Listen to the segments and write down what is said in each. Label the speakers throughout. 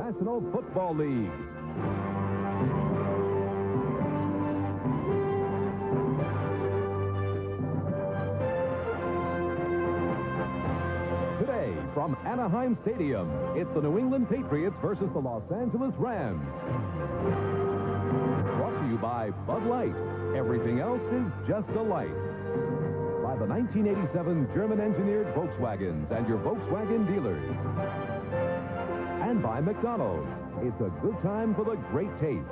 Speaker 1: National Football League. Today, from Anaheim Stadium, it's the New England Patriots versus the Los Angeles Rams. Brought to you by Bud Light. Everything else is just a light. By the 1987 German-engineered Volkswagens and your Volkswagen dealers. And by McDonald's. It's a good time for the great taste.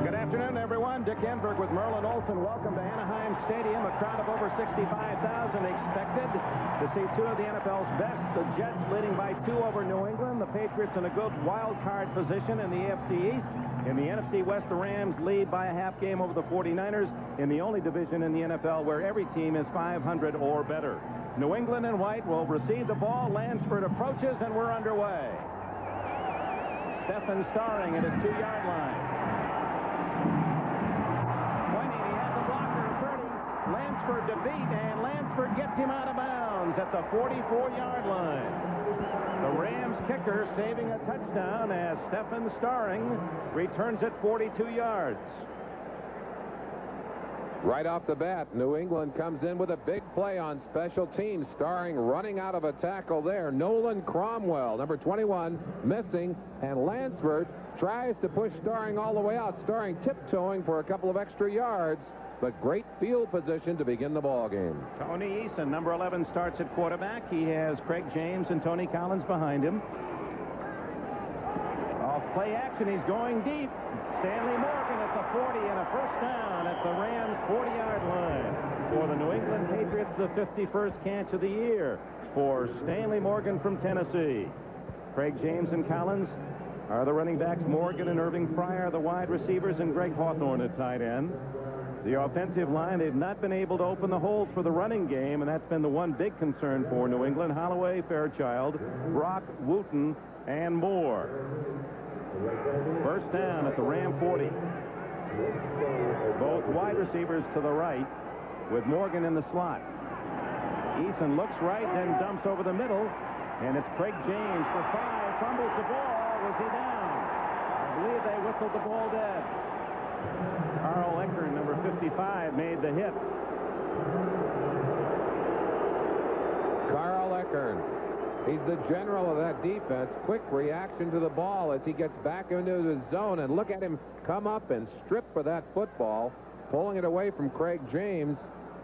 Speaker 2: Good afternoon, everyone. Dick Enberg with Merlin Olsen. Welcome to Anaheim Stadium. A crowd of over 65,000 expected to see two of the NFL's best. The Jets leading by 2 over New England. The Patriots in a good wild card position in the AFC East. In the NFC West, the Rams lead by a half game over the 49ers in the only division in the NFL where every team is 500 or better. New England in white will receive the ball. Lansford approaches, and we're underway. Stephen Starring at his 2-yard line. Pointing, he has a blocker, 30. Lansford to beat, and Lansford gets him out of bounds at the 44-yard line. The Rams kicker saving a touchdown as Stephen Starring returns it 42 yards.
Speaker 3: Right off the bat, New England comes in with a big play on special teams. Starring running out of a tackle there. Nolan Cromwell, number 21, missing, and Lansford tries to push Starring all the way out. Starring tiptoeing for a couple of extra yards, but great field position to begin the ball game.
Speaker 2: Tony Eason, number 11, starts at quarterback. He has Craig James and Tony Collins behind him. Off play action, he's going deep. Stanley Morgan at the 40 and a first down at the Rams 40-yard line. For the New England Patriots, the 51st catch of the year for Stanley Morgan from Tennessee. Craig James and Collins are the running backs. Morgan and Irving Fryer, the wide receivers, and Greg Hawthorne at tight end. The offensive line, they've not been able to open the holes for the running game, and that's been the one big concern for New England. Holloway, Fairchild, Brock, Wooten, and Moore. First down at the Ram 40. Both wide receivers to the right with Morgan in the slot. Eason looks right, then dumps over the middle, and it's Craig James for 5. Fumbles the ball. Was he down? I believe they whistled the ball dead. Carl Eckern, number 55, made the hit.
Speaker 3: Carl Eckern. He's the general of that defense. Quick reaction to the ball as he gets back into the zone. And look at him come up and strip for that football, pulling it away from Craig James.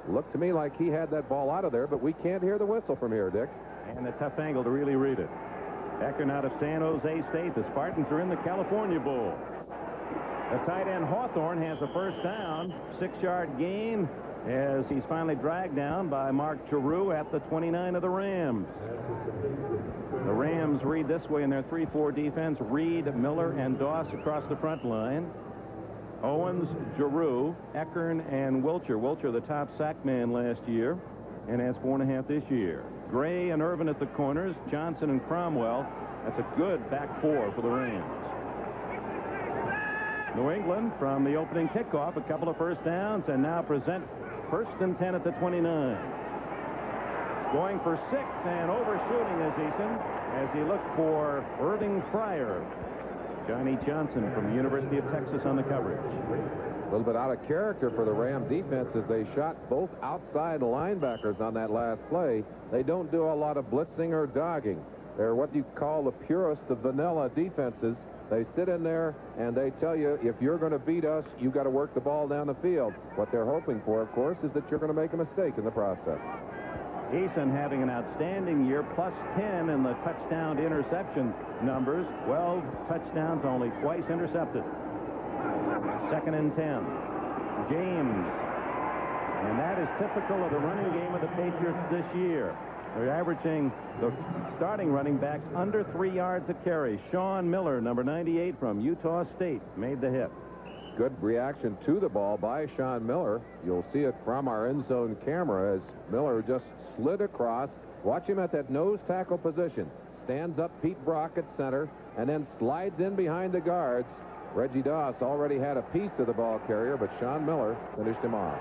Speaker 3: Looked to me like he had that ball out of there, but we can't hear the whistle from here, Dick.
Speaker 2: And a tough angle to really read it. Eckern out of San Jose State. The Spartans are in the California Bowl. The tight end Hawthorne has a first down. 6-yard gain as he's finally dragged down by Mark Giroux at the 29 of the Rams. The Rams read this way in their 3-4 defense. Reed, Miller, and Doss across the front line. Owens, Giroux, Eckern, and Wilcher. Wilcher, the top sack man last year, and has 4.5 this year. Gray and Irvin at the corners. Johnson and Cromwell. That's a good back 4 for the Rams. New England from the opening kickoff, a couple of first downs, and now present first and 10 at the 29. Going for 6 and overshooting is Eason as he looked for Irving Fryer. Johnny Johnson from the University of Texas on the coverage.
Speaker 3: A little bit out of character for the Ram defense as they shot both outside linebackers on that last play. They don't do a lot of blitzing or dogging. They're what you call the purest of vanilla defenses. They sit in there and they tell you, if you're going to beat us, you've got to work the ball down the field. What they're hoping for, of course, is that you're going to make a mistake in the process.
Speaker 2: Eason having an outstanding year, plus 10 in the touchdown to interception numbers. 12 touchdowns, only twice intercepted. Second and 10. James. And that is typical of the running game of the Patriots this year. They're averaging the starting running backs under 3 yards a carry. Sean Miller, number 98 from Utah State, made the hit.
Speaker 3: Good reaction to the ball by Sean Miller. You'll see it from our end zone camera as Miller just slid across. Watch him at that nose tackle position. Stands up Pete Brock at center and then slides in behind the guards. Reggie Doss already had a piece of the ball carrier, but Sean Miller finished him off.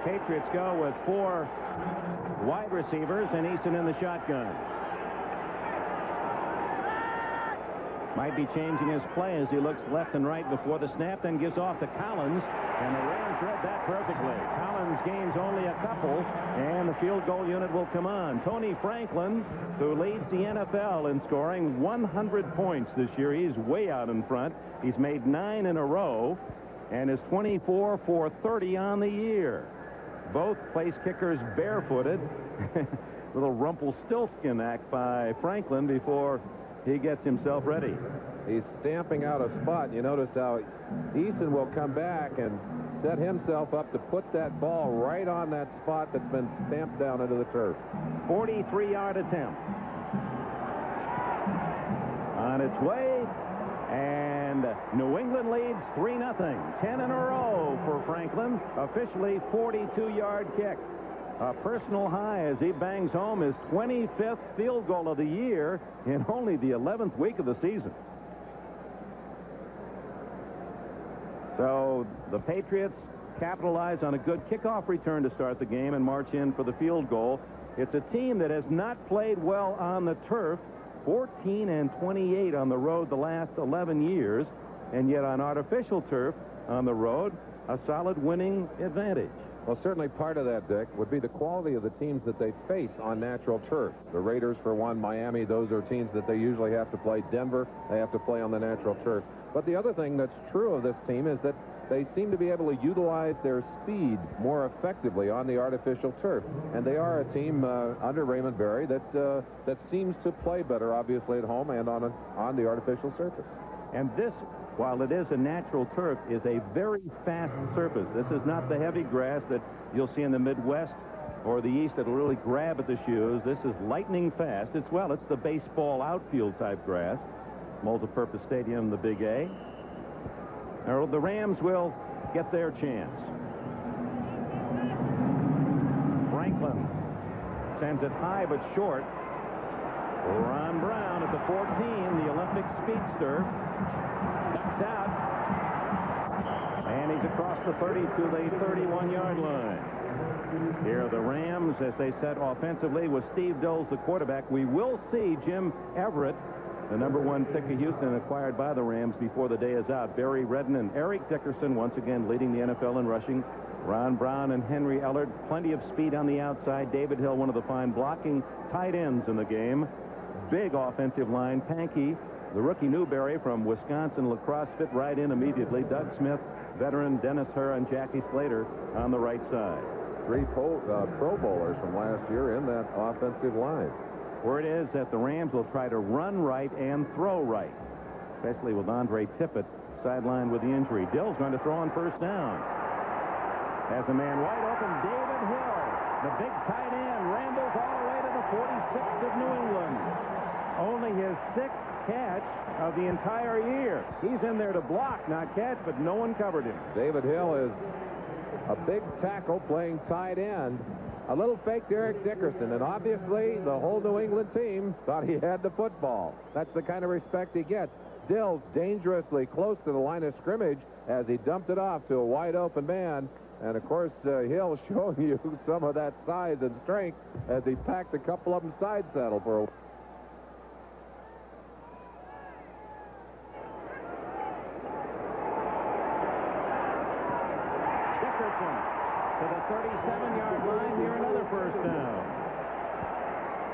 Speaker 2: Patriots go with 4 wide receivers and Eason in the shotgun. Might be changing his play as he looks left and right before the snap, then gives off to Collins, and the Rams read that perfectly. Collins gains only a couple, and the field goal unit will come on. Tony Franklin, who leads the NFL in scoring 100 points this year. He's way out in front. He's made 9 in a row and is 24 for 30 on the year. Both place kickers barefooted. Little Rumpelstiltskin act by Franklin before he gets himself ready.
Speaker 3: He's stamping out a spot. You notice how Eason will come back and set himself up to put that ball right on that spot that's been stamped down into the turf.
Speaker 2: 43-yard attempt. On its way, and New England leads 3-0. 10 in a row for Franklin. Officially 42-yard kick. A personal high as he bangs home his 25th field goal of the year in only the 11th week of the season. So the Patriots capitalize on a good kickoff return to start the game and march in for the field goal. It's a team that has not played well on the turf. 14-28 on the road the last 11 years, and yet on artificial turf on the road, a solid winning advantage.
Speaker 3: Well, certainly part of that, Dick, would be the quality of the teams that they face on natural turf. The Raiders, for one, Miami, those are teams that they usually have to play. Denver, they have to play on the natural turf. But the other thing that's true of this team is that they seem to be able to utilize their speed more effectively on the artificial turf. And they are a team under Raymond Berry that seems to play better, obviously, at home and on the artificial surface.
Speaker 2: And this, while it is a natural turf, is a very fast surface. This is not the heavy grass that you'll see in the Midwest or the East that'll really grab at the shoes. This is lightning fast. It's the baseball outfield type grass. Multi-purpose stadium, the Big A. Now, the Rams will get their chance. Franklin sends it high but short. Ron Brown at the 14, the Olympic speedster. Ducks out. And he's across the 30 to the 31-yard line. Here are the Rams as they set offensively with Steve Doles, the quarterback. We will see Jim Everett, the #1 pick of Houston, acquired by the Rams before the day is out. Barry Redden and Eric Dickerson once again leading the NFL in rushing. Ron Brown and Henry Ellard, plenty of speed on the outside. David Hill, one of the fine blocking tight ends in the game. Big offensive line. Pankey, the rookie Newberry from Wisconsin lacrosse, fit right in immediately. Doug Smith, veteran Dennis Herr, and Jackie Slater on the right side.
Speaker 3: 3 Pro Bowlers from last year in that offensive line.
Speaker 2: Word is that the Rams will try to run right and throw right, especially with Andre Tippett sidelined with the injury. Dill's going to throw on first down. Has a man wide open, David Hill. The big tight end rambles all the way to the 46 of New England. Only his 6th catch of the entire year. He's in there to block, not catch, but no one covered him.
Speaker 3: David Hill is a big tackle playing tight end. A little fake to Eric Dickerson, and obviously the whole New England team thought he had the football. That's the kind of respect he gets. Dills dangerously close to the line of scrimmage as he dumped it off to a wide open man. And of course, Hill showing you some of that size and strength as he packed a couple of them side saddle for a
Speaker 2: to the 37-yard line. Here another first down.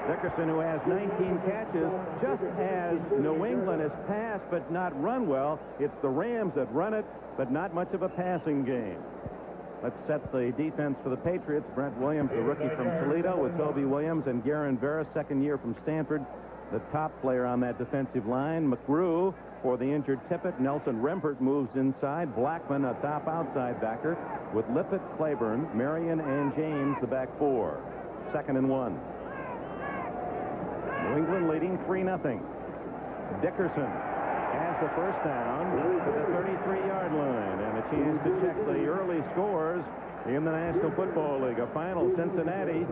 Speaker 2: Dickerson, who has 19 catches, just as New England has passed but not run well. It's the Rams that run it, but not much of a passing game. Let's set the defense for the Patriots. Brent Williams, the rookie from Toledo, with Toby Williams and Garin Vera, second year from Stanford, the top player on that defensive line. McGrew for the injured Tippett. Nelson Rempert moves inside. Blackman, a top outside backer, with Lippett, Claiborne, Marion, and James, the back 4. 2nd and 1. New England leading 3-0. Dickerson has the first down to the 33-yard line, and a chance to check the early scores in the National Football League. A final, Cincinnati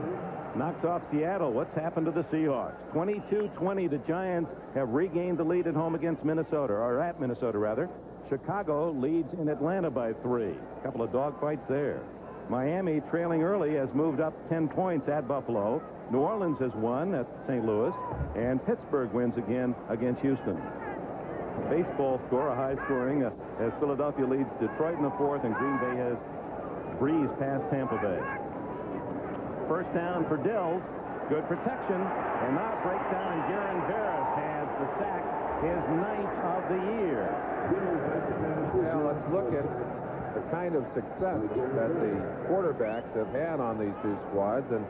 Speaker 2: knocks off Seattle. What's happened to the Seahawks? 22-20. The Giants have regained the lead at home against Minnesota, or at Minnesota, rather. Chicago leads in Atlanta by 3. A couple of dogfights there. Miami, trailing early, has moved up 10 points at Buffalo. New Orleans has won at St. Louis, and Pittsburgh wins again against Houston. baseball score, a high scoring, as Philadelphia leads Detroit in the fourth, and Green Bay has breezed past Tampa Bay. First down for Dills. Good protection, and now it breaks down, and Garen Veras has the sack, his 9th of the year.
Speaker 3: Now let's look at the kind of success that the quarterbacks have had on these two squads, and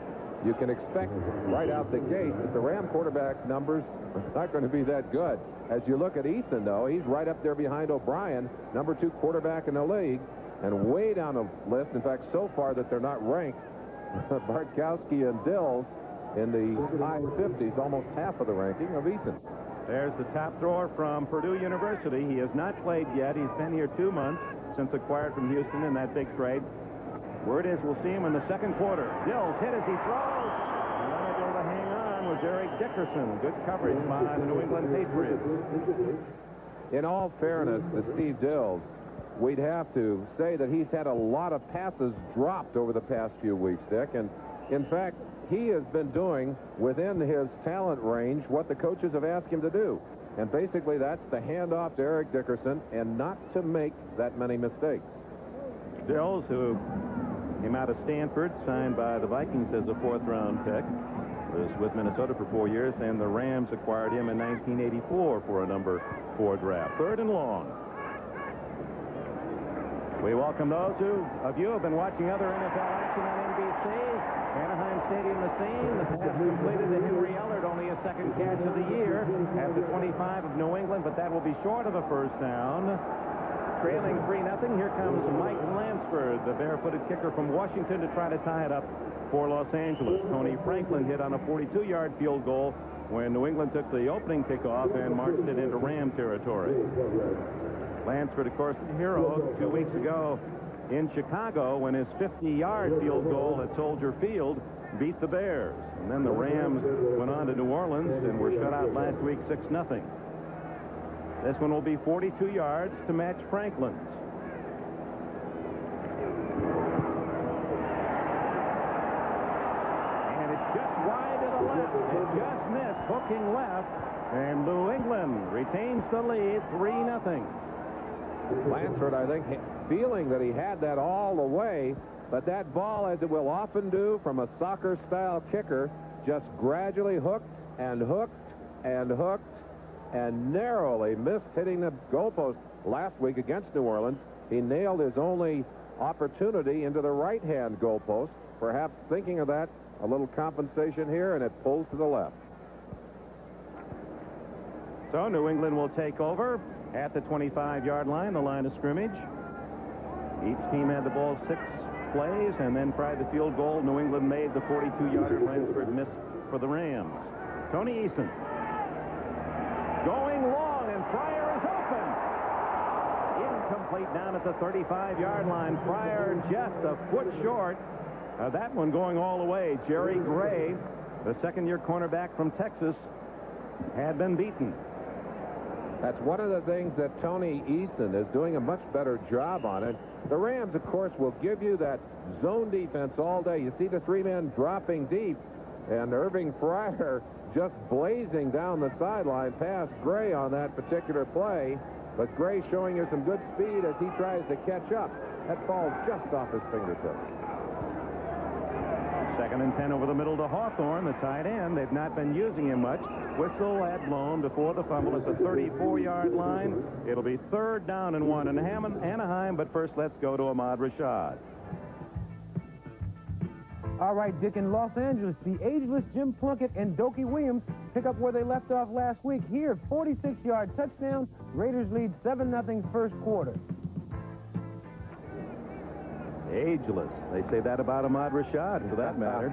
Speaker 3: you can expect right out the gate that the Ram quarterback's numbers are not going to be that good. As you look at Eason, though, he's right up there behind O'Brien, number 2 quarterback in the league, and way down the list. In fact, so far that they're not ranked, Bartkowski and Dills in the high 50s, almost half of the ranking of Eason.
Speaker 2: There's the top thrower from Purdue University. He has not played yet. He's been here 2 months since acquired from Houston in that big trade. Word is we'll see him in the second quarter. Dills hit as he throws. And unable to hang on was Eric Dickerson. Good coverage by the New England Patriots.
Speaker 3: In all fairness to Steve Dills, we'd have to say that he's had a lot of passes dropped over the past few weeks, Dick. And in fact, he has been doing within his talent range what the coaches have asked him to do. And basically that's the handoff to Eric Dickerson and not to make that many mistakes.
Speaker 2: Dills, who came out of Stanford, signed by the Vikings as a 4th-round pick, was with Minnesota for 4 years, and the Rams acquired him in 1984 for a number 4 draft. 3rd and long. We welcome those of you who have been watching other NFL action on NBC. Anaheim Stadium the same. The pass completed to Henry Ellard, only his 2nd catch of the year at the 25 of New England, but that will be short of a first down. Trailing 3-0. Here comes Mike Lansford, the barefooted kicker from Washington, to try to tie it up for Los Angeles. Tony Franklin hit on a 42-yard field goal when New England took the opening kickoff and marched it into Ram territory. Lansford, of course, the hero 2 weeks ago in Chicago when his 50-yard field goal at Soldier Field beat the Bears. And then the Rams went on to New Orleans and were shut out last week 6-0. This one will be 42 yards to match Franklin's. And it's just wide to the left. It just missed, hooking left. And New England retains the lead 3-0.
Speaker 3: Lansford, I think, feeling that he had that all the way, but that ball, as it will often do from a soccer-style kicker, just gradually hooked and hooked and hooked and narrowly missed hitting the goalpost last week against New Orleans. He nailed his only opportunity into the right-hand goalpost, perhaps thinking of that, a little compensation here, and it pulls to the left.
Speaker 2: So New England will take over at the 25-yard line, the line of scrimmage. Each team had the ball 6 plays and then tried the field goal. New England made the 42-yarder. Lansford missed for the Rams. Tony Eason going long, and Pryor is open. Incomplete down at the 35-yard line. Pryor just a foot short. That one going all the way. Jerry Gray, the 2nd-year cornerback from Texas, had been beaten.
Speaker 3: That's one of the things that Tony Eason is doing a much better job on it. The Rams, of course, will give you that zone defense all day. You see the 3 men dropping deep, and Irving Pryor just blazing down the sideline past Gray on that particular play. But Gray showing you some good speed as he tries to catch up. That ball just off his fingertips.
Speaker 2: 2nd and 10 over the middle to Hawthorne, the tight end. They've not been using him much. Whistle had blown before the fumble at the 34-yard line. It'll be 3rd down and 1 in Anaheim, but first let's go to Ahmad Rashad.
Speaker 4: All right, Dick, in Los Angeles, the ageless Jim Plunkett and Dokie Williams pick up where they left off last week. Here, 46-yard touchdown. Raiders lead 7-0 first quarter.
Speaker 2: Ageless. They say that about Ahmad Rashad, for that matter.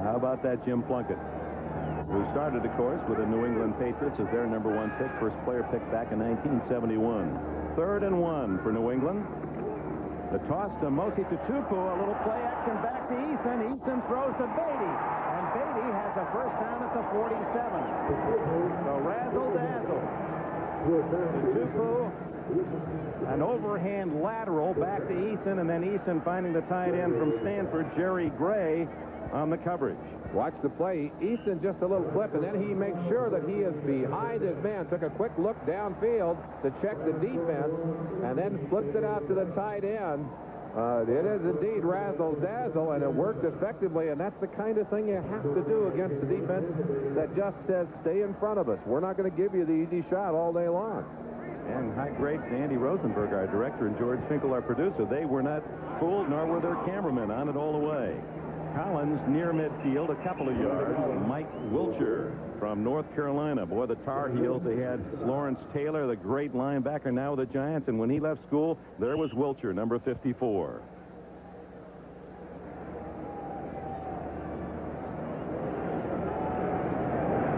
Speaker 2: How about that Jim Plunkett, who started, of course, with the New England Patriots as their number 1 pick, first player picked back in 1971. 3rd and 1 for New England. The toss to Mosi Tutupu, a little play action back to Eason. Eason throws to Beatty, and Beatty has a first down at the 47. So razzle-dazzle. Tutupu, an overhand lateral back to Eason, and then Eason finding the tight end from Stanford, Jerry Gray, on the coverage.
Speaker 3: Watch the play. Eason just a little flip, and then he makes sure that he is behind his man. Took a quick look downfield to check the defense, and then flipped it out to the tight end. It is indeed razzle-dazzle, and it worked effectively, and that's the kind of thing you have to do against the defense that just says, stay in front of us. We're not going to give you the easy shot all day long.
Speaker 2: And high grades to Andy Rosenberg, our director, and George Finkel, our producer. They were not fooled, nor were their cameramen on it all the way. Collins near midfield, a couple of yards. Mike Wilcher from North Carolina. Boy, the Tar Heels, they had Lawrence Taylor, the great linebacker, now with the Giants. And when he left school, there was Wilcher, number 54.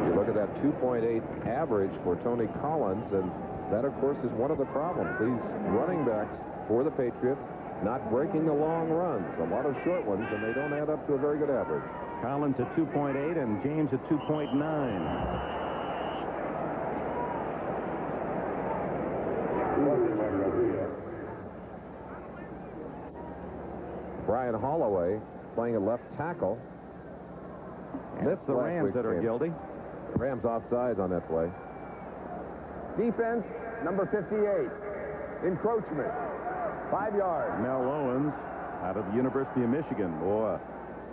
Speaker 3: You look at that 2.8 average for Tony Collins, and that, of course, is one of the problems. These running backs for the Patriots not breaking the long runs. A lot of short ones, and they don't add up to a very good average.
Speaker 2: Collins at 2.8 and James at 2.9.
Speaker 3: Brian Holloway playing a left tackle.
Speaker 2: And it's the Rams that are guilty.
Speaker 3: Rams offsides on that play.
Speaker 5: Defense, number 58. Encroachment. 5 yards.
Speaker 2: Mel Owens out of the University of Michigan. Boy,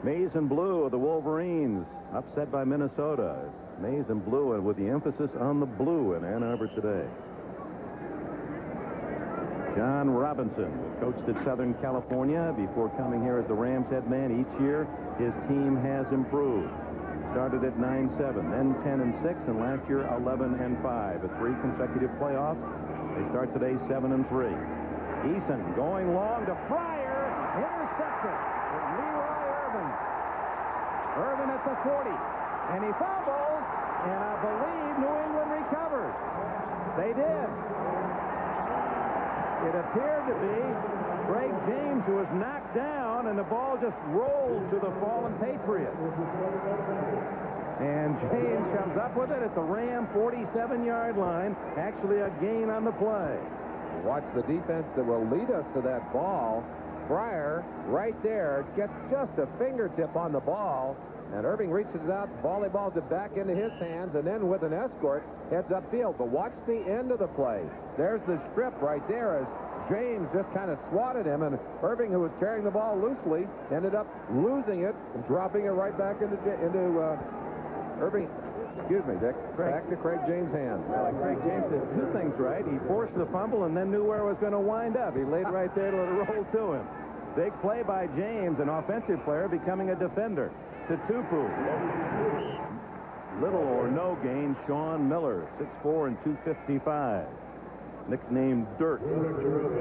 Speaker 2: maize and blue of the Wolverines upset by Minnesota. Maize and blue, and with the emphasis on the blue in Ann Arbor today. John Robinson coached at Southern California before coming here as the Rams head man. Each year his team has improved. Started at 9-7, then 10-6, and last year 11-5. At 3 consecutive playoffs. They start today 7-3. Eason going long to Fryer, intercepted with Leroy Irvin. Irvin at the 40, and he fumbles, and I believe New England recovered. They did. It appeared to be Greg James who was knocked down, and the ball just rolled to the fallen Patriots. And James comes up with it at the Ram 47-yard line. Actually a gain on the play.
Speaker 3: Watch the defense that will lead us to that ball. Fryer right there gets just a fingertip on the ball, and Irving reaches out, volleyballs it back into his hands, and then with an escort heads upfield. But watch the end of the play. There's the strip right there as James just kind of swatted him, and Irving, who was carrying the ball loosely, ended up losing it and dropping it right back into Irving. Excuse me, Dick. Back to Craig James' hands.
Speaker 2: Well, Craig James did 2 things right. He forced the fumble and then knew where it was going to wind up. He laid right there to let it roll to him. Big play by James, an offensive player becoming a defender. To Tupu. Little or no gain, Sean Miller, 6'4" and 255. Nicknamed Dirt.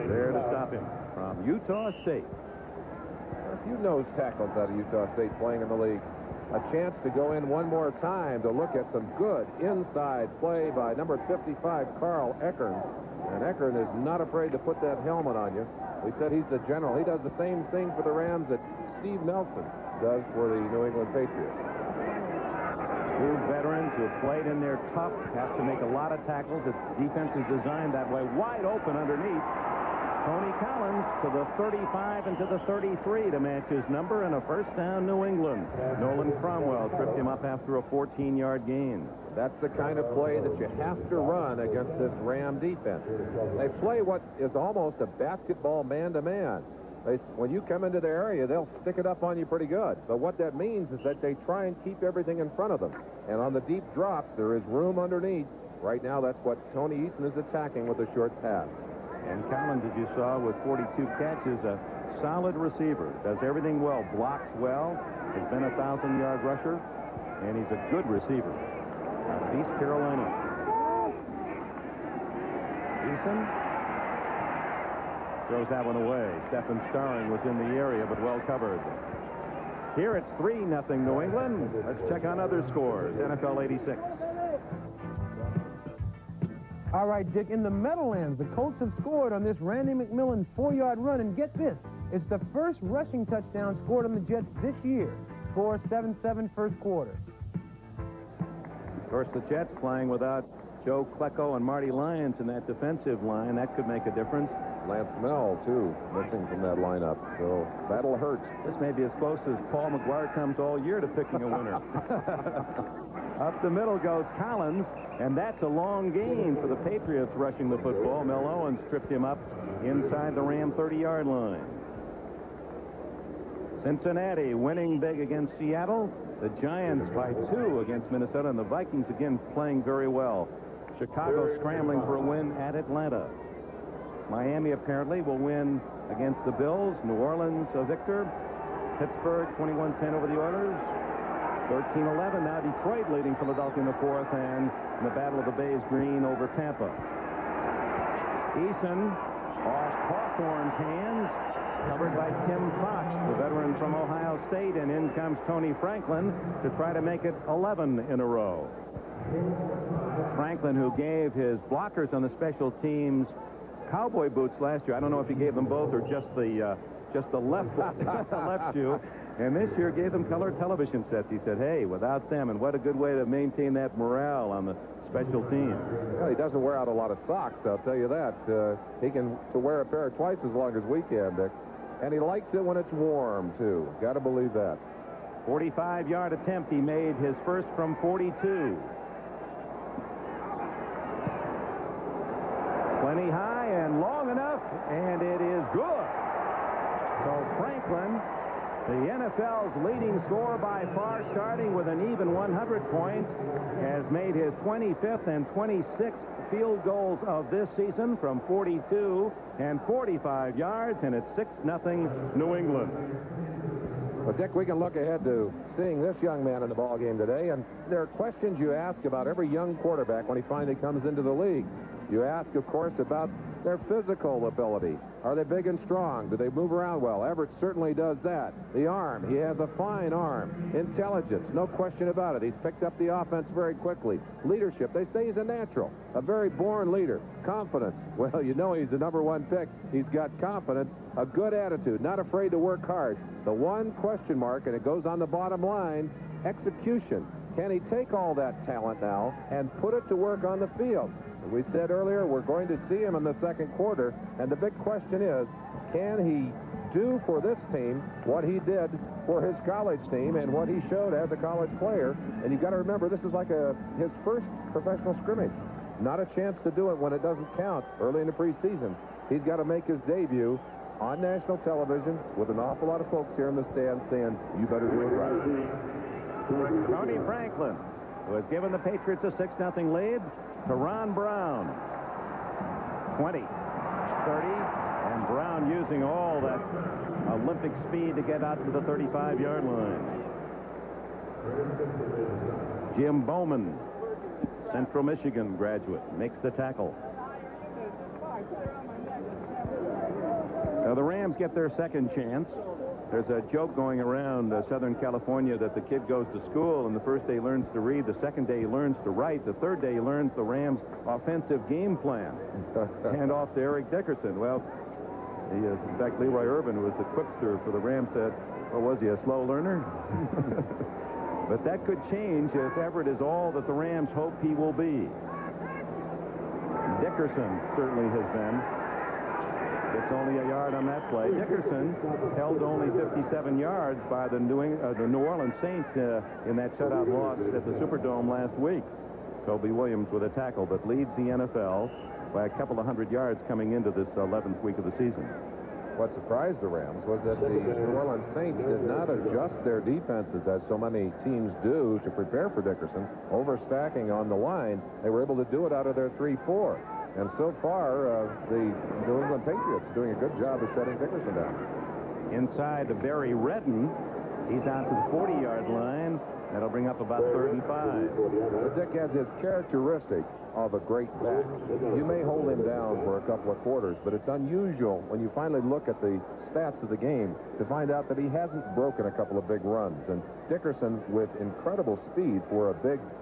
Speaker 2: There to stop him from Utah State.
Speaker 3: A few nose tackles out of Utah State playing in the league. A chance to go in one more time to look at some good inside play by number 55, Carl Eckern. And Eckern is not afraid to put that helmet on you. We said he's the general. He does the same thing for the Rams that Steve Nelson does for the New England Patriots.
Speaker 2: 2 veterans who have played in there tough, have to make a lot of tackles. The defense is designed that way. Wide open underneath. Tony Collins to the 35 and to the 33 to match his number, and a first down, New England. Nolan Cromwell tripped him up after a 14-yard gain.
Speaker 3: That's the kind of play that you have to run against this Ram defense. They play what is almost a basketball man-to-man. When you come into their area, they'll stick it up on you pretty good. But what that means is that they try and keep everything in front of them. And on the deep drops, there is room underneath. Right now, that's what Tony Eason is attacking with a short pass.
Speaker 2: And Collins, as you saw, with 42 catches, a solid receiver. Does everything well, blocks well, has been a 1,000-yard rusher, and he's a good receiver out of East Carolina. Eason throws that one away. Stephen Starring was in the area, but well covered. Here it's 3-0 New England. Let's check on other scores. NFL 86.
Speaker 4: All right, Dick, in the Meadowlands, the Colts have scored on this Randy McMillan 4-yard run, and get this, it's the first rushing touchdown scored on the Jets this year. Score 7-7 first quarter.
Speaker 2: Of course, the Jets playing without Joe Klecko and Marty Lyons in that defensive line. That could make a difference.
Speaker 3: Lance Mel, too, missing from that lineup. So that'll hurt.
Speaker 2: This may be as close as Paul McGuire comes all year to picking a winner. Up the middle goes Collins, and that's a long gain for the Patriots rushing the football. Mel Owens tripped him up inside the Ram 30-yard line. Cincinnati winning big against Seattle. The Giants by 2 against Minnesota, and the Vikings again playing very well. Chicago scrambling for a win at Atlanta. Miami apparently will win against the Bills. New Orleans a victor. Pittsburgh 21-10 over the Oilers. 13-11. Now Detroit leading Philadelphia in the fourth, and in the Battle of the Bays Green over Tampa. Eason off Hawthorne's hands, covered by Tim Fox, the veteran from Ohio State, and in comes Tony Franklin to try to make it 11 in a row. Franklin, who gave his blockers on the special teams cowboy boots last year. I don't know if he gave them both or just the left left shoe. And this year gave them color television sets. He said, hey, without them, and what a good way to maintain that morale on the special teams.
Speaker 3: Well, he doesn't wear out a lot of socks, I'll tell you that. He can wear a pair twice as long as we can, Dick. And he likes it when it's warm, too. Got to believe that.
Speaker 2: 45-yard attempt. He made his first from 42. Plenty high and long enough, and it is good. So Franklin, the NFL's leading scorer by far, starting with an even 100 points, has made his 25th and 26th field goals of this season from 42 and 45 yards, and it's 6-0 New England.
Speaker 3: Well, Dick, we can look ahead to seeing this young man in the ball game today, and there are questions you ask about every young quarterback when he finally comes into the league. You ask, of course, about their physical ability. Are they big and strong? Do they move around well? Everett certainly does that. The arm. He has a fine arm. Intelligence. No question about it. He's picked up the offense very quickly. Leadership. They say he's a natural. A very born leader. Confidence. Well, you know he's the #1 pick. He's got confidence. A good attitude. Not afraid to work hard. The one question mark, and it goes on the bottom line, execution. Can he take all that talent now and put it to work on the field? We said earlier we're going to see him in the second quarter, and the big question is, can he do for this team what he did for his college team and what he showed as a college player? And you've got to remember, this is like his first professional scrimmage. Not a chance to do it when it doesn't count early in the preseason. He's got to make his debut on national television with an awful lot of folks here in the stands saying, you better do it right.
Speaker 2: Tony Franklin, who has given the Patriots a 6-0 lead, to Ron Brown. 20, 30, and Brown using all that Olympic speed to get out to the 35-yard line. Jim Bowman, Central Michigan graduate, makes the tackle. Now the Rams get their second chance. There's a joke going around Southern California that the kid goes to school, and the first day he learns to read, the second day he learns to write, the third day he learns the Rams' offensive game plan. Hand off to Eric Dickerson. Well, in fact, Leroy Irvin, who was the quipster for the Rams, said, well, was he a slow learner? But that could change if Everett is all that the Rams hope he will be. Dickerson certainly has been. It's only a yard on that play. Dickerson held only 57 yards by the New Orleans Saints in that shutout loss at the Superdome last week. Toby Williams with a tackle that leads the NFL by a couple of hundred yards coming into this 11th week of the season.
Speaker 3: What surprised the Rams was that the New Orleans Saints did not adjust their defenses as so many teams do to prepare for Dickerson. Overstacking on the line, they were able to do it out of their 3-4. And so far, the New England Patriots doing a good job of shutting Dickerson down.
Speaker 2: Inside to Barry Redden. He's out to the 40-yard line. That'll bring up about 3rd and 5.
Speaker 3: Dick has his characteristic of a great back. You may hold him down for a couple of quarters, but it's unusual when you finally look at the stats of the game to find out that he hasn't broken a couple of big runs. And Dickerson, with incredible speed for a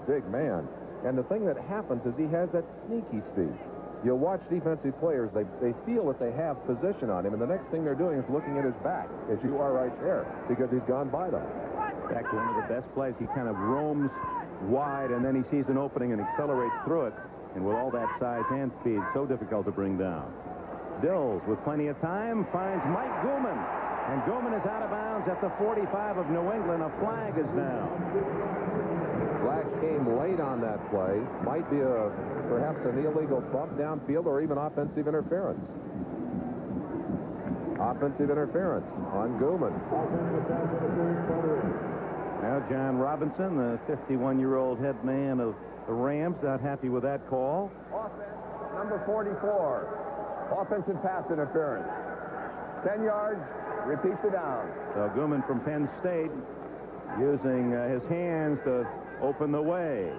Speaker 3: big man. And the thing that happens is he has that sneaky speed. You'll watch defensive players, they feel that they have position on him, and the next thing they're doing is looking at his back, as you are right there, because he's gone by them.
Speaker 2: Back to one of the best plays. He kind of roams wide, and then he sees an opening and accelerates through it. And with all that size and speed, so difficult to bring down. Dills, with plenty of time, finds Mike Gooman. And Gooman is out of bounds at the 45 of New England. A flag is down.
Speaker 3: Flag came late on that play. Might be perhaps an illegal bump downfield or even offensive interference. Offensive interference on Gooman.
Speaker 2: Now John Robinson, the 51-year-old head man of the Rams, not happy with that call.
Speaker 5: Offense, number 44. Offensive pass interference. 10 yards. Repeat the down.
Speaker 2: So Gooman from Penn State using his hands to open the way.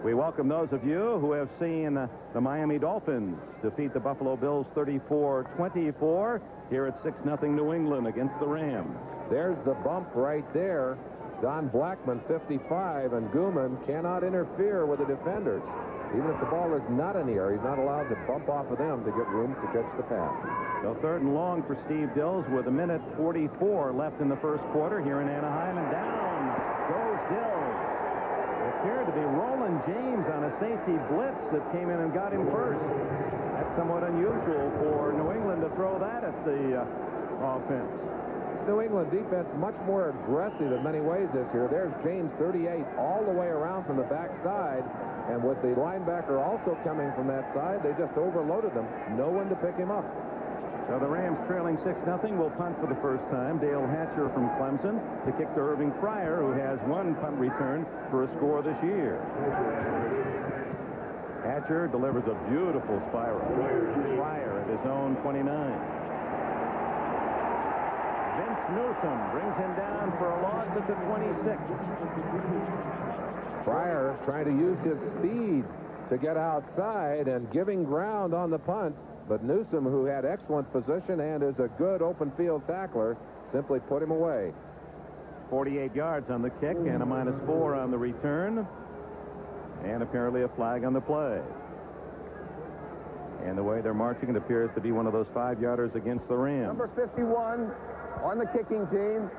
Speaker 2: We welcome those of you who have seen the Miami Dolphins defeat the Buffalo Bills 34-24 here at 6-0 New England against the Rams.
Speaker 3: There's the bump right there. Don Blackman, 55, and Gooman cannot interfere with the defenders. Even if the ball is not in the air, he's not allowed to bump off of them to get room to catch the pass.
Speaker 2: So 3rd and long for Steve Dills with 1:44 left in the first quarter here in Anaheim, and down goes Dills. It appeared to be Roland James on a safety blitz that came in and got him first. That's somewhat unusual for New England to throw that at the offense.
Speaker 3: New England defense much more aggressive in many ways this year. There's James, 38, all the way around from the backside. And with the linebacker also coming from that side, they just overloaded them. No one to pick him up.
Speaker 2: So the Rams trailing 6-0 will punt for the first time. Dale Hatcher from Clemson to kick to Irving Fryer, who has one punt return for a score this year. Hatcher delivers a beautiful spiral. Fryer at his own 29. Vince Newsom brings him down for a loss at the 26.
Speaker 3: Fryer trying to use his speed to get outside and giving ground on the punt, but Newsom, who had excellent position and is a good open field tackler, simply put him away.
Speaker 2: 48 yards on the kick and a -4 on the return, and apparently a flag on the play. And the way they're marching, it appears to be one of those 5-yarders against the Rams.
Speaker 5: Number 51 on the kicking team.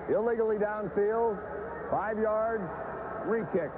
Speaker 5: Illegally downfield. 5 yards. Re-kick.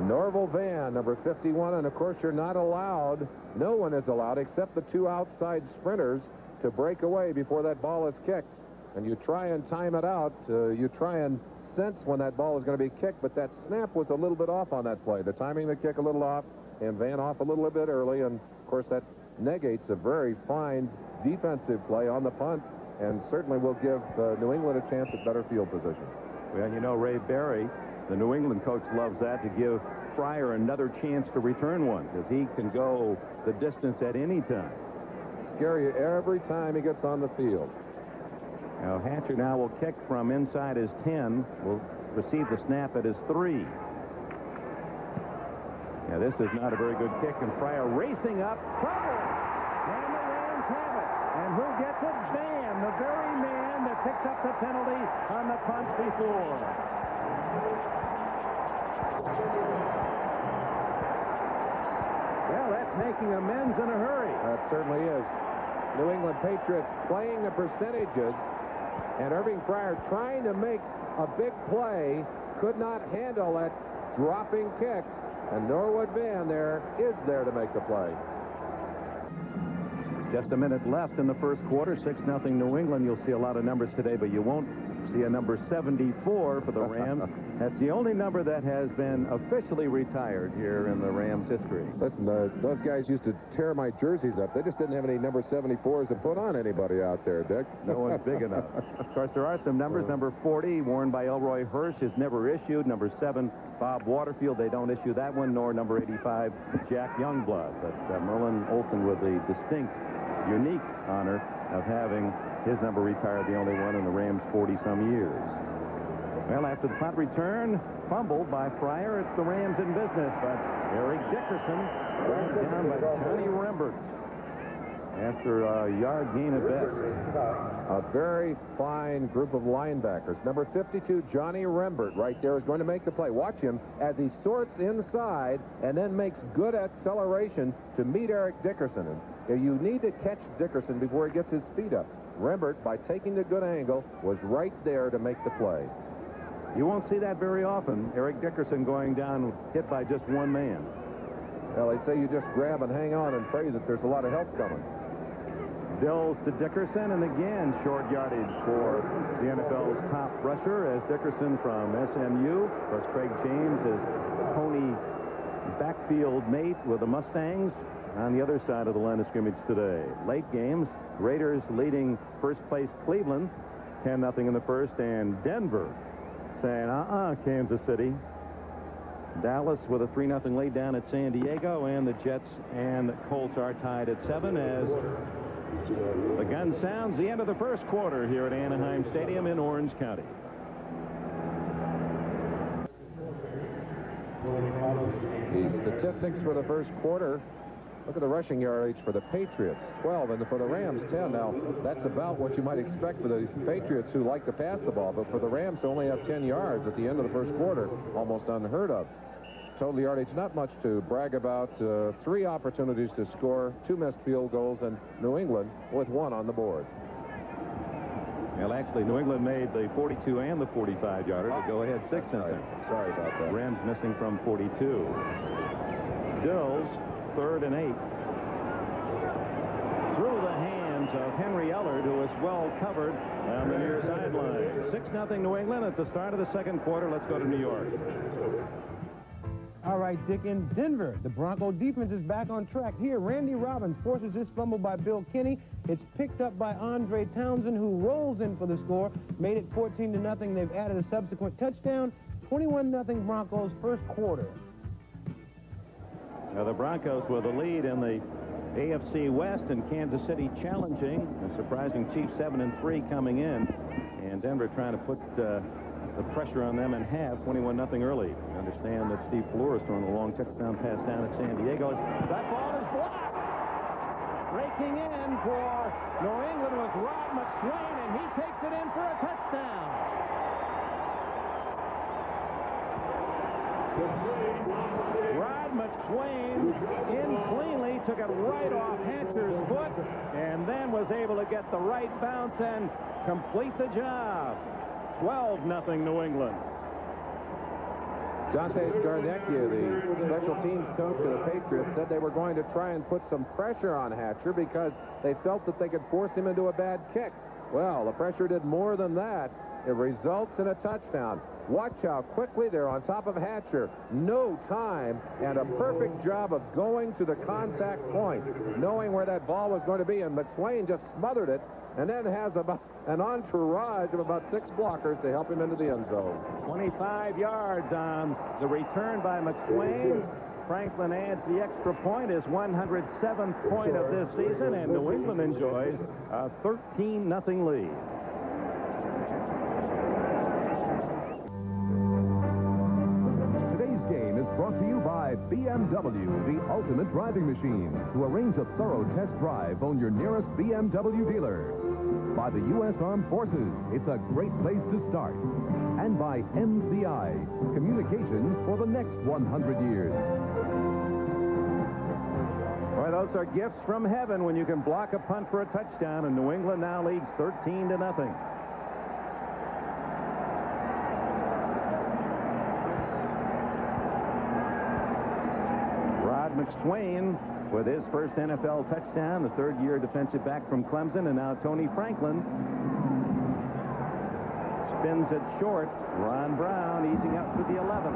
Speaker 3: Norval Van, number 51, and of course you're not allowed, no one is allowed except the 2 outside sprinters to break away before that ball is kicked. And you try and time it out. You try and sense when that ball is going to be kicked, but that snap was a little bit off on that play. The timing of the kick a little off, and Van off a little bit early, and of course that negates a very fine defensive play on the punt, and certainly will give New England a chance at better field position.
Speaker 2: Well, you know, Ray Berry, the New England coach, loves that, to give Fryer another chance to return one, because he can go the distance at any time.
Speaker 3: Scare you every time he gets on the field.
Speaker 2: Now Hatcher now will kick from inside his 10, will receive the snap at his 3. Now this is not a very good kick, and Fryer racing up, fumble, and the Rams have it. And who gets it? Van, the very man that picked up the penalty on the punt before. Well, that's making amends in a hurry.
Speaker 3: That certainly is. New England Patriots playing the percentages, and Irving Fryer trying to make a big play, could not handle that dropping kick, and Norwood Van there is there to make the play.
Speaker 2: Just a minute left in the first quarter. 6-0 New England. You'll see a lot of numbers today, but you won't see a number 74 for the Rams. That's the only number that has been officially retired here in the Rams' history.
Speaker 3: Listen, those guys used to tear my jerseys up. They just didn't have any number 74s to put on anybody out there, Dick.
Speaker 2: No one's big enough. Of course, there are some numbers. Number 40, worn by Elroy Hirsch, is never issued. Number 7, Bob Waterfield, they don't issue that one, nor number 85, Jack Youngblood. But Merlin Olsen with the distinct, unique honor of having his number retired, the only one in the Rams' 40-some years. Well, after the punt return, fumbled by Fryer, it's the Rams in business, but Eric Dickerson dragged down by Johnny Rembert after a yard gain at best.
Speaker 3: A very fine group of linebackers. Number 52, Johnny Rembert, right there, is going to make the play. Watch him as he sorts inside and then makes good acceleration to meet Eric Dickerson. And you need to catch Dickerson before he gets his speed up. Rembert, by taking the good angle, was right there to make the play.
Speaker 2: You won't see that very often. Eric Dickerson going down, hit by just one man.
Speaker 3: Well, they say you just grab and hang on and pray that there's a lot of help coming.
Speaker 2: Dills to Dickerson, and again short yardage for the NFL's top rusher as Dickerson from SMU. Plus Craig James is pony backfield mate with the Mustangs on the other side of the line of scrimmage today. Late games, Raiders leading first place Cleveland 10-0 in the first, and Denver saying Kansas City. Dallas with a 3-0 lead down at San Diego, and the Jets and Colts are tied at 7 as the gun sounds the end of the first quarter here at Anaheim Stadium in Orange County.
Speaker 3: The statistics for the first quarter. Look at the rushing yardage for the Patriots, 12, and for the Rams, 10. Now, that's about what you might expect for the Patriots, who like to pass the ball, but for the Rams to only have 10 yards at the end of the first quarter, almost unheard of. Total yardage, not much to brag about. 3 opportunities to score, 2 missed field goals, and New England with 1 on the board.
Speaker 2: Well, actually, New England made the 42 and the 45-yarder to go ahead 6-0.
Speaker 3: Sorry about that.
Speaker 2: Rams missing from 42. Dills, 3rd and 8. Through the hands of Henry Ellard, who is well covered on the near sideline. 6-0 New England at the start of the second quarter. Let's go to New York.
Speaker 4: All right, Dick, in Denver, the Bronco defense is back on track. Here, Randy Robbins forces this fumble by Bill Kinney. It's picked up by Andre Townsend, who rolls in for the score. Made it 14-0. They've added a subsequent touchdown. 21-0 Broncos first quarter.
Speaker 2: Now the Broncos with the lead in the AFC West, and Kansas City challenging a surprising Chiefs 7-3 coming in, and Denver trying to put the pressure on them and have 21-0 early. I understand that Steve Flores throwing a long touchdown pass down at San Diego. That ball is blocked. Breaking in for New England was Rod McSwain, and he takes it in for a touchdown. Rod McSwain in cleanly, took it right off Hatcher's foot, and then was able to get the right bounce and complete the job. 12-0 New England.
Speaker 3: Dante Scarnecchia, the special teams coach of the Patriots, said they were going to try and put some pressure on Hatcher because they felt that they could force him into a bad kick. Well, the pressure did more than that. It results in a touchdown. Watch how quickly they're on top of Hatcher. No time, and a perfect job of going to the contact point, knowing where that ball was going to be, and McSwain just smothered it, and then has about an entourage of about 6 blockers to help him into the end zone.
Speaker 2: 25 yards on the return by McSwain. Franklin adds the extra point, his 107th point of this season, and New England enjoys a 13-0 lead.
Speaker 1: Today's game is brought to you by BMW, the ultimate driving machine. To arrange a thorough test drive, phone your nearest BMW dealer. By the U.S. Armed Forces, it's a great place to start. And by MCI, communications for the next 100 years.
Speaker 2: Boy, those are gifts from heaven when you can block a punt for a touchdown, and New England now leads 13-0. Rod McSwain with his first NFL touchdown, the third-year defensive back from Clemson, and now Tony Franklin spins it short. Ron Brown easing up to the 11.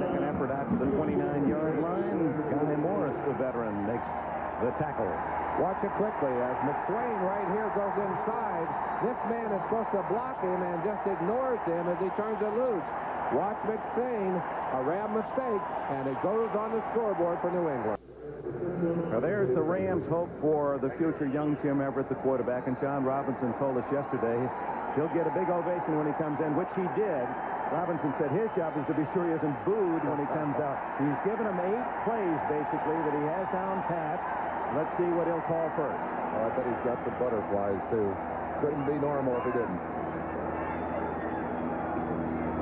Speaker 2: Second effort out to the 29-yard line. Guy Morris, the veteran, makes the tackle.
Speaker 3: Watch it quickly as McSwain right here goes inside. This man is supposed to block him and just ignores him as he turns it loose. Watch McSwain, a Ram mistake, and it goes on the scoreboard for New England.
Speaker 2: Now there's the Rams' hope for the future young Jim Everett, the quarterback, and John Robinson told us yesterday he'll get a big ovation when he comes in, which he did. Robinson said his job is to be sure he isn't booed when he comes out. He's given him 8 plays, basically, that he has down pat. Let's see what he'll call first.
Speaker 3: Oh, I bet he's got some butterflies, too. Couldn't be normal if he didn't.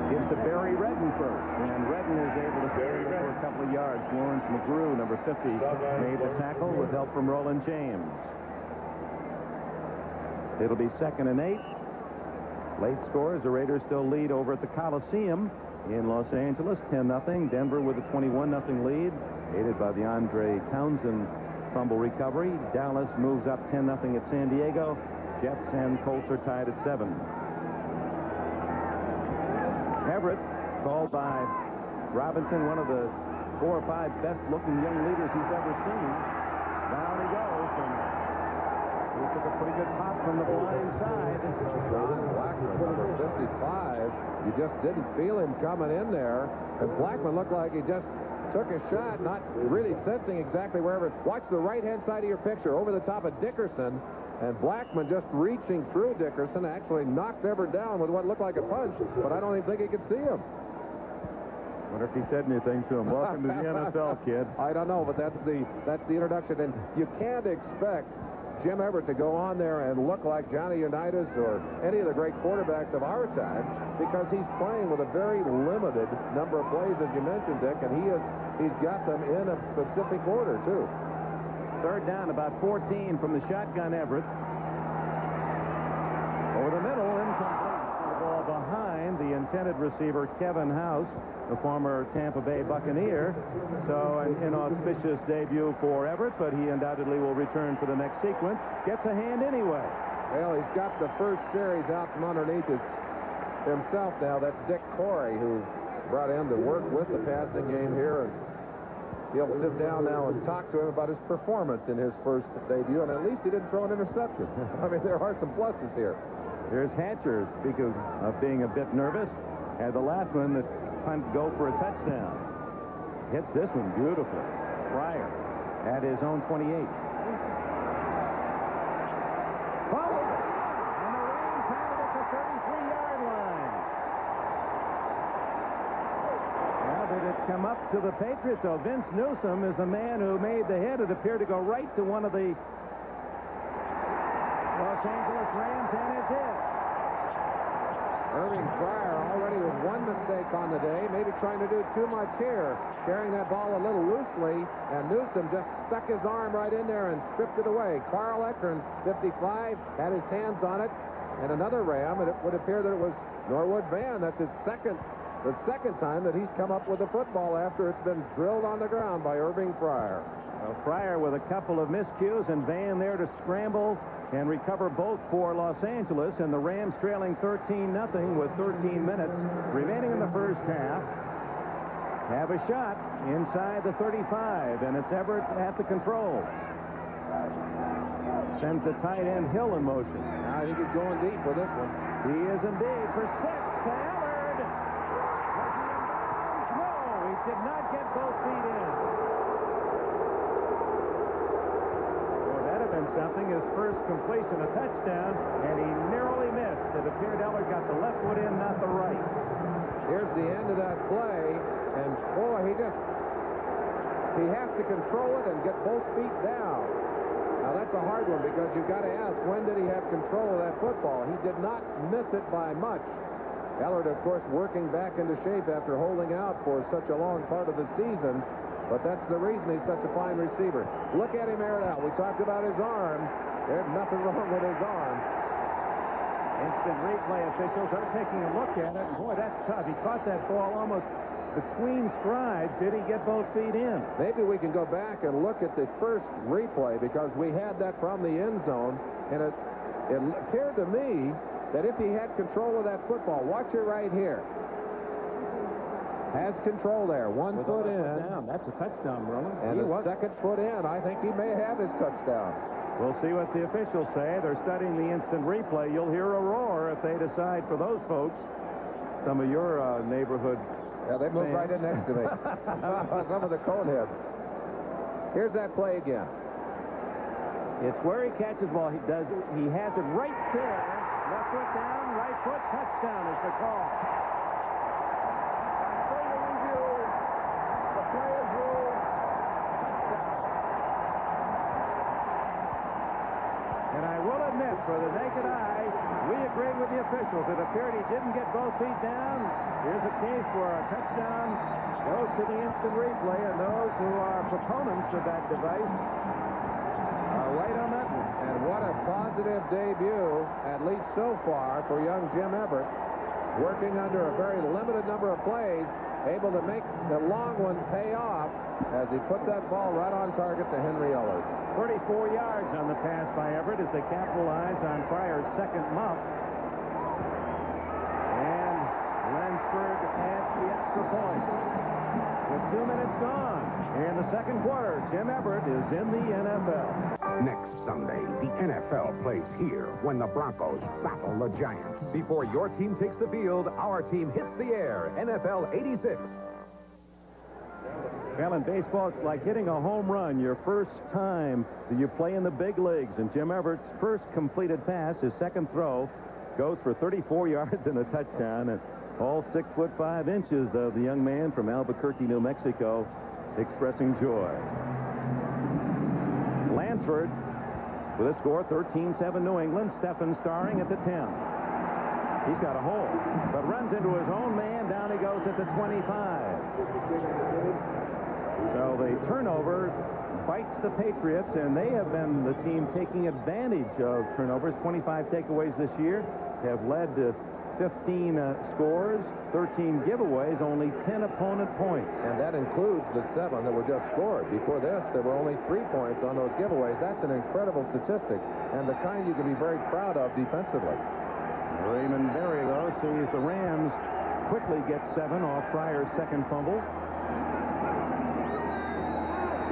Speaker 2: Gives to Barry Redden first, and Redden is able to stand for a couple of yards. Lawrence McGrew, number 50, made the tackle with help from Roland James. It'll be 2nd and 8. Late scores, the Raiders still lead over at the Coliseum. in Los Angeles, 10-0. Denver with a 21-0 lead, aided by the Andre Townsend fumble recovery. Dallas moves up 10-0 at San Diego. Jets and Colts are tied at 7. Everett, called by Robinson, one of the 4 or 5 best-looking young leaders he's ever seen. Down he goes, and he took a pretty good pop from the blind side.
Speaker 3: John Blackman, number 55. You just didn't feel him coming in there. And Blackman looked like he just took a shot, not really sensing exactly wherever. Watch the right-hand side of your picture, over the top of Dickerson. And Blackman just reaching through Dickerson actually knocked Everett down with what looked like a punch, but I don't even think he could see him.
Speaker 2: Wonder if he said anything to him. Welcome to the NFL, kid.
Speaker 3: I don't know, but that's the introduction. And you can't expect Jim Everett to go on there and look like Johnny Unitas or any of the great quarterbacks of our time, because he's playing with a very limited number of plays, as you mentioned, Dick, and he's got them in a specific order too.
Speaker 2: Third down, about 14 from the shotgun. Everett over the middle, incomplete. The ball behind the intended receiver, Kevin House, the former Tampa Bay Buccaneer. So an inauspicious debut for Everett, but he undoubtedly will return for the next sequence. Gets a hand anyway.
Speaker 3: Well, he's got the first series out from underneath himself now. That's Dick Corey, who brought him to work with the passing game here, and he'll sit down now and talk to him about his performance in his first debut, and at least he didn't throw an interception. I mean, there are some pluses here.
Speaker 2: Here's Hatcher, speaking of being a bit nervous, had the last one that punt go for a touchdown. Hits this one beautifully. Pryor at his own 28. Fumble! And the Rams have it at the 33-yard line. Now, did it come up to the Patriots? Oh, Vince Newsom is the man who made the hit. It appeared to go right to one of the Los Angeles Rams, and it did.
Speaker 3: Irving Pryor already with one mistake on the day, maybe trying to do too much here, carrying that ball a little loosely, and Newsom just stuck his arm right in there and stripped it away. Carl Eckern, 55, had his hands on it, and another Ram, and it would appear that it was Norwood Van. That's the second time that he's come up with a football after it's been drilled on the ground by Irving Pryor.
Speaker 2: Well, Pryor with a couple of miscues, and Van there to scramble and recover both for Los Angeles, and the Rams trailing 13-0 with 13 minutes remaining in the first half. Have a shot inside the 35, and it's Everett at the controls. Sends the tight end Hill in motion.
Speaker 3: I think he's going deep with this one.
Speaker 2: He is indeed for 6 to Allard. No, he did not get both feet in. Something, his first completion, a touchdown, and he narrowly missed. It appeared Eller got the left foot in, not the right.
Speaker 3: Here's the end of that play, and boy, he has to control it and get both feet down. Now that's a hard one, because you've got to ask, when did he have control of that football? He did not miss it by much. Allard, of course, working back into shape after holding out for such a long part of the season. But that's the reason he's such a fine receiver. Look at him air it out. We talked about his arm. There's nothing wrong with his arm.
Speaker 2: Instant replay officials are taking a look at it. And boy, that's tough. He caught that ball almost between strides. Did he get both feet in?
Speaker 3: Maybe we can go back and look at the first replay, because we had that from the end zone. And it appeared to me that if he had control of that football, watch it right here. Has control there. One foot in.
Speaker 2: That's a touchdown, Merlin.
Speaker 3: And the second foot in. I think he may have his touchdown.
Speaker 2: We'll see what the officials say. They're studying the instant replay. You'll hear a roar if they decide for those folks. Some of your neighborhood.
Speaker 3: Yeah, they moved right in next to me. Some of the coneheads. Here's that play again.
Speaker 2: It's where he catches the ball. He has it right there. Left foot down, right foot, touchdown is the call. For the naked eye, we agree with the officials. It appeared he didn't get both feet down. Here's a case where a touchdown goes to the instant replay, and those who are proponents of that device are right on that one.
Speaker 3: And what a positive debut, at least so far, for young Jim Everett. working under a very limited number of plays, able to make the long one pay off as he put that ball right on target to Henry Eller.
Speaker 2: 34 yards on the pass by Everett as they capitalize on Pryor's second muff. And Lansford adds the extra point. With 2 minutes gone in the second quarter, Jim Everett is in the NFL.
Speaker 6: Next Sunday, the NFL plays here when the Broncos battle the Giants.
Speaker 1: Before your team takes the field, our team hits the air. NFL 86.
Speaker 2: Well, in baseball, it's like hitting a home run your first time that you play in the big leagues. And Jim Everett's first completed pass, his second throw, goes for 34 yards and a touchdown. And all 6'5" of the young man from Albuquerque, New Mexico, expressing joy. Lansford with a score 13-7 New England. Steffen starring at the 10. He's got a hole, but runs into his own man. Down he goes at the 25. So the turnover bites the Patriots, and they have been the team taking advantage of turnovers. 25 takeaways this year have led to 15 scores, 13 giveaways, only 10 opponent points.
Speaker 3: And that includes the 7 that were just scored. Before this, there were only 3 points on those giveaways. That's an incredible statistic, and the kind you can be very proud of defensively.
Speaker 2: Raymond Berry, though, sees the Rams quickly get 7 off Pryor's second fumble.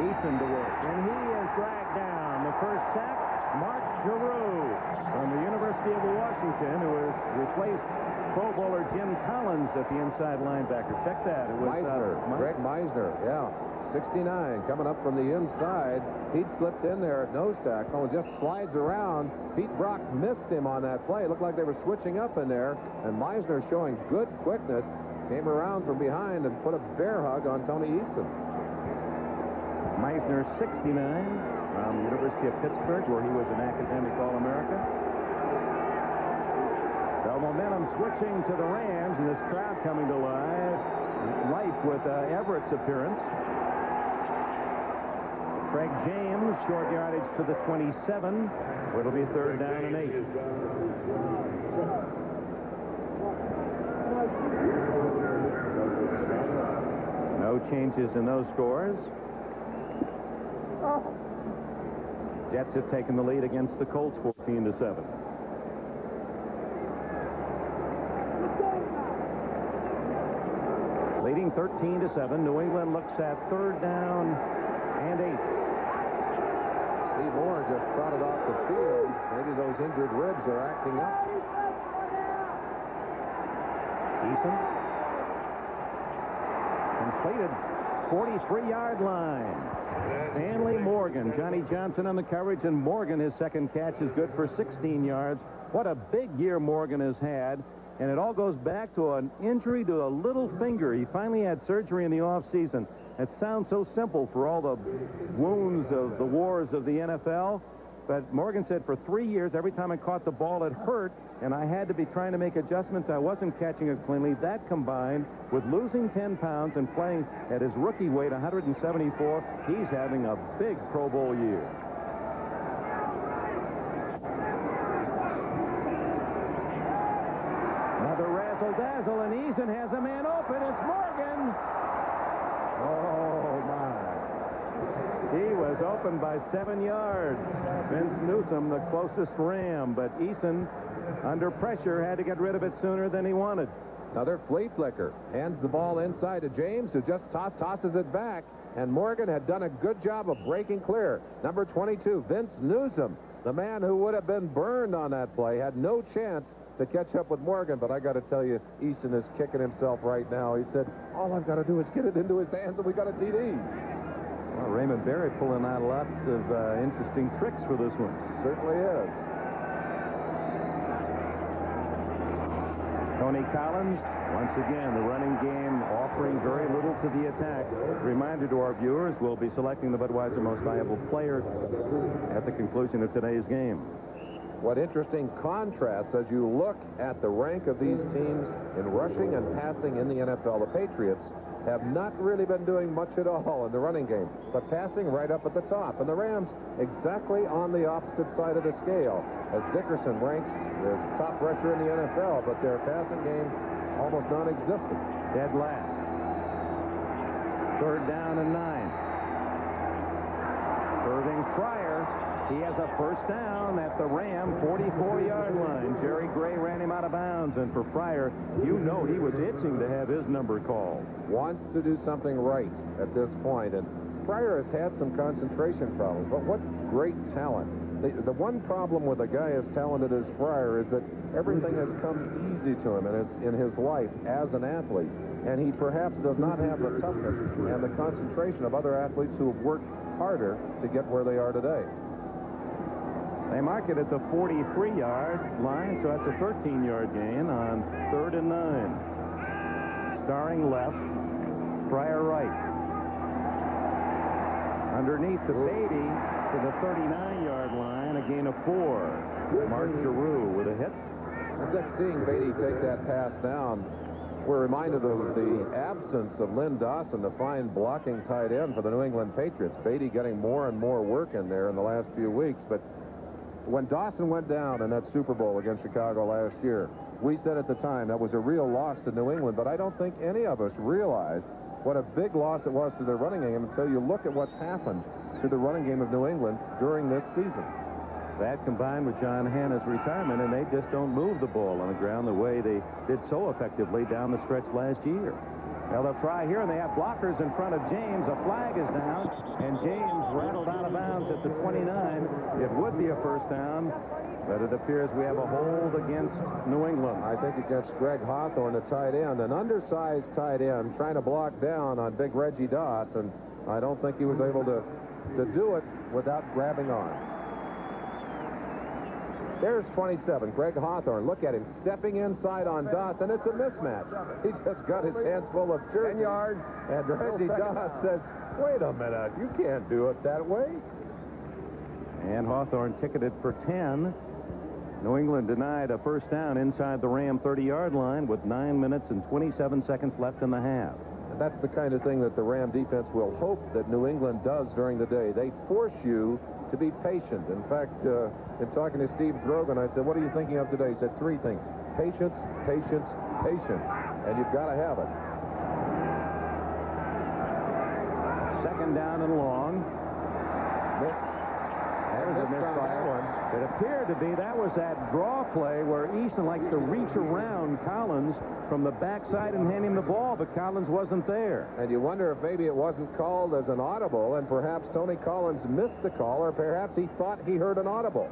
Speaker 2: Eason to work, and he is dragged down. The first sack, Mark Giroux from the University of Washington, who has replaced Pro Bowler Jim Collins at the inside linebacker. Check that. It was
Speaker 3: Meisner, Greg Meisner, yeah. 69 coming up from the inside. He'd slipped in there at nose tackle and just slides around. Pete Brock missed him on that play. It looked like they were switching up in there, and Meisner, showing good quickness, came around from behind and put a bear hug on Tony Eason.
Speaker 2: Meisner, 69, from the University of Pittsburgh, where he was an academic All-America. So momentum switching to the Rams, and this crowd coming to life with Everett's appearance. Craig James, short yardage to the 27. It'll be 3rd down and 8. No changes in those scores. Jets have taken the lead against the Colts 14-7. Leading 13-7. New England looks at 3rd down and 8.
Speaker 3: Steve Moore just trotted off the field. Maybe those injured ribs are acting up.
Speaker 2: Eason completed 43-yard line. Stanley Morgan, Johnny Johnson on the coverage, and Morgan, his second catch, is good for 16 yards. What a big year Morgan has had, and it all goes back to an injury to a little finger. He finally had surgery in the offseason. It sounds so simple for all the wounds of the wars of the NFL, but Morgan said for 3 years, every time I caught the ball, it hurt, and I had to be trying to make adjustments. I wasn't catching it cleanly. That combined with losing 10 pounds and playing at his rookie weight, 174, he's having a big Pro Bowl year. Another razzle-dazzle, and Eason has a man open. It's Morgan. Oh, my. He was open by 7 yards. Vince Newsom, the closest Ram, but Eason, under pressure, had to get rid of it sooner than he wanted.
Speaker 3: Another flea flicker. Hands the ball inside to James, who just tosses it back. And Morgan had done a good job of breaking clear. Number 22, Vince Newsom, the man who would have been burned on that play, had no chance to catch up with Morgan. But I got to tell you, Eason is kicking himself right now. He said, all I've got to do is get it into his hands, and we got a TD.
Speaker 2: Well, Raymond Berry pulling out lots of interesting tricks for this one.
Speaker 3: Certainly is.
Speaker 2: Tony Collins, once again, the running game offering very little to the attack. Reminder to our viewers, we'll be selecting the Budweiser Most Valuable Player at the conclusion of today's game.
Speaker 3: What interesting contrasts as you look at the rank of these teams in rushing and passing in the NFL. The Patriots have not really been doing much at all in the running game, but passing right up at the top. And the Rams exactly on the opposite side of the scale, as Dickerson ranks as top rusher in the NFL, but their passing game almost non-existent.
Speaker 2: Dead last. 3rd down and 9. Irving Fryer. He has a first down at the Ram 44-yard line. Jerry Gray ran him out of bounds, and for Fryer, you know he was itching to have his number called.
Speaker 3: Wants to do something right at this point, and Fryer has had some concentration problems, but what great talent. The one problem with a guy as talented as Fryer is that everything has come easy to him in his life as an athlete, and he perhaps does not have the toughness and the concentration of other athletes who have worked harder to get where they are today.
Speaker 2: They mark it at the 43-yard line, so that's a 13-yard gain on 3rd and 9. Starring left, Fryer right. Underneath the Beatty to the 39-yard line, a gain of 4. Mark Giroux with a hit.
Speaker 3: I think seeing Beatty take that pass down, we're reminded of the absence of Lynn Dawson, the fine blocking tight end for the New England Patriots. Beatty getting more and more work in there in the last few weeks, but when Dawson went down in that Super Bowl against Chicago last year, we said at the time that was a real loss to New England, but I don't think any of us realized what a big loss it was to their running game until you look at what's happened to the running game of New England during this season.
Speaker 2: That combined with John Hanna's retirement, and they just don't move the ball on the ground the way they did so effectively down the stretch last year. Now they'll try here, and they have blockers in front of James. A flag is down, and James rattled out of bounds at the 29. It would be a first down, but it appears we have a hold against New England.
Speaker 3: I think against Greg Hawthorne, the tight end, an undersized tight end trying to block down on big Reggie Doss, and I don't think he was able to do it without grabbing on. There's 27, Greg Hawthorne. Look at him stepping inside on Doss, and it's a mismatch. He just got his hands full of jerseys.
Speaker 5: 10 yards.
Speaker 3: And Reggie Doss says, wait a minute, you can't do it that way.
Speaker 2: And Hawthorne ticketed for 10. New England denied a first down inside the Ram 30-yard line with 9 minutes and 27 seconds left in the half.
Speaker 3: And that's the kind of thing that the Ram defense will hope that New England does during the day. They force you to be patient. In fact, in talking to Steve Grogan, I said, what are you thinking of today? He said 3 things. Patience, patience, patience. And you've got to have it.
Speaker 2: 2nd down and long. That was a misfire. It appeared to be that was that draw play where Easton likes to reach around Collins from the backside and hand him the ball, but Collins wasn't there.
Speaker 3: And you wonder if maybe it wasn't called as an audible, and perhaps Tony Collins missed the call, or perhaps he thought he heard an audible.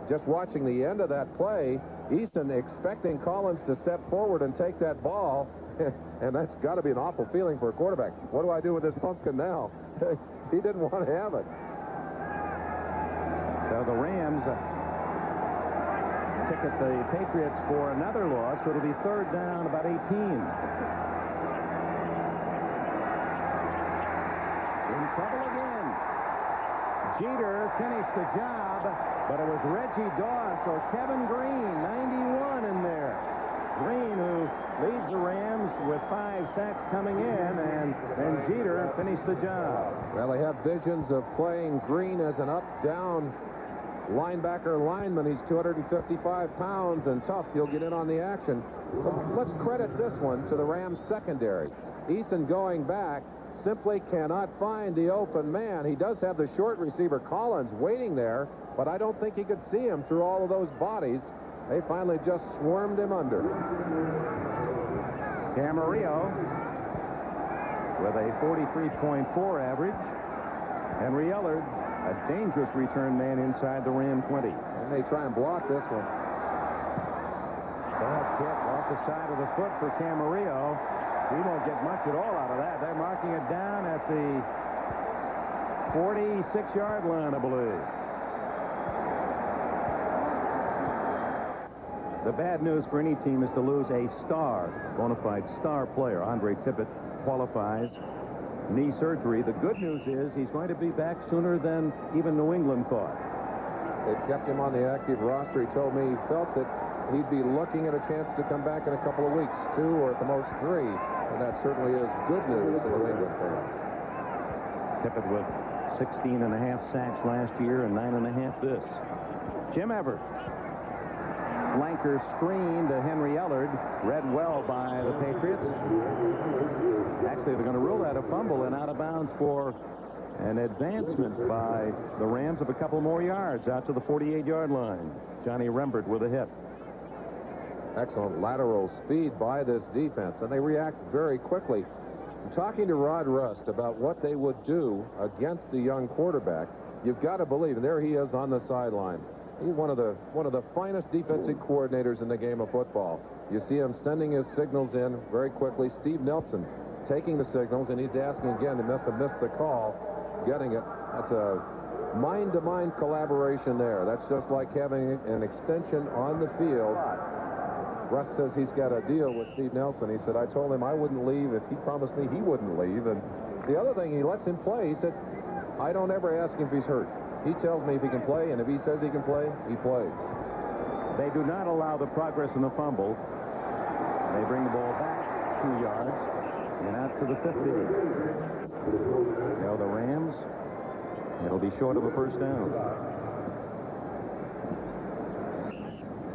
Speaker 3: Just watching the end of that play, Easton expecting Collins to step forward and take that ball, and that's got to be an awful feeling for a quarterback. What do I do with this pumpkin now? He didn't want to have it.
Speaker 2: So the Rams ticket the Patriots for another loss, so it'll be 3rd down, about 18. In trouble again. Jeter finished the job, but it was Reggie Doss or Kevin Green, 91 in there. Green, who leads the Rams with 5 sacks coming in, and Jeter finished the job.
Speaker 3: Well, they have visions of playing Green as an up-down linebacker lineman. He's 255 pounds and tough. He'll get in on the action. But let's credit this one to the Rams secondary. Easton going back simply cannot find the open man. He does have the short receiver Collins waiting there, but I don't think he could see him through all of those bodies. They finally just swarmed him under.
Speaker 2: Camarillo with a 43.4 average. Henry Ellard, a dangerous return man inside the Ram 20.
Speaker 3: And they try and block this one.
Speaker 2: Bad kick off the side of the foot for Camarillo. He won't get much at all out of that. They're marking it down at the 46-yard line, I believe. The bad news for any team is to lose a star, bona fide star player. Andre Tippett qualifies. Knee surgery. The good news is he's going to be back sooner than even New England thought.
Speaker 3: They kept him on the active roster. He told me he felt that he'd be looking at a chance to come back in a couple of weeks, 2 or at the most 3. And that certainly is good news for New England fans.
Speaker 2: Tippett with 16.5 sacks last year and 9.5 this. Jim Everett. Flanker screen to Henry Ellard. Read well by the Patriots. Actually, they're going to rule out a fumble and out of bounds for an advancement by the Rams of a couple more yards out to the 48-yard line. Johnny Rembert with a hit.
Speaker 3: Excellent lateral speed by this defense, and they react very quickly. I'm talking to Rod Rust about what they would do against the young quarterback. You've got to believe, and there he is on the sideline. He's one of the finest defensive coordinators in the game of football. You see him sending his signals in very quickly. Steve Nelson taking the signals, and he's asking again. He must have missed the call, getting it. That's a mind-to-mind collaboration there. That's just like having an extension on the field. Russ says he's got a deal with Steve Nelson. He said, I told him I wouldn't leave if he promised me he wouldn't leave. And the other thing, he lets him play. He said, I don't ever ask him if he's hurt. He tells me if he can play, and if he says he can play, he plays.
Speaker 2: They do not allow the progress in the fumble. They bring the ball back 2 yards and out to the 50. Now the Rams, it'll be short of a first down.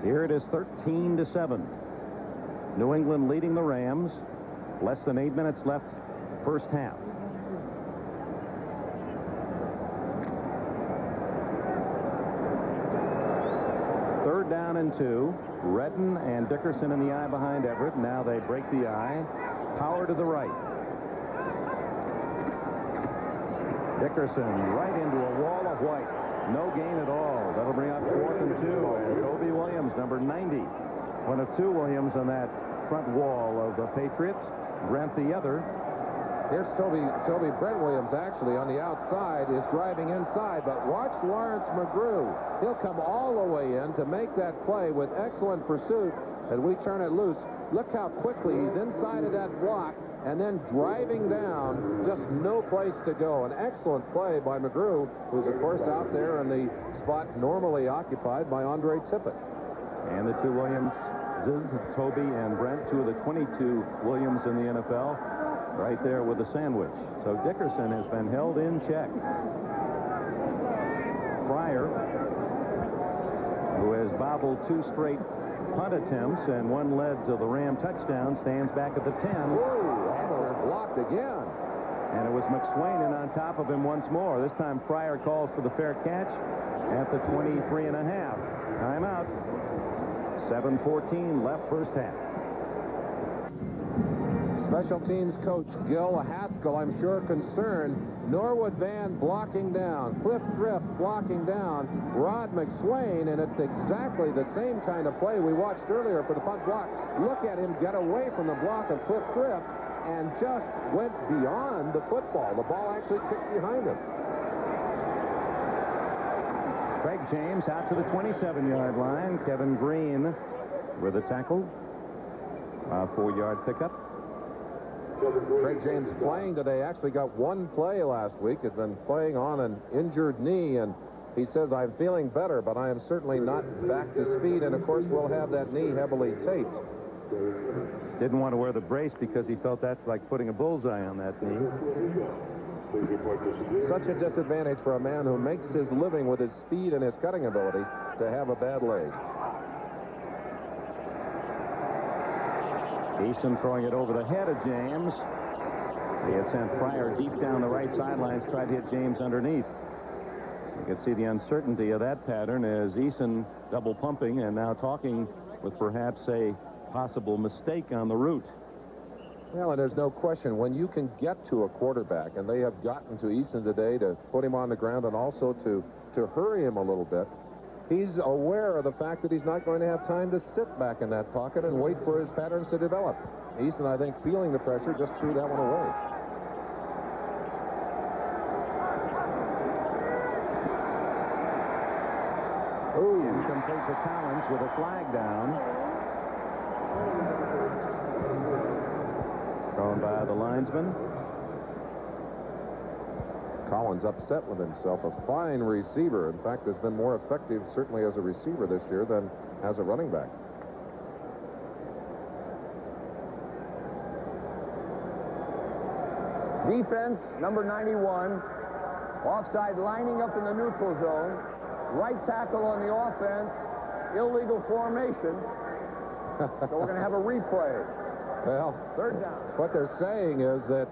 Speaker 2: Here it is 13-7. New England leading the Rams. Less than 8 minutes left first half. Third down and 2. Redden and Dickerson in the eye behind Everett. Now they break the eye. Power to the right. Dickerson right into a wall of white. No gain at all. That'll bring up 4th and 2. And Toby Williams, number 90. One of 2 Williams on that front wall of the Patriots. Brent the other.
Speaker 3: Here's Toby. Brent Williams actually on the outside is driving inside, but watch Lawrence McGrew. He'll come all the way in to make that play with excellent pursuit, and we turn it loose. Look how quickly he's inside of that block and then driving down. Just no place to go. An excellent play by McGrew, who's of course out there in the spot normally occupied by Andre Tippett.
Speaker 2: And the 2 Williams, Toby and Brent, 2 of the 22 Williams in the NFL, right there with the sandwich. So Dickerson has been held in check. Fryer, who has bobbled 2 straight punt attempts and 1 led to the Ram touchdown, stands back at the 10.
Speaker 3: Whoa, almost blocked again.
Speaker 2: And it was McSwain in on top of him once more. This time Fryer calls for the fair catch at the 23.5. Timeout. 7:14 left first half.
Speaker 3: Special teams coach Gil Haskell, I'm sure, concerned. Norwood Van blocking down. Cliff Thrift blocking down. Rod McSwain, and it's exactly the same kind of play we watched earlier for the punt block. Look at him get away from the block of Cliff Thrift and just went beyond the football. The ball actually kicked behind him.
Speaker 2: Craig James out to the 27-yard line. Kevin Green with a tackle. 4-yard pickup.
Speaker 3: Craig James playing today. Actually got 1 play last week. Has been playing on an injured knee, and he says, I'm feeling better, but I am certainly not back to speed. And of course, we'll have that knee heavily taped.
Speaker 2: Didn't want to wear the brace because he felt that's like putting a bullseye on that knee.
Speaker 3: Such a disadvantage for a man who makes his living with his speed and his cutting ability to have a bad leg.
Speaker 2: Easton throwing it over the head of James. He had sent Fryer deep down the right sidelines, tried to hit James underneath. You can see the uncertainty of that pattern as Easton double pumping and now talking with perhaps a possible mistake on the route.
Speaker 3: Well, and there's no question, when you can get to a quarterback, and they have gotten to Easton today to put him on the ground and also to hurry him a little bit, he's aware of the fact that he's not going to have time to sit back in that pocket and wait for his patterns to develop. Easton, I think, feeling the pressure, just threw that one away.
Speaker 2: Oh, incomplete to Collins with a flag down. Thrown by the linesman.
Speaker 3: Collins upset with himself. A fine receiver. In fact, has been more effective certainly as a receiver this year than as a running back.
Speaker 5: Defense, number 91. Offside lining up in the neutral zone. Right tackle on the offense. Illegal formation. So we're going to have a replay.
Speaker 3: Well,
Speaker 5: Third down.
Speaker 3: what they're saying is that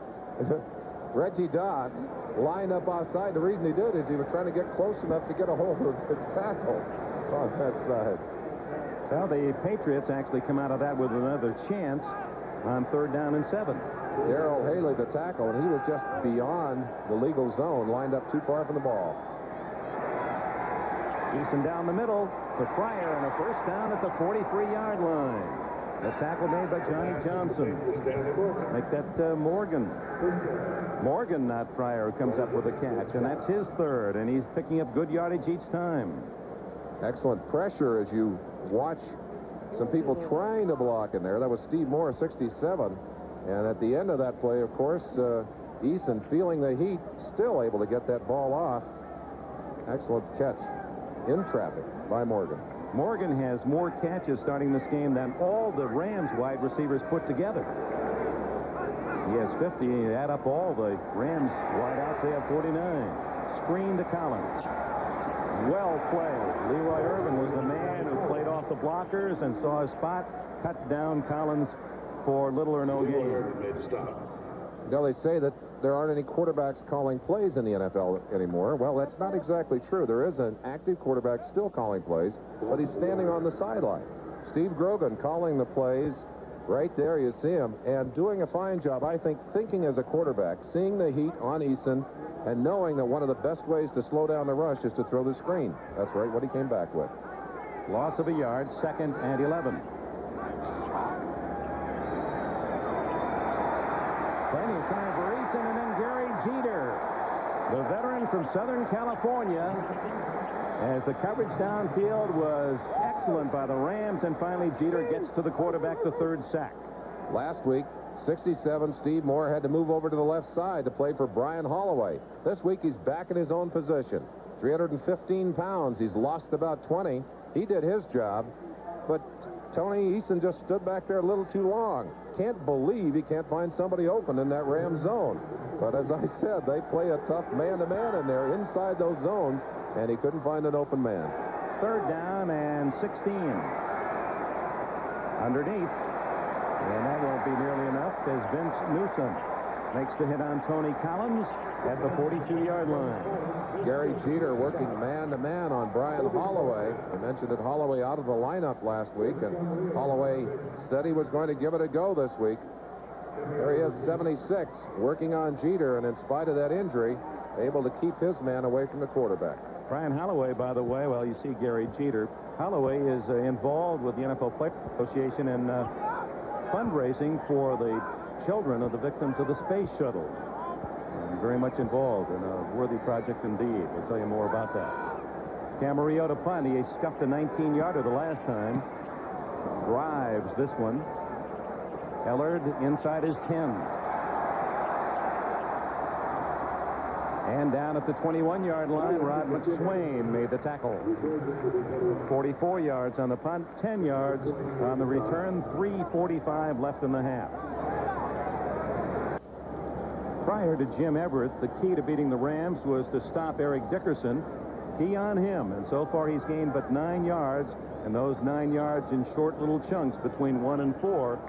Speaker 3: Reggie Doss lined up outside. The reason he did is he was trying to get close enough to get a hold of the tackle on that side.
Speaker 2: Well, the Patriots actually come out of that with another chance on 3rd down and 7.
Speaker 3: Darrell Haley, the tackle, and he was just beyond the legal zone, lined up too far from the ball.
Speaker 2: Eason down the middle to Fryer, and a first down at the 43-yard line. The tackle made by Johnny Johnson. Make that Morgan. Morgan, not Fryer, comes up with a catch, and that's his 3rd, and he's picking up good yardage each time. Excellent
Speaker 3: Pressure as you watch some people trying to block in there. That was Steve Moore, 67. And at the end of that play, of course, Eason, feeling the heat, still able to get that ball off. Excellent catch in traffic by Morgan.
Speaker 2: Morgan has more catches starting this game than all the Rams wide receivers put together. He has 50. You add up all the Rams wideouts, they have 49. Screen to Collins. Well played. Leroy Irvin was the man who played off the blockers and saw his spot, cut down Collins for little or no gain.
Speaker 3: You know, they say that there aren't any quarterbacks calling plays in the NFL anymore. Well, that's not exactly true. There is an active quarterback still calling plays, but he's standing on the sideline. Steve Grogan calling the plays. Right there you see him, and doing a fine job, I think, thinking as a quarterback, seeing the heat on Eason, and knowing that one of the best ways to slow down the rush is to throw the screen. That's right, what he came back with.
Speaker 2: Loss of a yard, 2nd and 11. Plenty of time for Eason, and then Gary Jeter, the veteran from Southern California, as the coverage downfield was excellent by the Rams, and finally Jeter gets to the quarterback, the 3rd sack.
Speaker 3: Last week, 67, Steve Moore had to move over to the left side to play for Brian Holloway. This week he's back in his own position. 315 pounds. He's lost about 20. He did his job, but Tony Eason just stood back there a little too long. Can't believe he can't find somebody open in that Ram zone. But as I said, they play a tough man-to-man in there inside those zones, and he couldn't find an open man.
Speaker 2: 3rd down and 16. Underneath. And that won't be nearly enough as Vince Newsom makes the hit on Tony Collins at the 42-yard line.
Speaker 3: Gary Jeter working man-to-man on Brian Holloway. I mentioned that Holloway out of the lineup last week, and Holloway said he was going to give it a go this week. There he is, 76, working on Jeter, and in spite of that injury, able to keep his man away from the quarterback.
Speaker 2: Brian Holloway, by the way, well, you see Gary Jeter. Holloway is involved with the NFL Players Association in fundraising for the children of the victims of the space shuttle. And very much involved in a worthy project indeed. We'll tell you more about that. Camarillo to punt. He scuffed a 19-yarder the last time. Drives this one. Ellard inside his 10. And down at the 21-yard line, Rod McSwain made the tackle. 44 yards on the punt, 10 yards on the return, 3:45 left in the half. Prior to Jim Everett, the key to beating the Rams was to stop Eric Dickerson. Key on him, and so far he's gained but 9 yards, and those 9 yards in short little chunks between 1 and 4.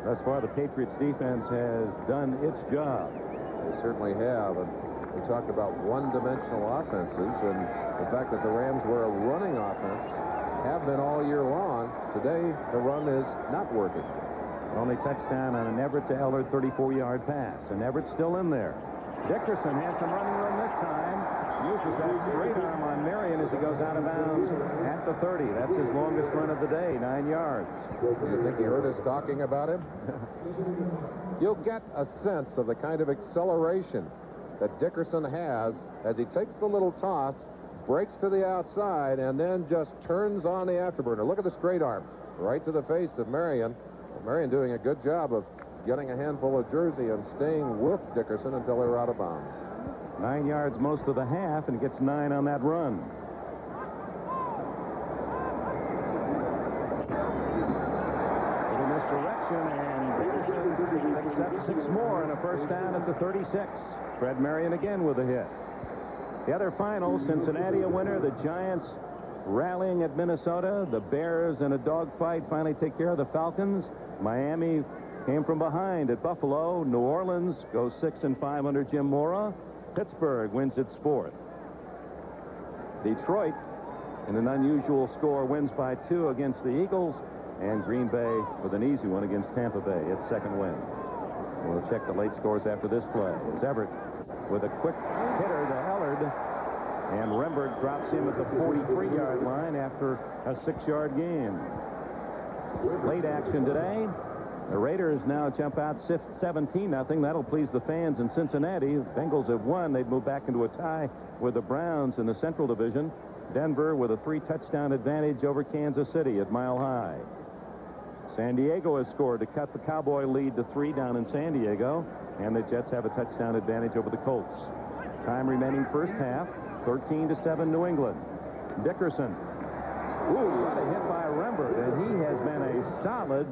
Speaker 2: Thus far, the Patriots defense has done its job.
Speaker 3: They certainly have. And we talked about one-dimensional offenses, and the fact that the Rams were a running offense, have been all year long. Today, the run is not working.
Speaker 2: Only touchdown on an Everett to Ellard 34-yard pass, and Everett's still in there. Dickerson has some running room this time. Uses that straight arm on Marion as he goes out of bounds at the 30. That's his longest run of the day, 9 yards.
Speaker 3: Do you think he heard us talking about him? You'll get a sense of the kind of acceleration that Dickerson has as he takes the little toss, breaks to the outside, and then just turns on the afterburner. Look at the straight arm right to the face of Marion. Well, Marion doing a good job of getting a handful of jersey and staying with Dickerson until they were out of bounds.
Speaker 2: 9 yards most of the half, and gets 9 on that run. Little misdirection, and Dickerson picks up 6 more and a first down at the 36. Fred Marion again with a hit. The other final, Cincinnati a winner, the Giants rallying at Minnesota. The Bears in a dogfight finally take care of the Falcons. Miami came from behind at Buffalo. New Orleans goes 6-5 under Jim Mora. Pittsburgh wins its 4th. Detroit, in an unusual score, wins by 2 against the Eagles. And Green Bay with an easy one against Tampa Bay, its 2nd win. We'll check the late scores after this play. It's Everett with a quick hitter to Ellard. And Rembert drops him at the 43-yard line after a 6-yard gain. Late action today. The Raiders now jump out 17-0. That'll please the fans in Cincinnati. The Bengals have won. They'd move back into a tie with the Browns in the Central Division. Denver with a 3-touchdown advantage over Kansas City at Mile High. San Diego has scored to cut the Cowboy lead to 3 down in San Diego. And the Jets have a touchdown advantage over the Colts. Time remaining first half. 13-7 New England. Dickerson. Ooh, what a hit by Rembert. And he has been a solid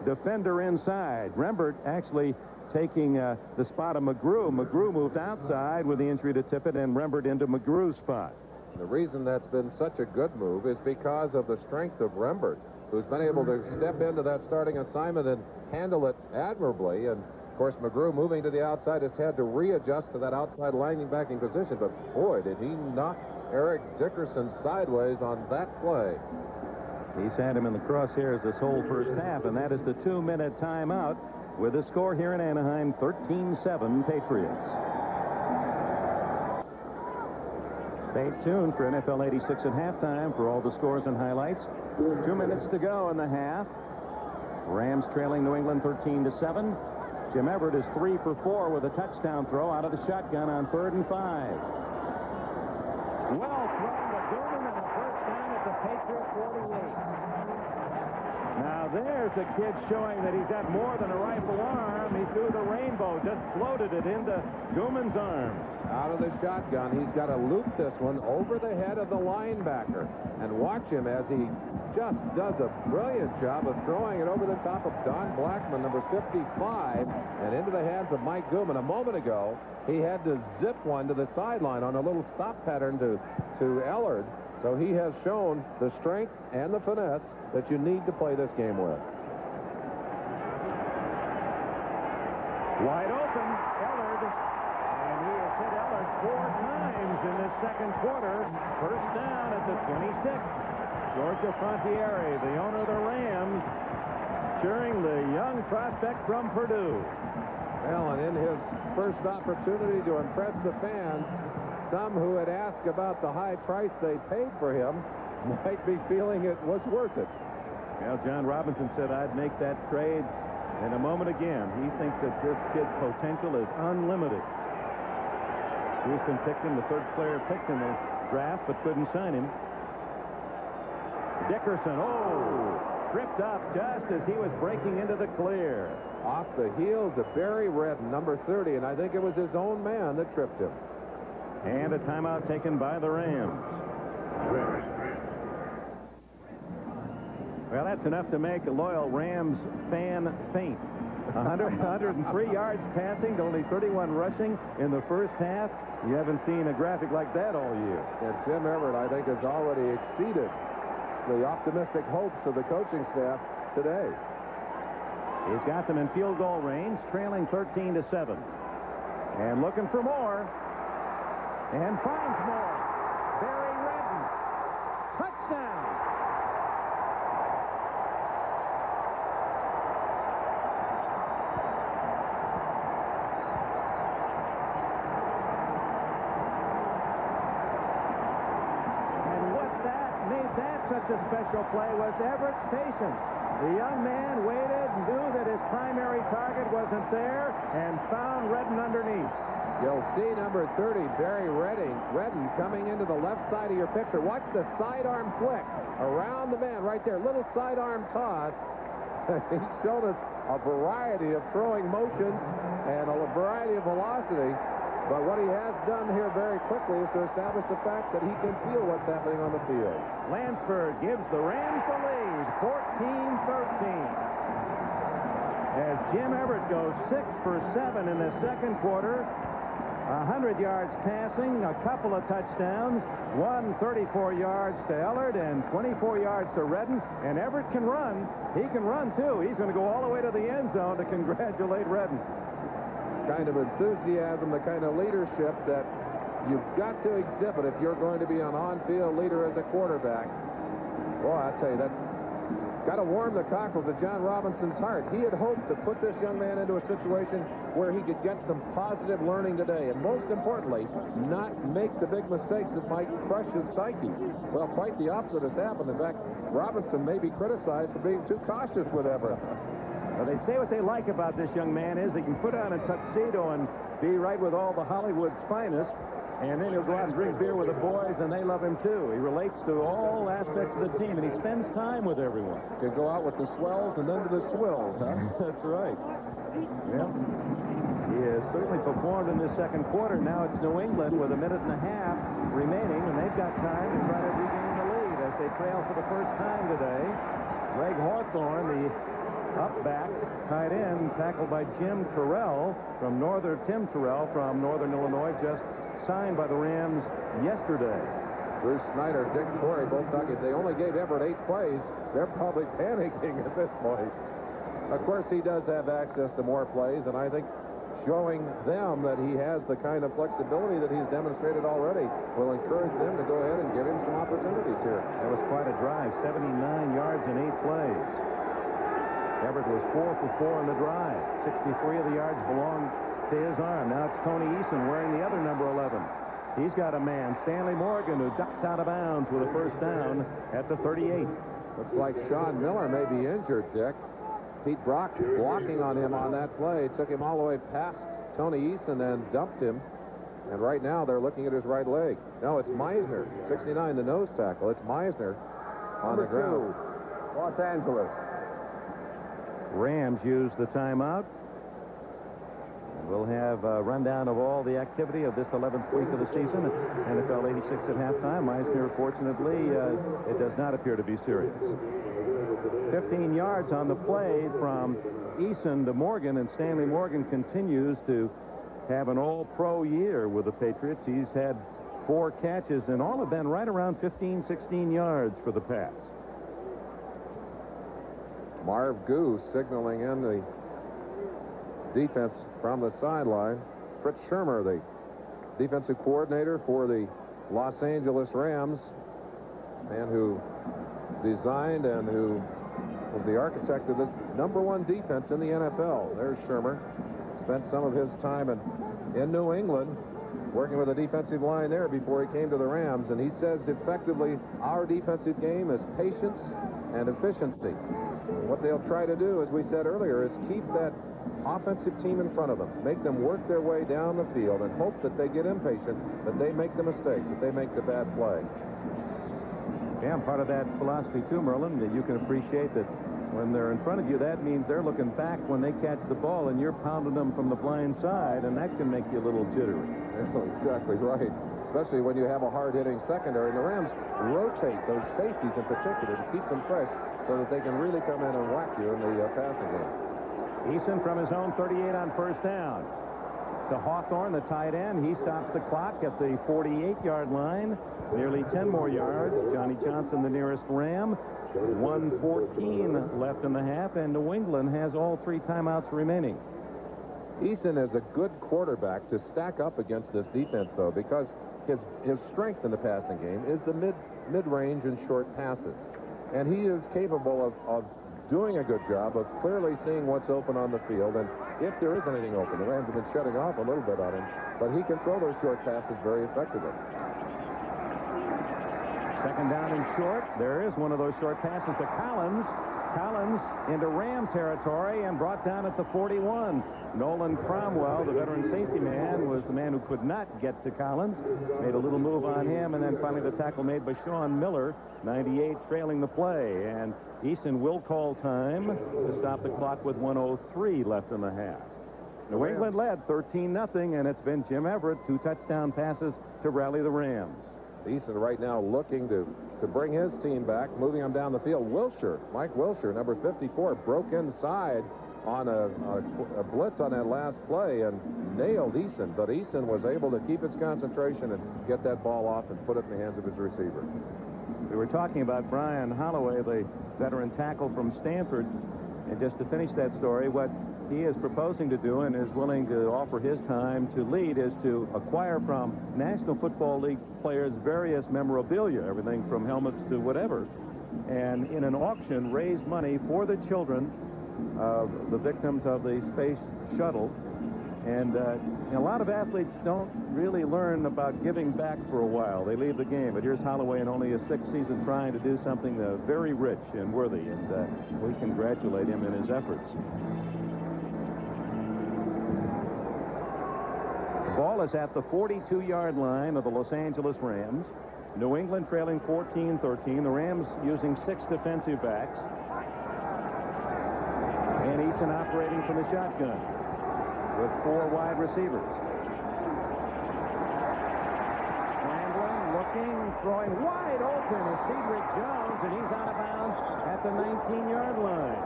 Speaker 2: defender inside. Rembert actually taking the spot of McGrew. McGrew moved outside with the injury to Tippett and Rembert into McGrew's spot.
Speaker 3: The reason that's been such a good move is because of the strength of Rembert, who's been able to step into that starting assignment and handle it admirably. And of course, McGrew moving to the outside has had to readjust to that outside linebacking position. But boy, did he knock Eric Dickerson sideways on that play.
Speaker 2: He's had him in the crosshairs this whole first half, and that is the 2-minute timeout with the score here in Anaheim, 13-7 Patriots. Stay tuned for NFL 86 at halftime for all the scores and highlights. 2 minutes to go in the half. Rams trailing New England 13-7. Jim Everett is 3 for 4 with a touchdown throw out of the shotgun on 3rd and 5. Well thrown to Gooden and a first down at the Patriots 48. Now there's a kid showing that he's got more than a rifle arm. He threw the rainbow, just floated it into Gooman's arm.
Speaker 3: Out of the shotgun, he's got to loop this one over the head of the linebacker. And watch him as he just does a brilliant job of throwing it over the top of Don Blackman, number 55, and into the hands of Mike Gooman. A moment ago, he had to zip one to the sideline on a little stop pattern to Ellard. So he has shown the strength and the finesse that you need to play this game with.
Speaker 2: Wide open, Ellard. And he has hit Ellard 4 times in this second quarter. First down at the 26. Georgia Frontiere, the owner of the Rams, cheering the young prospect from Purdue.
Speaker 3: Well, and in his first opportunity to impress the fans, some who had asked about the high price they paid for him might be feeling it was worth it.
Speaker 2: Well, John Robinson said, I'd make that trade in a moment again. He thinks that this kid's potential is unlimited. Houston picked him, the 3rd player picked in the draft, but couldn't sign him. Dickerson, tripped up just as he was breaking into the clear.
Speaker 3: Off the heels of Barry Redden, number 30, and I think it was his own man that tripped him.
Speaker 2: And a timeout taken by the Rams. Well, that's enough to make a loyal Rams fan faint. 103 yards passing to only 31 rushing in the first half. You haven't seen a graphic like that all year.
Speaker 3: And Jim Everett, I think, has already exceeded the optimistic hopes of the coaching staff today.
Speaker 2: He's got them in field goal range, trailing 13-7. And looking for more. And finds more. Barry Redden. Touchdown. And what that made that such a special play was Everett's patience. The young man waited, knew that his primary target wasn't there, and found Redden underneath.
Speaker 3: You'll see number 30, Barry Redden, coming into the left side of your picture. Watch the sidearm flick around the man right there. Little sidearm toss. He's shown us a variety of throwing motions and a variety of velocity. But what he has done here very quickly is to establish the fact that he can feel what's happening on the field.
Speaker 2: Lansford gives the Rams the lead, 14-13. As Jim Everett goes 6 for 7 in the second quarter. 100 yards passing, a couple of touchdowns, 34 yards to Ellard and 24 yards to Redden. And Everett can run. He can run, too. He's going to go all the way to the end zone to congratulate Redden.
Speaker 3: Kind of enthusiasm, the kind of leadership that you've got to exhibit if you're going to be an on-field leader as a quarterback. Boy, I tell you, that got to warm the cockles of John Robinson's heart. He had hoped to put this young man into a situation where he could get some positive learning today, and most importantly, not make the big mistakes that might crush his psyche. Well, quite the opposite has happened. In fact, Robinson may be criticized for being too cautious with Everett.
Speaker 2: Well, they say what they like about this young man is he can put on a tuxedo and be right with all the Hollywood's finest. And then he'll go out and drink beer with the boys, and they love him, too. He relates to all aspects of the team, and he spends time with everyone.
Speaker 3: Could go out with the swells and then to the swills, huh?
Speaker 2: That's right. Well, he has certainly performed in this second quarter. Now it's New England with 1.5 minutes remaining, and they've got time to try to regain the lead as they trail for the first time today. Greg Hawthorne, the up-back tight end, tackled by Tim Terrell from Northern Illinois, just signed by the Rams yesterday.
Speaker 3: Bruce Snyder, Dick Torrey both talking. If they only gave Everett 8 plays, they're probably panicking at this point. Of course, he does have access to more plays, and I think showing them that he has the kind of flexibility that he's demonstrated already will encourage them to go ahead and give him some opportunities here.
Speaker 2: That was quite a drive, 79 yards in 8 plays. Everett was 4 for 4 in the drive. 63 of the yards belonged to his arm. Now it's Tony Eason wearing the other number 11. He's got a man, Stanley Morgan, who ducks out of bounds with a first down at the 38.
Speaker 3: Looks like Sean Miller may be injured, Dick. Pete Brock blocking on him on that play. Took him all the way past Tony Eason and dumped him. And right now they're looking at his right leg. No, it's Meisner, 69, the nose tackle. It's Meisner on the ground.
Speaker 5: 2, Los Angeles.
Speaker 2: Rams use the timeout. We'll have a rundown of all the activity of this 11th week of the season. NFL 86 at halftime. Meisner, fortunately, it does not appear to be serious. 15 yards on the play from Eason to Morgan, and Stanley Morgan continues to have an all-pro year with the Patriots. He's had 4 catches, and all have been right around 15, 16 yards for the Pats.
Speaker 3: Marv Goose signaling in the defense from the sideline. Fritz Schirmer, the defensive coordinator for the Los Angeles Rams, man who designed and who was the architect of this #1 defense in the NFL. There's Schirmer. Spent some of his time in New England working with the defensive line there before he came to the Rams, and he says effectively our defensive game is patience and efficiency. What they'll try to do, as we said earlier, is keep that offensive team in front of them, make them work their way down the field, and hope that they get impatient, that they make the mistake, that they make the bad play.
Speaker 2: Yeah, and part of that philosophy, too, Merlin, that you can appreciate that when they're in front of you, that means they're looking back when they catch the ball, and you're pounding them from the blind side, and that can make you a little jittery.
Speaker 3: Exactly right, especially when you have a hard-hitting secondary. And the Rams rotate those safeties in particular to keep them fresh so that they can really come in and whack you in the passing game.
Speaker 2: Eason from his own 38 on first down. To Hawthorne, the tight end. He stops the clock at the 48-yard line. Nearly 10 more yards. Johnny Johnson, the nearest Ram. 1:14 left in the half, and New England has all 3 timeouts remaining.
Speaker 3: Eason is a good quarterback to stack up against this defense, though, because his strength in the passing game is the mid-range and short passes. And he is capable of doing a good job of clearly seeing what's open on the field. And if there is anything open, the Rams have been shutting off a little bit on him, but he can throw those short passes very effectively.
Speaker 2: Second down and short. There is one of those short passes to Collins. Collins into Ram territory and brought down at the 41. Nolan Cromwell, the veteran safety man, was the man who could not get to Collins. Made a little move on him, and then finally the tackle made by Sean Miller, 98, trailing the play. And Eason will call time to stop the clock with 1:03 left in the half. New England led 13-0, and it's been Jim Everett, 2 touchdown passes to rally the Rams.
Speaker 3: Eason right now looking to bring his team back, moving them down the field. Mike Wilshire, number 54, broke inside on a blitz on that last play and nailed Eason, but Eason was able to keep his concentration and get that ball off and put it in the hands of his receiver.
Speaker 2: We were talking about Brian Holloway, the veteran tackle from Stanford, and just to finish that story, what he is proposing to do and is willing to offer his time to lead is to acquire from National Football League players various memorabilia, everything from helmets to whatever, and in an auction raise money for the children of the victims of the space shuttle. And a lot of athletes don't really learn about giving back for a while. They leave the game. But here's Holloway in only his 6th season trying to do something very rich and worthy, and we congratulate him in his efforts. The ball is at the 42-yard line of the Los Angeles Rams. New England trailing 14-13. The Rams using 6 defensive backs. And Eason operating from the shotgun with 4 wide receivers. Scrambling, looking, throwing wide open is Cedric Jones, and he's out of bounds at the 19-yard line.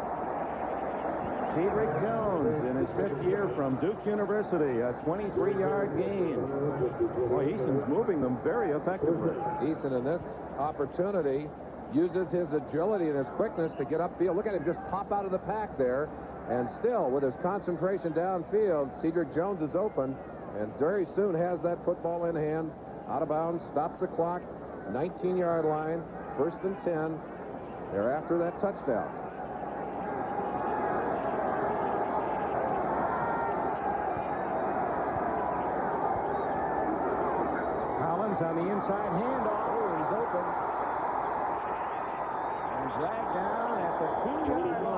Speaker 2: Cedric Jones in his 5th year from Duke University, a 23-yard gain. Boy, Eason's moving them very effectively.
Speaker 3: Eason in this opportunity uses his agility and his quickness to get upfield. Look at him just pop out of the pack there. And still, with his concentration downfield, Cedric Jones is open and very soon has that football in hand. Out of bounds, stops the clock, 19-yard line, 1st and 10. They're after that touchdown.
Speaker 2: Collins on the inside handoff. Oh, he's open. And dragged down at the 2-yard line.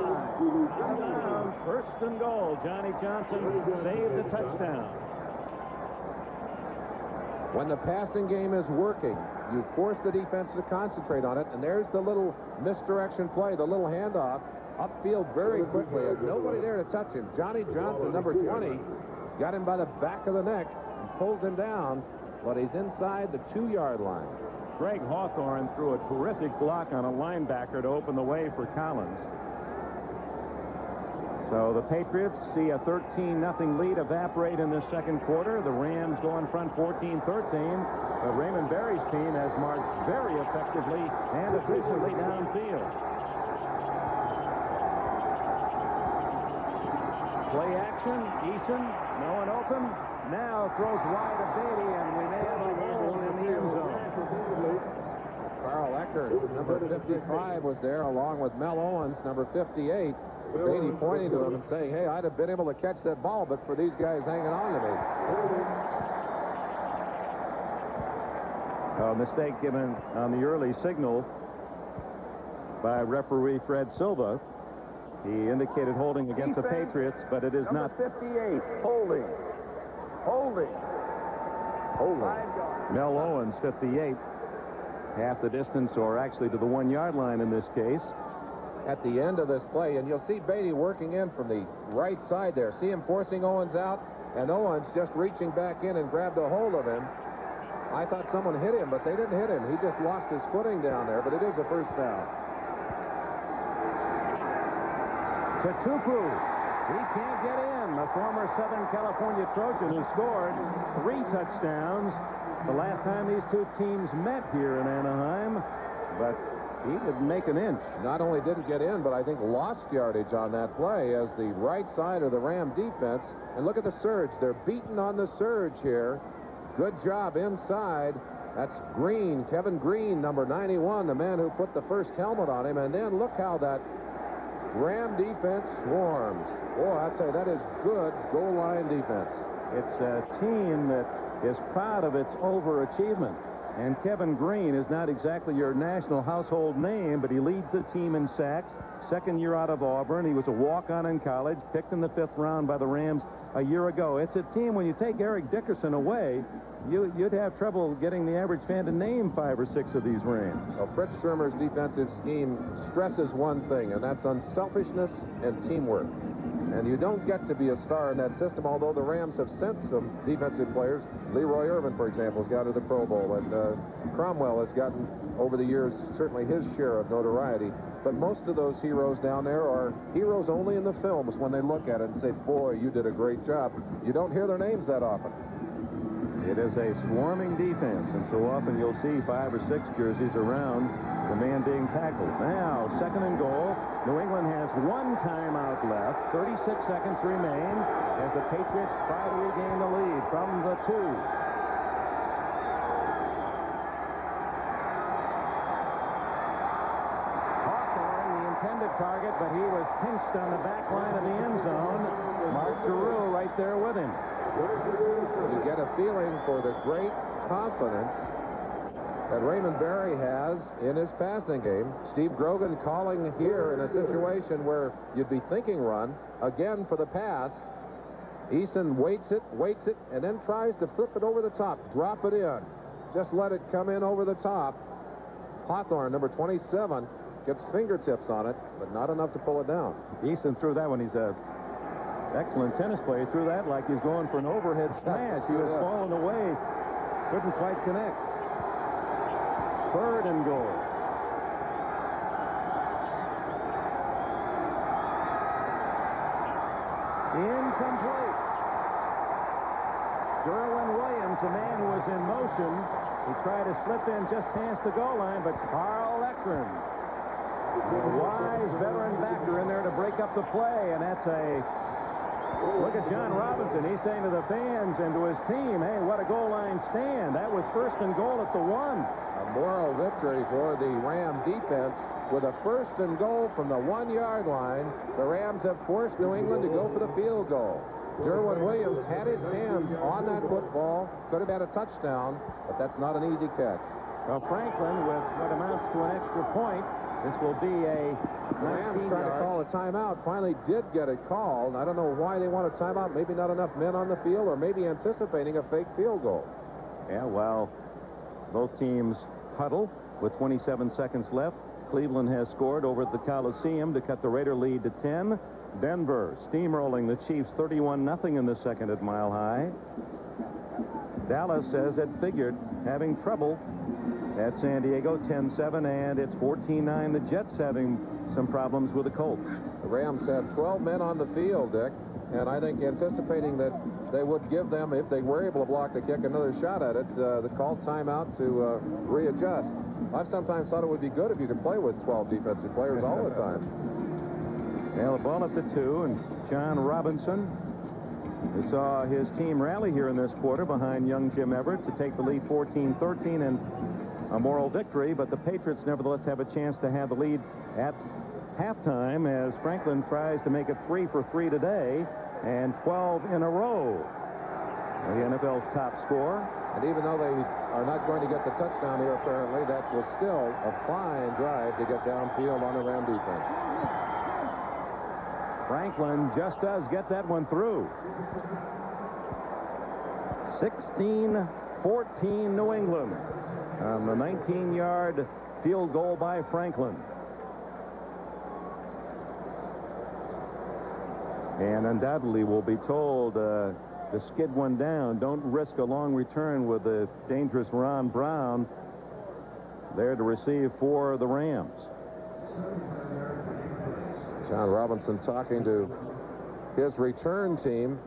Speaker 2: 1st and goal. Johnny Johnson saved the touchdown.
Speaker 3: When the passing game is working, you force the defense to concentrate on it, and there's the little misdirection play, the little handoff, upfield very quickly. There's nobody there to touch him. Johnny Johnson, number 20, got him by the back of the neck and pulls him down, but he's inside the 2-yard line.
Speaker 2: Greg Hawthorne threw a terrific block on a linebacker to open the way for Collins. So the Patriots see a 13-0 lead evaporate in the 2nd quarter. The Rams go in front 14-13. But Raymond Berry's team has marched very effectively and efficiently downfield. Play action. Eason, no one open. Now throws wide of Beatty, and we may have a hole in the end zone.
Speaker 3: Carl Eckert, number 55, was there, along with Mel Owens, number 58. Beatty pointing to him and saying, hey, I'd have been able to catch that ball, but for these guys hanging on to me.
Speaker 2: A mistake given on the early signal by referee Fred Silva. He indicated holding against the Patriots, but it is not.
Speaker 5: 58, holding.
Speaker 2: Mel Owens, 58, half the distance, or actually to the 1-yard line in this case.
Speaker 3: At the end of this play, and you'll see Beatty working in from the right side there. See him forcing Owens out, and Owens just reaching back in and grabbed a hold of him. I thought someone hit him, but they didn't hit him. He just lost his footing down there, but it is a 1st down.
Speaker 2: Tupu, he can't get in. The former Southern California Trojan who scored 3 touchdowns the last time these 2 teams met here in Anaheim, but he didn't make an inch.
Speaker 3: Not only didn't get in, but I think lost yardage on that play as the right side of the Ram defense. And look at the surge. They're beaten on the surge here. Good job inside. That's Green, Kevin Green, number 91, the man who put the first helmet on him. And then look how that Ram defense swarms. Boy, I'd say that is good goal line defense.
Speaker 2: It's a team that is proud of its overachievement. And Kevin Green is not exactly your national household name, but he leads the team in sacks. 2nd year out of Auburn. He was a walk-on in college, picked in the 5th round by the Rams a year ago. It's a team, when you take Eric Dickerson away, you'd have trouble getting the average fan to name 5 or 6 of these Rams.
Speaker 3: Well, Fritz Schirmer's defensive scheme stresses one thing, and that's unselfishness and teamwork. And you don't get to be a star in that system, although the Rams have sent some defensive players. Leroy Irvin, for example, has got to the Pro Bowl, and Cromwell has gotten, over the years, certainly his share of notoriety. But most of those heroes down there are heroes only in the films when they look at it and say, boy, you did a great job. You don't hear their names that often.
Speaker 2: It is a swarming defense, and so often you'll see 5 or 6 jerseys around the man being tackled. Now, 2nd and goal. New England has 1 timeout left. 36 seconds remain as the Patriots try to regain the lead from the 2. Hawthorne, the intended target, but he was pinched on the back line of the end zone. Mark Giroux right there with him.
Speaker 3: You get a feeling for the great confidence that Raymond Berry has in his passing game. Steve Grogan calling here in a situation where you'd be thinking run, again for the pass. Eason waits it, and then tries to flip it over the top, drop it in. Just let it come in over the top. Hawthorne, number 27, gets fingertips on it, but not enough to pull it down.
Speaker 2: Eason threw that one. He's a excellent tennis player. He threw that like he's going for an overhead smash. He was falling away. Couldn't quite connect. 3rd and goal. Incomplete. Derwin Williams, a man who was in motion. He tried to slip in just past the goal line, but Carl Eckren, a wise veteran backer in there to break up the play, and that's a look at John Robinson. He's saying to the fans and to his team, hey, what a goal line stand. That was 1st and goal at the 1.
Speaker 3: A moral victory for the Ram defense. With a 1st and goal from the 1-yard line, the Rams have forced New England to go for the field goal. Derwin Williams had his hands on that football. Could have had a touchdown, but that's not an easy catch.
Speaker 2: Well, Franklin with what amounts to an extra point. This will be a 19-yard.
Speaker 3: Trying to call a timeout. Finally did get it called. I don't know why they want a timeout. Maybe not enough men on the field, or maybe anticipating a fake field goal.
Speaker 2: Yeah, well, both teams huddle with 27 seconds left. Cleveland has scored over at the Coliseum to cut the Raider lead to 10. Denver steamrolling the Chiefs 31-0 in the second at Mile High. Dallas, as it figured, having trouble at San Diego, 10-7, and it's 14-9. The Jets having some problems with the Colts.
Speaker 3: The Rams had 12 men on the field, Dick, and I think anticipating that they would give them, if they were able to block the kick, another shot at it, the call timeout to readjust. I've sometimes thought it would be good if you could play with 12 defensive players all the time.
Speaker 2: Well, the ball at the 2, and John Robinson. We saw his team rally here in this quarter behind young Jim Everett to take the lead 14-13 and a moral victory, but the Patriots nevertheless have a chance to have the lead at halftime as Franklin tries to make it 3 for 3 today and 12 in a row. The NFL's top scorer.
Speaker 3: And even though they are not going to get the touchdown here, apparently, that was still a fine drive to get downfield on the Ram defense.
Speaker 2: Franklin just does get that one through. 16-14 New England on the 19-yard field goal by Franklin. And undoubtedly will be told to skid one down. Don't risk a long return with the dangerous Ron Brown there to receive for the Rams.
Speaker 3: John Robinson talking to his return team,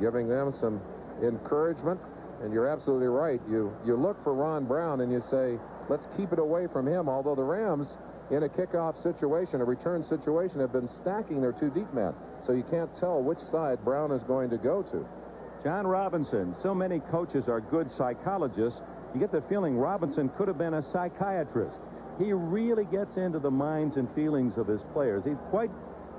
Speaker 3: giving them some encouragement. And you're absolutely right. You look for Ron Brown and you say, let's keep it away from him. Although the Rams, in a kickoff situation, a return situation, have been stacking their 2 deep men. So you can't tell which side Brown is going to go to.
Speaker 2: John Robinson, so many coaches are good psychologists. You get the feeling Robinson could have been a psychiatrist. He really gets into the minds and feelings of his players. He's quite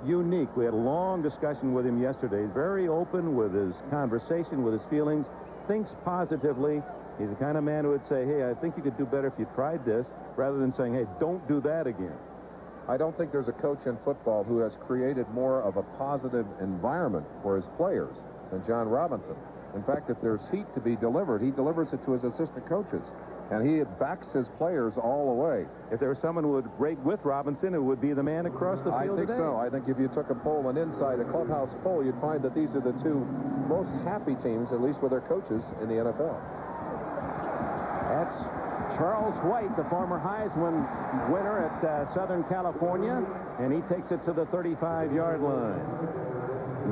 Speaker 2: unique. We had a long discussion with him yesterday. Very open with his conversation, with his feelings, thinks positively. He's the kind of man who would say, hey, I think you could do better if you tried this, rather than saying, hey, don't do that again.
Speaker 3: I don't think there's a coach in football who has created more of a positive environment for his players than John Robinson. In fact, if there's heat to be delivered, he delivers it to his assistant coaches. And he backs his players all the way.
Speaker 2: If there was someone who would rate with Robinson, it would be the man across the field
Speaker 3: today. I think so. I think if you took a poll, an inside a clubhouse poll, you'd find that these are the 2 most happy teams, at least with their coaches, in the NFL.
Speaker 2: That's Charles White, the former Heisman winner at Southern California, and he takes it to the 35-yard line.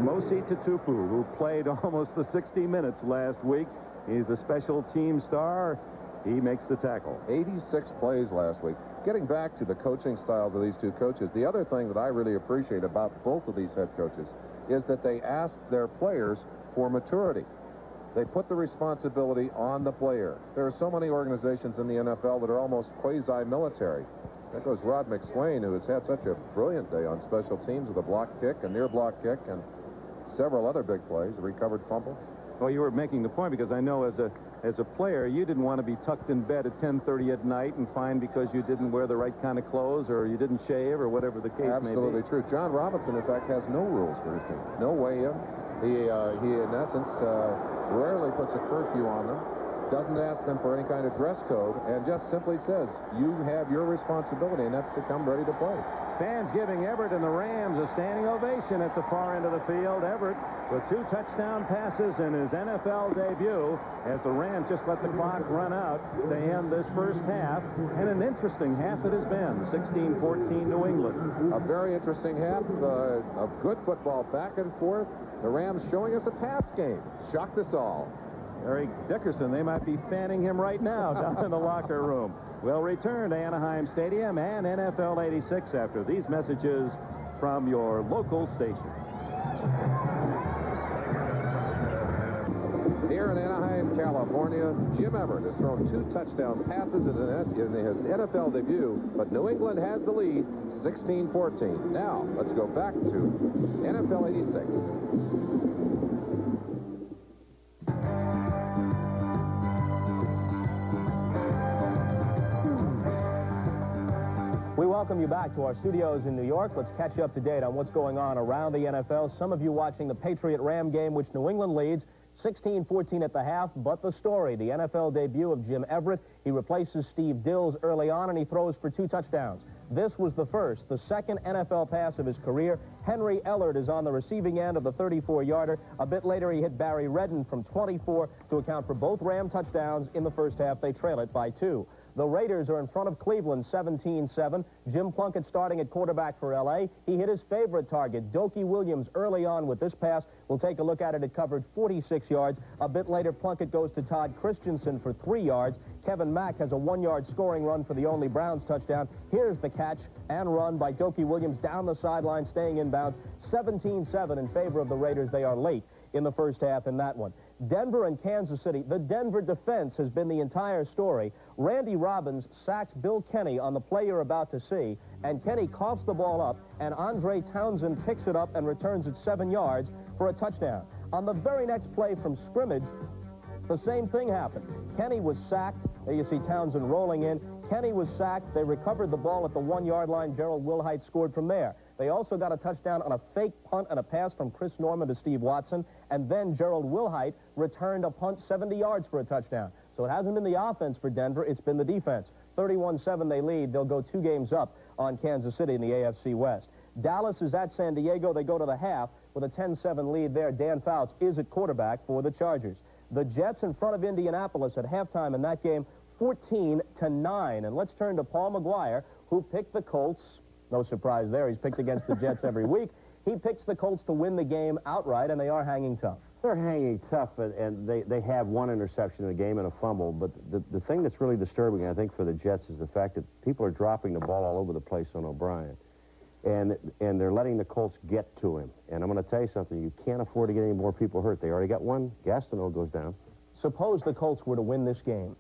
Speaker 2: Mosi Tutupu, who played almost the 60 minutes last week. He's a special team star. He makes the tackle.
Speaker 3: 86 plays last week. Getting back to the coaching styles of these two coaches, the other thing that I really appreciate about both of these head coaches is that they ask their players for maturity. They put the responsibility on the player. There are so many organizations in the NFL that are almost quasi-military. That goes Rod McSwain, who has had such a brilliant day on special teams with a block kick, a near block kick, and several other big plays, a recovered fumble.
Speaker 2: Well, you were making the point because I know as a player, you didn't want to be tucked in bed at 10:30 at night and fined because you didn't wear the right kind of clothes or you didn't shave or whatever the case may be.
Speaker 3: Absolutely true. John Robinson, in fact, has no rules for his team. No weigh-in. He in essence, rarely puts a curfew on them, doesn't ask them for any kind of dress code, and just simply says, you have your responsibility, and that's to come ready to play.
Speaker 2: Fans giving Everett and the Rams a standing ovation at the far end of the field. Everett with 2 touchdown passes in his NFL debut as the Rams just let the clock run out to end this first half. And an interesting half it has been. 16-14 New England.
Speaker 3: A very interesting half of good football back and forth. The Rams showing us a pass game. Shocked us all.
Speaker 2: Eric Dickerson, they might be fanning him right now down in the locker room. We'll return to Anaheim Stadium and NFL 86 after these messages from your local station.
Speaker 3: Here in Anaheim, California, Jim Everett has thrown 2 touchdown passes in his NFL debut, but New England has the lead, 16-14. Now, let's go back to NFL 86.
Speaker 7: We welcome you back to our studios in New York. Let's catch you up to date on what's going on around the NFL. Some of you watching the Patriot-Ram game, which New England leads 16-14 at the half. But the story, the NFL debut of Jim Everett. He replaces Steve Dills early on, and he throws for 2 touchdowns. This was the second NFL pass of his career. Henry Ellard is on the receiving end of the 34-yarder. A bit later, he hit Barry Redden from 24 to account for both Ram touchdowns in the first half. They trail it by 2. The Raiders are in front of Cleveland 17-7. Jim Plunkett starting at quarterback for L.A. He hit his favorite target, Dokie Williams, early on with this pass. We'll take a look at it. It covered 46 yards. A bit later, Plunkett goes to Todd Christensen for 3 yards. Kevin Mack has a 1-yard scoring run for the only Browns touchdown. Here's the catch and run by Dokie Williams down the sideline, staying in bounds. 17-7 in favor of the Raiders. They are late in the first half in that one. Denver and Kansas City. The Denver defense has been the entire story. Randy Robbins sacks Bill Kenny on the play you're about to see, and Kenny coughs the ball up, and Andre Townsend picks it up and returns it 7 yards for a touchdown. On the very next play from scrimmage, the same thing happened. Kenny was sacked. There you see Townsend rolling in. Kenny was sacked. They recovered the ball at the 1-yard line. Gerald Wilhite scored from there. They also got a touchdown on a fake punt and a pass from Chris Norman to Steve Watson. And then Gerald Wilhite returned a punt 70 yards for a touchdown. So it hasn't been the offense for Denver. It's been the defense. 31-7 they lead. They'll go 2 games up on Kansas City in the AFC West. Dallas is at San Diego. They go to the half with a 10-7 lead there. Dan Fouts is at quarterback for the Chargers. The Jets in front of Indianapolis at halftime in that game, 14-9. And let's turn to Paul McGuire, who picked the Colts. No surprise there. He's picked against the Jets every week. He picks the Colts to win the game outright, and they are hanging tough.
Speaker 8: They're hanging tough, and they have 1 interception in the game and a fumble. But the thing that's really disturbing, I think, for the Jets is the fact that people are dropping the ball all over the place on O'Brien. And they're letting the Colts get to him. And I'm going to tell you something. You can't afford to get any more people hurt. They already got 1. Gastineau goes down.
Speaker 7: Suppose the Colts were to win this game.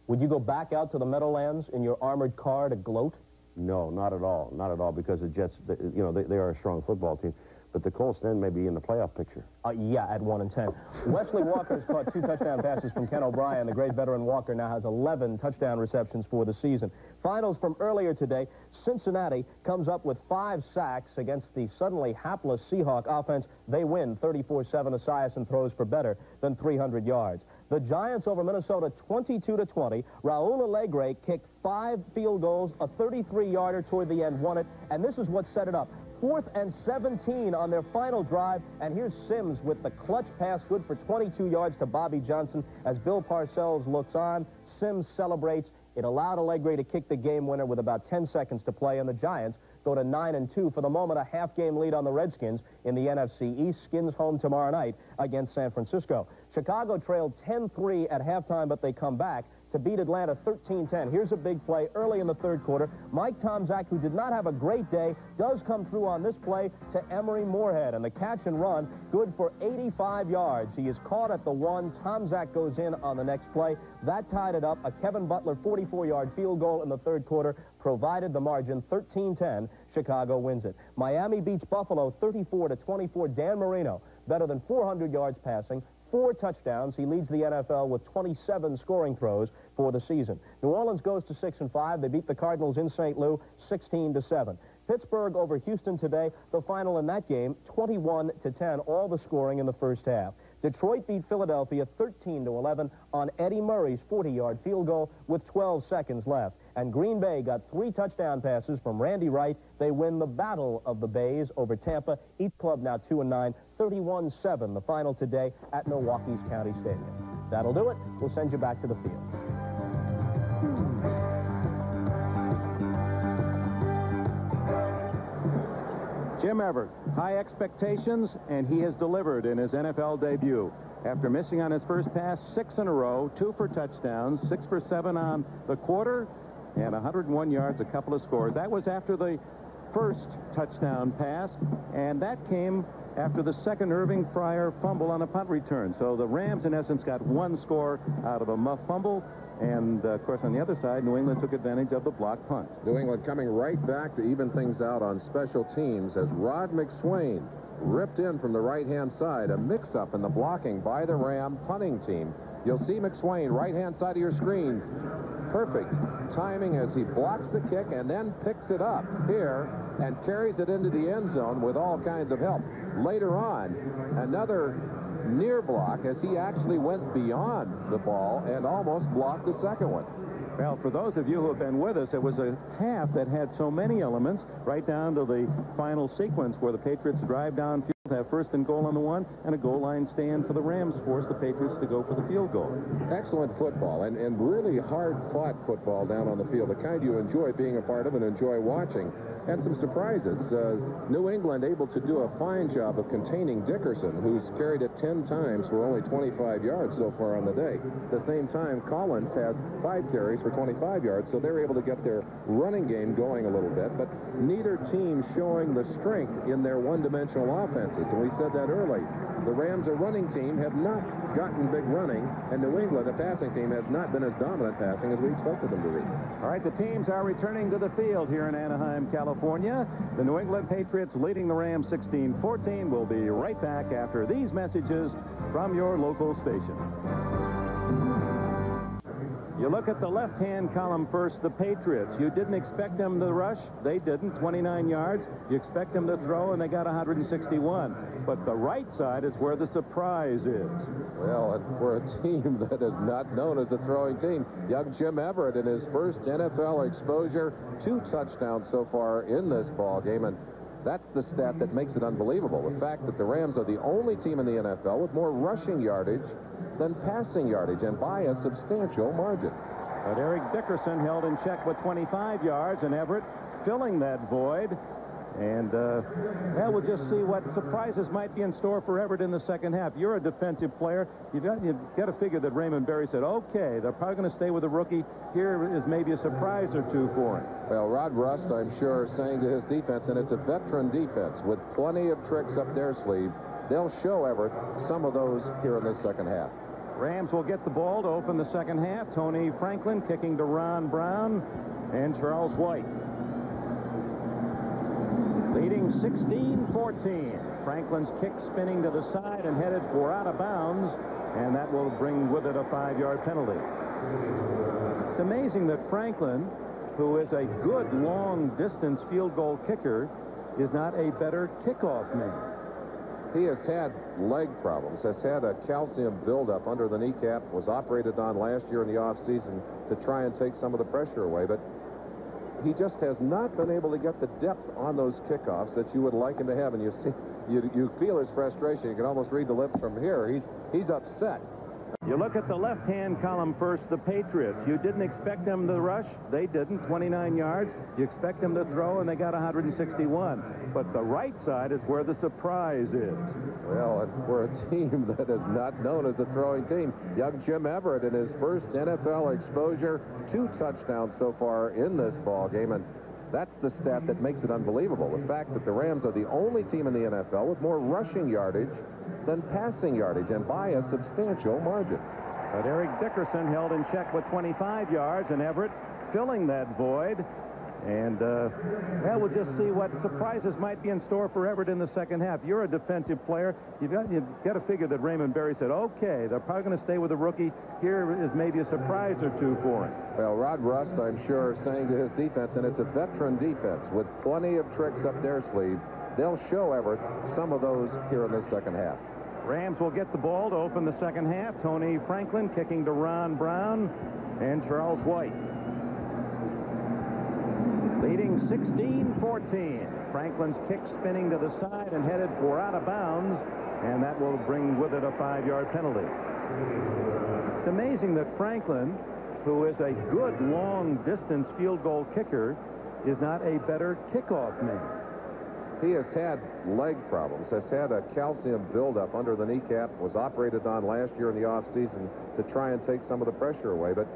Speaker 7: Would you go back out to the Meadowlands in your armored car to gloat?
Speaker 8: No, not at all. Not at all, because the Jets, they are a strong football team. But the Colts then may be in the playoff picture.
Speaker 7: Yeah, at 1-10. Wesley Walker's caught 2 touchdown passes from Ken O'Brien. The great veteran Walker now has 11 touchdown receptions for the season. Finals from earlier today. Cincinnati comes up with 5 sacks against the suddenly hapless Seahawk offense. They win 34-7. Esiason throws for better than 300 yards. The Giants over Minnesota 22-20. Raul Allegre kicked 5 field goals, a 33-yarder toward the end, won it, and this is what set it up. 4th and 17 on their final drive, and here's Sims with the clutch pass, good for 22 yards to Bobby Johnson. As Bill Parcells looks on, Sims celebrates. It allowed Allegre to kick the game winner with about 10 seconds to play, and the Giants go to 9-2. For the moment, a half-game lead on the Redskins in the NFC East. Skins home tomorrow night against San Francisco. Chicago trailed 10-3 at halftime, but they come back to beat Atlanta 13-10. Here's a big play early in the third quarter. Mike Tomczak, who did not have a great day, does come through on this play to Emery Moorhead, and the catch and run good for 85 yards. He is caught at the 1. Tomczak goes in on the next play. That tied it up. A Kevin Butler 44-yard field goal in the third quarter provided the margin. 13-10. Chicago wins it. Miami beats Buffalo 34-24. Dan Marino, better than 400 yards passing, 4 touchdowns. He leads the NFL with 27 scoring throws for the season. New Orleans goes to 6-5. They beat the Cardinals in St. Louis 16-7. Pittsburgh over Houston today. The final in that game, 21-10. All the scoring in the first half. Detroit beat Philadelphia 13-11 on Eddie Murray's 40-yard field goal with 12 seconds left. And Green Bay got 3 touchdown passes from Randy Wright. They win the Battle of the Bays over Tampa. Each club now 2-9, 31-7. The final today at Milwaukee's County Stadium. That'll do it. We'll send you back to the field.
Speaker 2: Jim Everett, high expectations, and he has delivered in his NFL debut. After missing on his first pass 6 in a row, 2 for touchdowns, 6 for 7 on the quarter, and 101 yards, a couple of scores. That was after the first touchdown pass, and that came after the second Irving Fryer fumble on a punt return. So the Rams, in essence, got 1 score out of a muff fumble. And, of course, on the other side, New England took advantage of the block punt.
Speaker 3: New England coming right back to even things out on special teams as Rod McSwain ripped in from the right-hand side. A mix-up in the blocking by the Ram punting team. You'll see McSwain, right-hand side of your screen. Perfect timing as he blocks the kick and then picks it up here and carries it into the end zone with all kinds of help. Later on, another near block as he actually went beyond the ball and almost blocked the second one.
Speaker 2: Well, for those of you who have been with us, it was a half that had so many elements, right down to the final sequence where the Patriots drive downfield, have first and goal on the 1, and a goal line stand for the Rams, force the Patriots to go for the field goal.
Speaker 3: Excellent football, and really hard-fought football down on the field, the kind you enjoy being a part of and enjoy watching. And some surprises. New England able to do a fine job of containing Dickerson, who's carried it 10 times for only 25 yards so far on the day. At the same time, Collins has 5 carries for 25 yards, so they're able to get their running game going a little bit. But neither team showing the strength in their one-dimensional offenses. And we said that early. The Rams, a running team, have not gotten big running, and New England, a passing team, has not been as dominant passing as we expected them to be.
Speaker 2: All right, the teams are returning to the field here in Anaheim, California. The New England Patriots leading the Rams 16-14. We'll be right back after these messages from your local station. You look at the left-hand column first, the Patriots. You didn't expect them to rush. They didn't, 29 yards. You expect them to throw, and they got 161. But the right side is where the surprise is.
Speaker 3: Well, and for a team that is not known as a throwing team, young Jim Everett in his first NFL exposure, 2 touchdowns so far in this ball game, and that's the stat that makes it unbelievable. The fact that the Rams are the only team in the NFL with more rushing yardage than passing yardage, and by a substantial margin.
Speaker 2: But Eric Dickerson held in check with 25 yards, and Everett filling that void. And, well, we'll just see what surprises might be in store for Everett in the second half. You're a defensive player. You've got to figure that Raymond Berry said, okay, they're probably going to stay with the rookie. Here is maybe a surprise or 2 for him.
Speaker 3: Well, Rod Rust, I'm sure, saying to his defense, and it's a veteran defense with plenty of tricks up their sleeve, they'll show Everett some of those here in this second half.
Speaker 2: Rams will get the ball to open the second half. Tony Franklin kicking to Ron Brown and Charles White. Leading 16-14. Franklin's kick spinning to the side and headed for out of bounds, and that will bring with it a 5-yard penalty. It's amazing that Franklin, who is a good long-distance field goal kicker, is not a better kickoff man.
Speaker 3: He has had leg problems, has had a calcium buildup under the kneecap, was operated on last year in the offseason to try and take some of the pressure away, but he just has not been able to get the depth on those kickoffs that you would like him to have. And you see, you feel his frustration. You can almost read the lips from here. He's upset.
Speaker 2: You look at the left-hand column first, the Patriots. You didn't expect them to rush. They didn't. 29 yards. You expect them to throw, and they got 161. But the right side is where the surprise is.
Speaker 3: Well, and for a team that is not known as a throwing team, young Jim Everett in his first NFL exposure, 2 touchdowns so far in this ball game, and that's the stat that makes it unbelievable. The fact that the Rams are the only team in the NFL with more rushing yardage than passing yardage, and by a substantial margin.
Speaker 2: But Eric Dickerson held in check with 25 yards, and Everett filling that void. And well, we'll just see what surprises might be in store for Everett in the second half. You're a defensive player. You've got to figure that Raymond Berry said, okay, they're probably going to stay with the rookie. Here is maybe a surprise or two for him.
Speaker 3: Well, Rod Rust, I'm sure, saying to his defense, and it's a veteran defense with plenty of tricks up their sleeve, they'll show Everett some of those here in the second half.
Speaker 2: Rams will get the ball to open the second half. Tony Franklin kicking to Ron Brown and Charles White. Leading 16-14. Franklin's kick spinning to the side and headed for out of bounds, and that will bring with it a 5-yard penalty. It's amazing that Franklin, who is a good long-distance field goal kicker, is not a better kickoff man.
Speaker 3: He has had leg problems, has had a calcium buildup under the kneecap, was operated on last year in the offseason to try and take some of the pressure away, but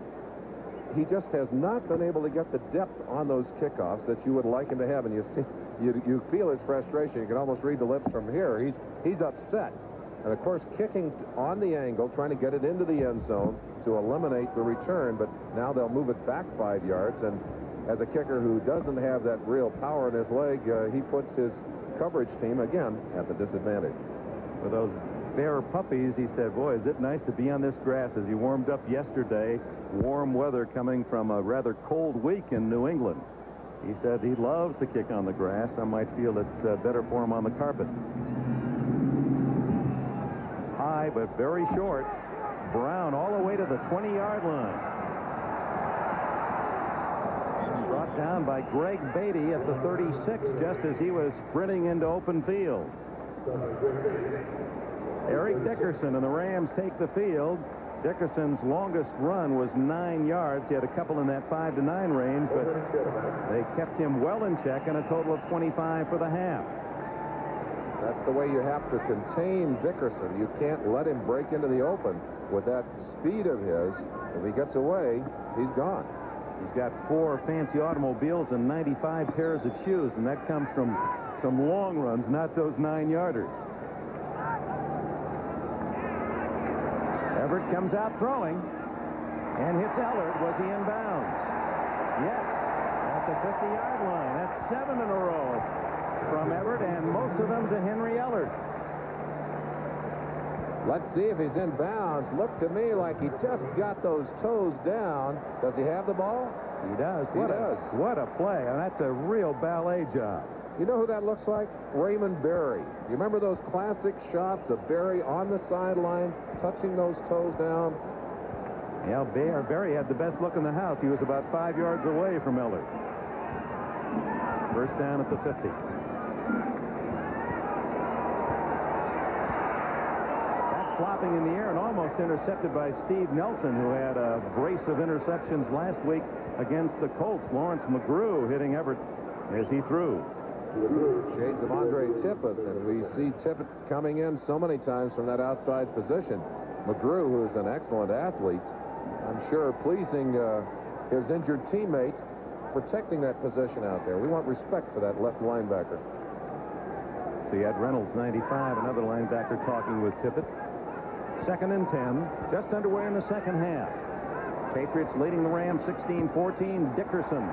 Speaker 3: he just has not been able to get the depth on those kickoffs that you would like him to have, and you see, you feel his frustration. You can almost read the lips from here. He's upset. And of course, kicking on the angle, trying to get it into the end zone to eliminate the return, but now they'll move it back 5 yards, and as a kicker who doesn't have that real power in his leg, he puts his coverage team again at the disadvantage.
Speaker 2: For those Bear puppies, he said, boy, is it nice to be on this grass. As he warmed up yesterday, warm weather coming from a rather cold week in New England. He said he loves to kick on the grass. I might feel it's better for him on the carpet. High but very short. Brown all the way to the 20-yard line. Brought down by Greg Beatty at the 36 just as he was sprinting into open field. Eric Dickerson and the Rams take the field. Dickerson's longest run was 9 yards. He had a couple in that 5 to 9 range, but they kept him well in check, and a total of 25 for the half.
Speaker 3: That's the way you have to contain Dickerson. You can't let him break into the open with that speed of his. If he gets away, he's gone.
Speaker 2: He's got 4 fancy automobiles and 95 pairs of shoes, and that comes from some long runs, not those 9-yarders. Everett comes out throwing and hits Ellard. Was he in bounds? Yes, at the 50-yard line. That's 7 in a row from Everett, and most of them to Henry Ellard.
Speaker 3: Let's see if he's in bounds. Looked to me like he just got those toes down. Does he have the ball?
Speaker 2: He does. What a play. And that's a real ballet job.
Speaker 3: You know who that looks like? Raymond Berry. You remember those classic shots of Berry on the sideline, touching those toes down?
Speaker 2: Yeah, Berry had the best look in the house. He was about 5 yards away from Ellard. First down at the 50. That flopping in the air and almost intercepted by Steve Nelson, who had a brace of interceptions last week against the Colts. Lawrence McGrew hitting Everett as he threw.
Speaker 3: Shades of Andre Tippett, and we see Tippett coming in so many times from that outside position. McGrew, who is an excellent athlete, I'm sure pleasing his injured teammate, protecting that position out there. We want respect for that left linebacker.
Speaker 2: So you had Reynolds, 95, another linebacker, talking with Tippett. 2nd and 10, just underway in the second half. Patriots leading the Rams 16-14. Dickerson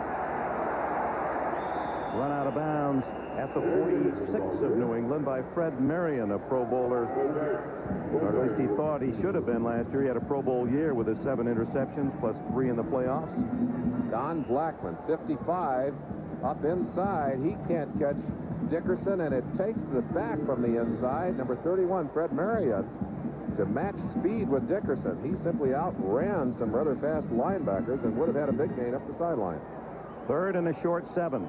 Speaker 2: run out of bounds at the 46 of New England by Fred Marion, a Pro Bowler, or at least he thought he should have been last year. He had a Pro Bowl year with his 7 interceptions plus 3 in the playoffs.
Speaker 3: Don Blackman, 55, up inside. He can't catch Dickerson, and it takes the back from the inside. Number 31, Fred Marion, to match speed with Dickerson. He simply outran some rather fast linebackers and would have had a big gain up the sideline.
Speaker 2: 3rd and a short 7.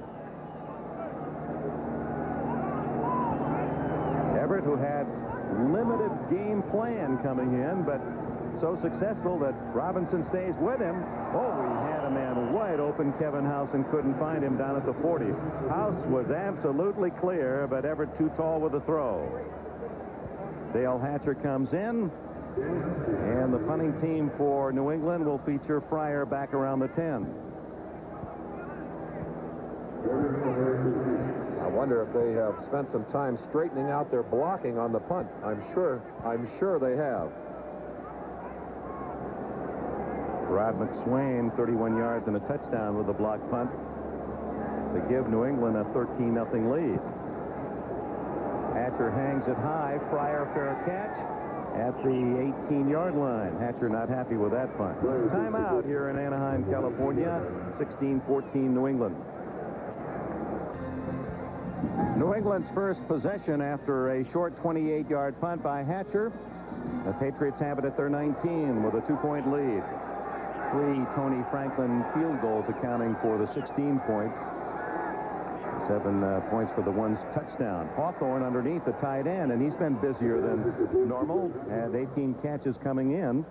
Speaker 2: Everett, who had limited game plan coming in, but so successful that Robinson stays with him. Oh, he had a man wide open, Kevin House, and couldn't find him down at the 40. House was absolutely clear, but Everett too tall with the throw. Dale Hatcher comes in, and the punting team for New England will feature Fryer back around the 10.
Speaker 3: I wonder if they have spent some time straightening out their blocking on the punt. I'm sure they have.
Speaker 2: Rod McSwain, 31 yards and a touchdown with a blocked punt to give New England a 13-0 lead. Hatcher hangs it high. Fryer fair catch at the 18-yard line. Hatcher not happy with that punt. Timeout here in Anaheim, California. 16-14 New England. New England's first possession after a short 28-yard punt by Hatcher. The Patriots have it at their 19 with a 2-point lead. 3 Tony Franklin field goals accounting for the 16 points. 7 points for the one touchdown. Hawthorne underneath the tight end, and he's been busier than normal. Had 18 catches coming in.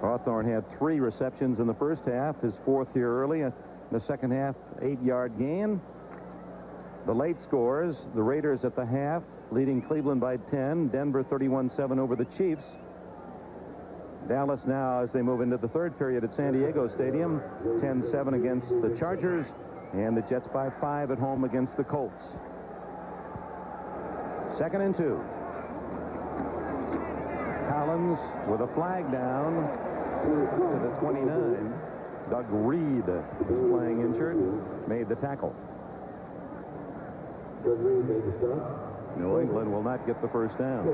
Speaker 2: Hawthorne had 3 receptions in the first half. His 4th here early. In the second half, 8-yard gain. The late scores, the Raiders at the half, leading Cleveland by 10. Denver 31-7 over the Chiefs. Dallas now, as they move into the third period at San Diego Stadium, 10-7 against the Chargers, and the Jets by 5 at home against the Colts. 2nd and 2. Collins with a flag down to the 29. Doug Reed, who's playing injured, made the tackle. New England will not get the first down.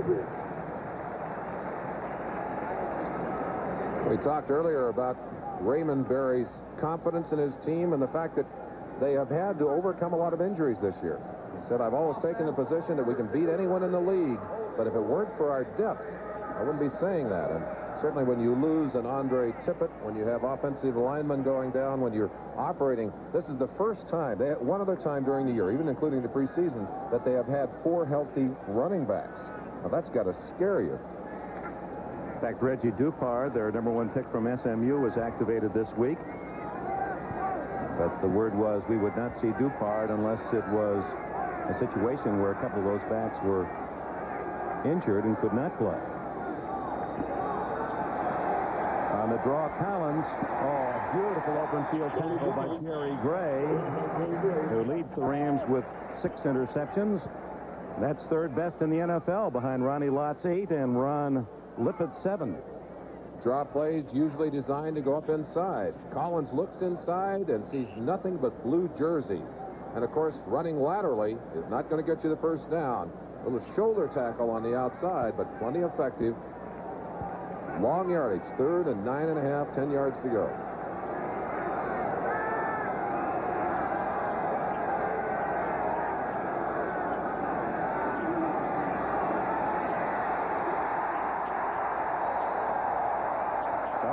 Speaker 3: We talked earlier about Raymond Berry's confidence in his team and the fact that they have had to overcome a lot of injuries this year. He said, I've always taken the position that we can beat anyone in the league, but if it weren't for our depth, I wouldn't be saying that. And certainly when you lose an Andre Tippett, when you have offensive linemen going down, when you're operating, this is the first time, they had one other time during the year, even including the preseason, that they have had 4 healthy running backs. Now that's got to scare you.
Speaker 2: In fact, Reggie Dupard, their #1 pick from SMU, was activated this week. But the word was we would not see Dupard unless it was a situation where a couple of those backs were injured and could not play. On the draw, Collins. Oh, beautiful open field tackle by Jerry Gray, who leads the Rams with 6 interceptions. That's 3rd best in the NFL behind Ronnie Lott's 8 and Ron Lippett's 7.
Speaker 3: Draw plays usually designed to go up inside. Collins looks inside and sees nothing but blue jerseys. And, of course, running laterally is not going to get you the first down. A little shoulder tackle on the outside, but plenty effective. Long yardage, 3rd and 9.5, 10 yards to go.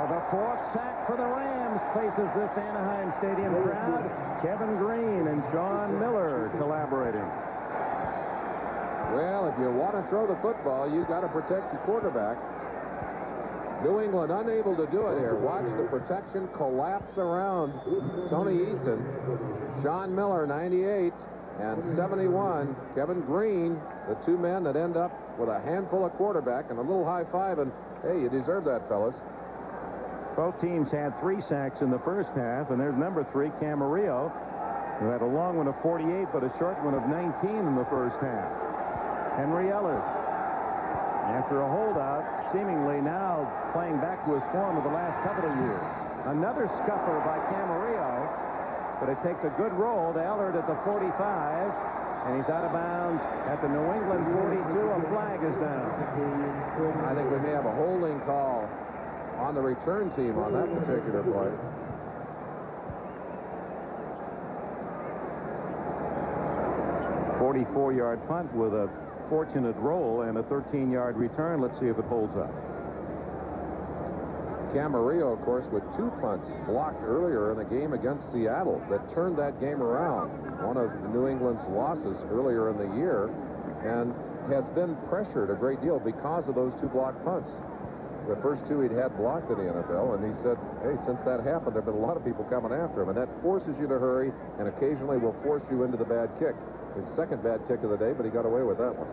Speaker 2: The 4th sack for the Rams faces this Anaheim Stadium crowd. Kevin Green and Sean Miller collaborating.
Speaker 3: Well, if you want to throw the football, you got to protect your quarterback. New England unable to do it here. Watch the protection collapse around Tony Eason. Sean Miller, 98, and 71. Kevin Green, the 2 men that end up with a handful of quarterback and a little high five. And hey, you deserve that, fellas.
Speaker 2: Both teams had 3 sacks in the first half, and there's #3, Camarillo, who had a long one of 48, but a short one of 19 in the first half. Henry Ellard, after a holdout, seemingly now playing back to his form of the last couple of years. Another scupper by Camarillo, but it takes a good roll to Ellard at the 45, and he's out of bounds at the New England 42. A flag is down.
Speaker 3: I think we may have a holding call on the return team on that particular play.
Speaker 2: A 44-yard punt with a fortunate roll and a 13-yard return. Let's see if it holds up.
Speaker 3: Camarillo, of course, with 2 punts blocked earlier in the game against Seattle that turned that game around. One of New England's losses earlier in the year. And has been pressured a great deal because of those 2 blocked punts. The first 2 he'd had blocked in the NFL, and he said, hey, since that happened, there have been a lot of people coming after him, and that forces you to hurry and occasionally will force you into the bad kick. His second bad kick of the day, but he got away with that one.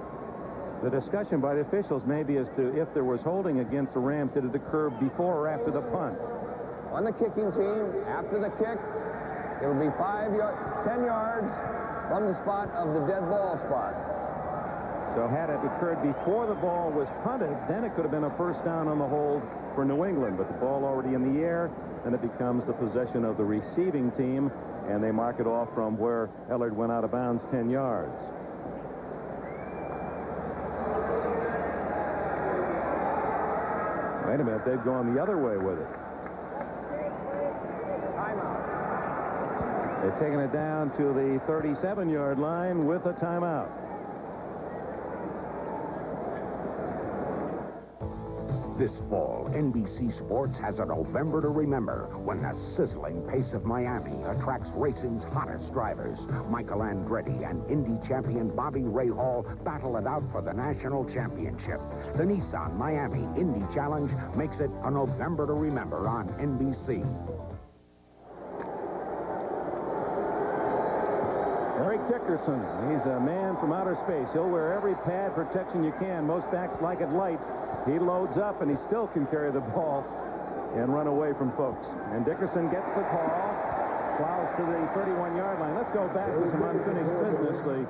Speaker 2: The discussion by the officials maybe as to if there was holding against the Rams, did it occur before or after the punt?
Speaker 5: On the kicking team, after the kick, it would be 10 yards from the spot of the dead ball spot.
Speaker 2: So had it occurred before the ball was punted, then it could have been a first down on the hold for New England. But the ball already in the air, then it becomes the possession of the receiving team, and they mark it off from where Ellard went out of bounds 10 yards. Wait a minute, they've gone the other way with it.
Speaker 5: Timeout.
Speaker 2: They've taken it down to the 37-yard line with a timeout.
Speaker 6: This fall, NBC Sports has a November to remember when the sizzling pace of Miami attracts racing's hottest drivers. Michael Andretti and Indy champion Bobby Rahal battle it out for the national championship. The Nissan Miami Indy Challenge makes it a November to remember on NBC.
Speaker 2: Eric Dickerson, he's a man from outer space. He'll wear every pad protection you can. Most backs like it light. He loads up, and he still can carry the ball and run away from folks. And Dickerson gets the call, plows to the 31-yard line. Let's go back to some unfinished business. The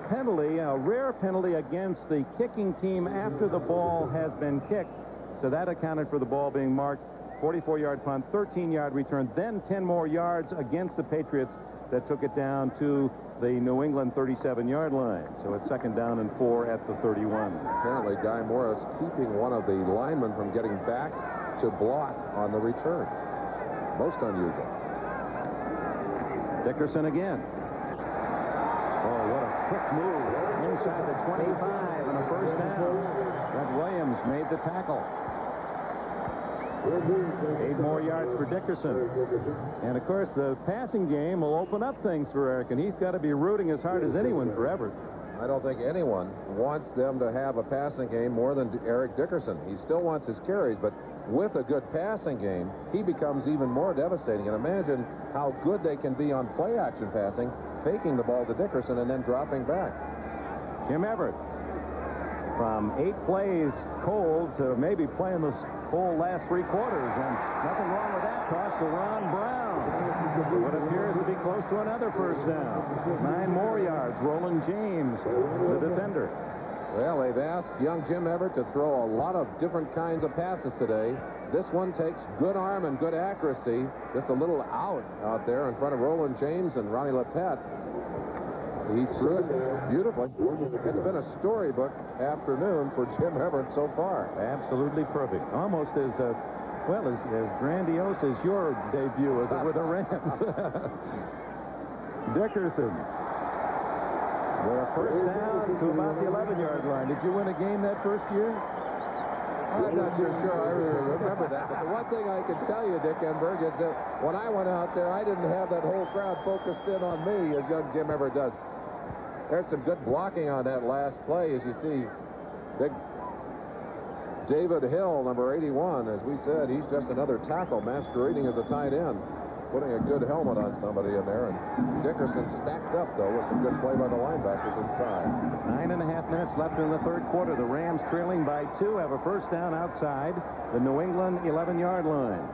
Speaker 2: penalty, a rare penalty against the kicking team after the ball has been kicked. So that accounted for the ball being marked 44-yard punt, 13-yard return, then 10 more yards against the Patriots that took it down to the New England 37-yard line. So it's 2nd down and 4 at the 31.
Speaker 3: Apparently, Guy Morris keeping one of the linemen from getting back to block on the return. Most unusual.
Speaker 2: Dickerson again. Oh, what a quick move. Inside the 25 and a first down. Brent Williams made the tackle. 8 more yards for Dickerson. And, of course, the passing game will open up things for Eric, and he's got to be rooting as hard as anyone for Everett.
Speaker 3: I don't think anyone wants them to have a passing game more than Eric Dickerson. He still wants his carries, but with a good passing game, he becomes even more devastating. And imagine how good they can be on play-action passing, faking the ball to Dickerson and then dropping back.
Speaker 2: Jim Everett, from 8 plays cold to maybe playing the whole last 3 quarters, and nothing wrong with that. Toss to Ron Brown. What appears to be close to another first down. 9 more yards. Roland James, the defender.
Speaker 3: Well, they've asked young Jim Everett to throw a lot of different kinds of passes today. This one takes good arm and good accuracy. Just a little out there in front of Roland James and Ronnie Lepet. He threw it beautifully. It's been a storybook afternoon for Jim Everett so far.
Speaker 2: Absolutely perfect. Almost as well as grandiose as your debut with the Rams. Dickerson with a first down to about the 11-yard line. Did you win a game that first year?
Speaker 3: I'm not sure I remember that. But the one thing I can tell you, Dick Enberg, is that when I went out there, I didn't have that whole crowd focused in on me as young Jim Everett does. There's some good blocking on that last play, as you see. Big David Hill, number 81, as we said, he's just another tackle masquerading as a tight end, putting a good helmet on somebody in there. And Dickerson stacked up, though, with some good play by the linebackers inside.
Speaker 2: 9.5 minutes left in the 3rd quarter. The Rams trailing by 2 have a first down outside the New England 11-yard line.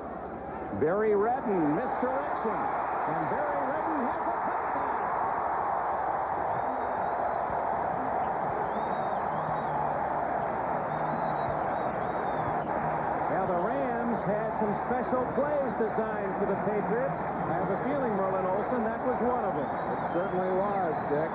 Speaker 2: Barry Redden, misdirection, and Barry Redden has a touchdown. Now the Rams had some special plays designed for the Patriots. I have a feeling, Merlin Olsen, that was one of them.
Speaker 3: It certainly was, Dick.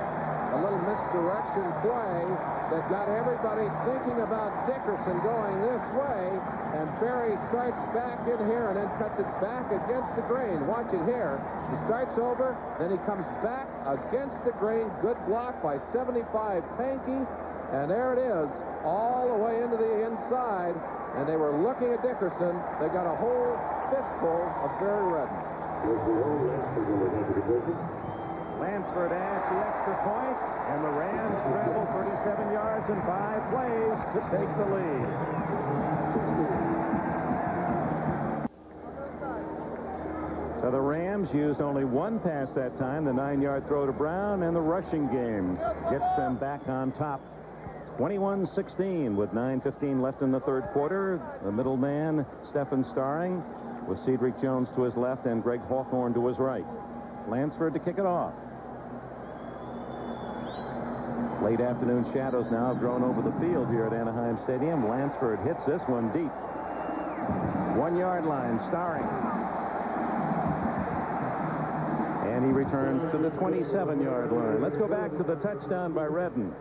Speaker 3: A little misdirection play that got everybody thinking about Dickerson going this way, and Barry starts back in here and then cuts it back against the grain. Watch it here. He starts over, then he comes back against the grain. Good block by 75 Pankey, and there it is, all the way into the inside, and they were looking at Dickerson. They got a whole fistful of Barry Redden.
Speaker 2: Lansford adds the extra point, And the Rams travel 37 yards in 5 plays to take the lead. So the Rams used only 1 pass that time, the 9-yard throw to Brown, and the rushing game gets them back on top. 21-16 with 9:15 left in the 3rd quarter. The middle man, Stephen Starring, with Cedric Jones to his left and Greg Hawthorne to his right. Lansford to kick it off. Late afternoon shadows now have grown over the field here at Anaheim Stadium. Lansford hits this one deep. 1-yard line, Starring. And he returns to the 27-yard line. Let's go back to the touchdown by Redden.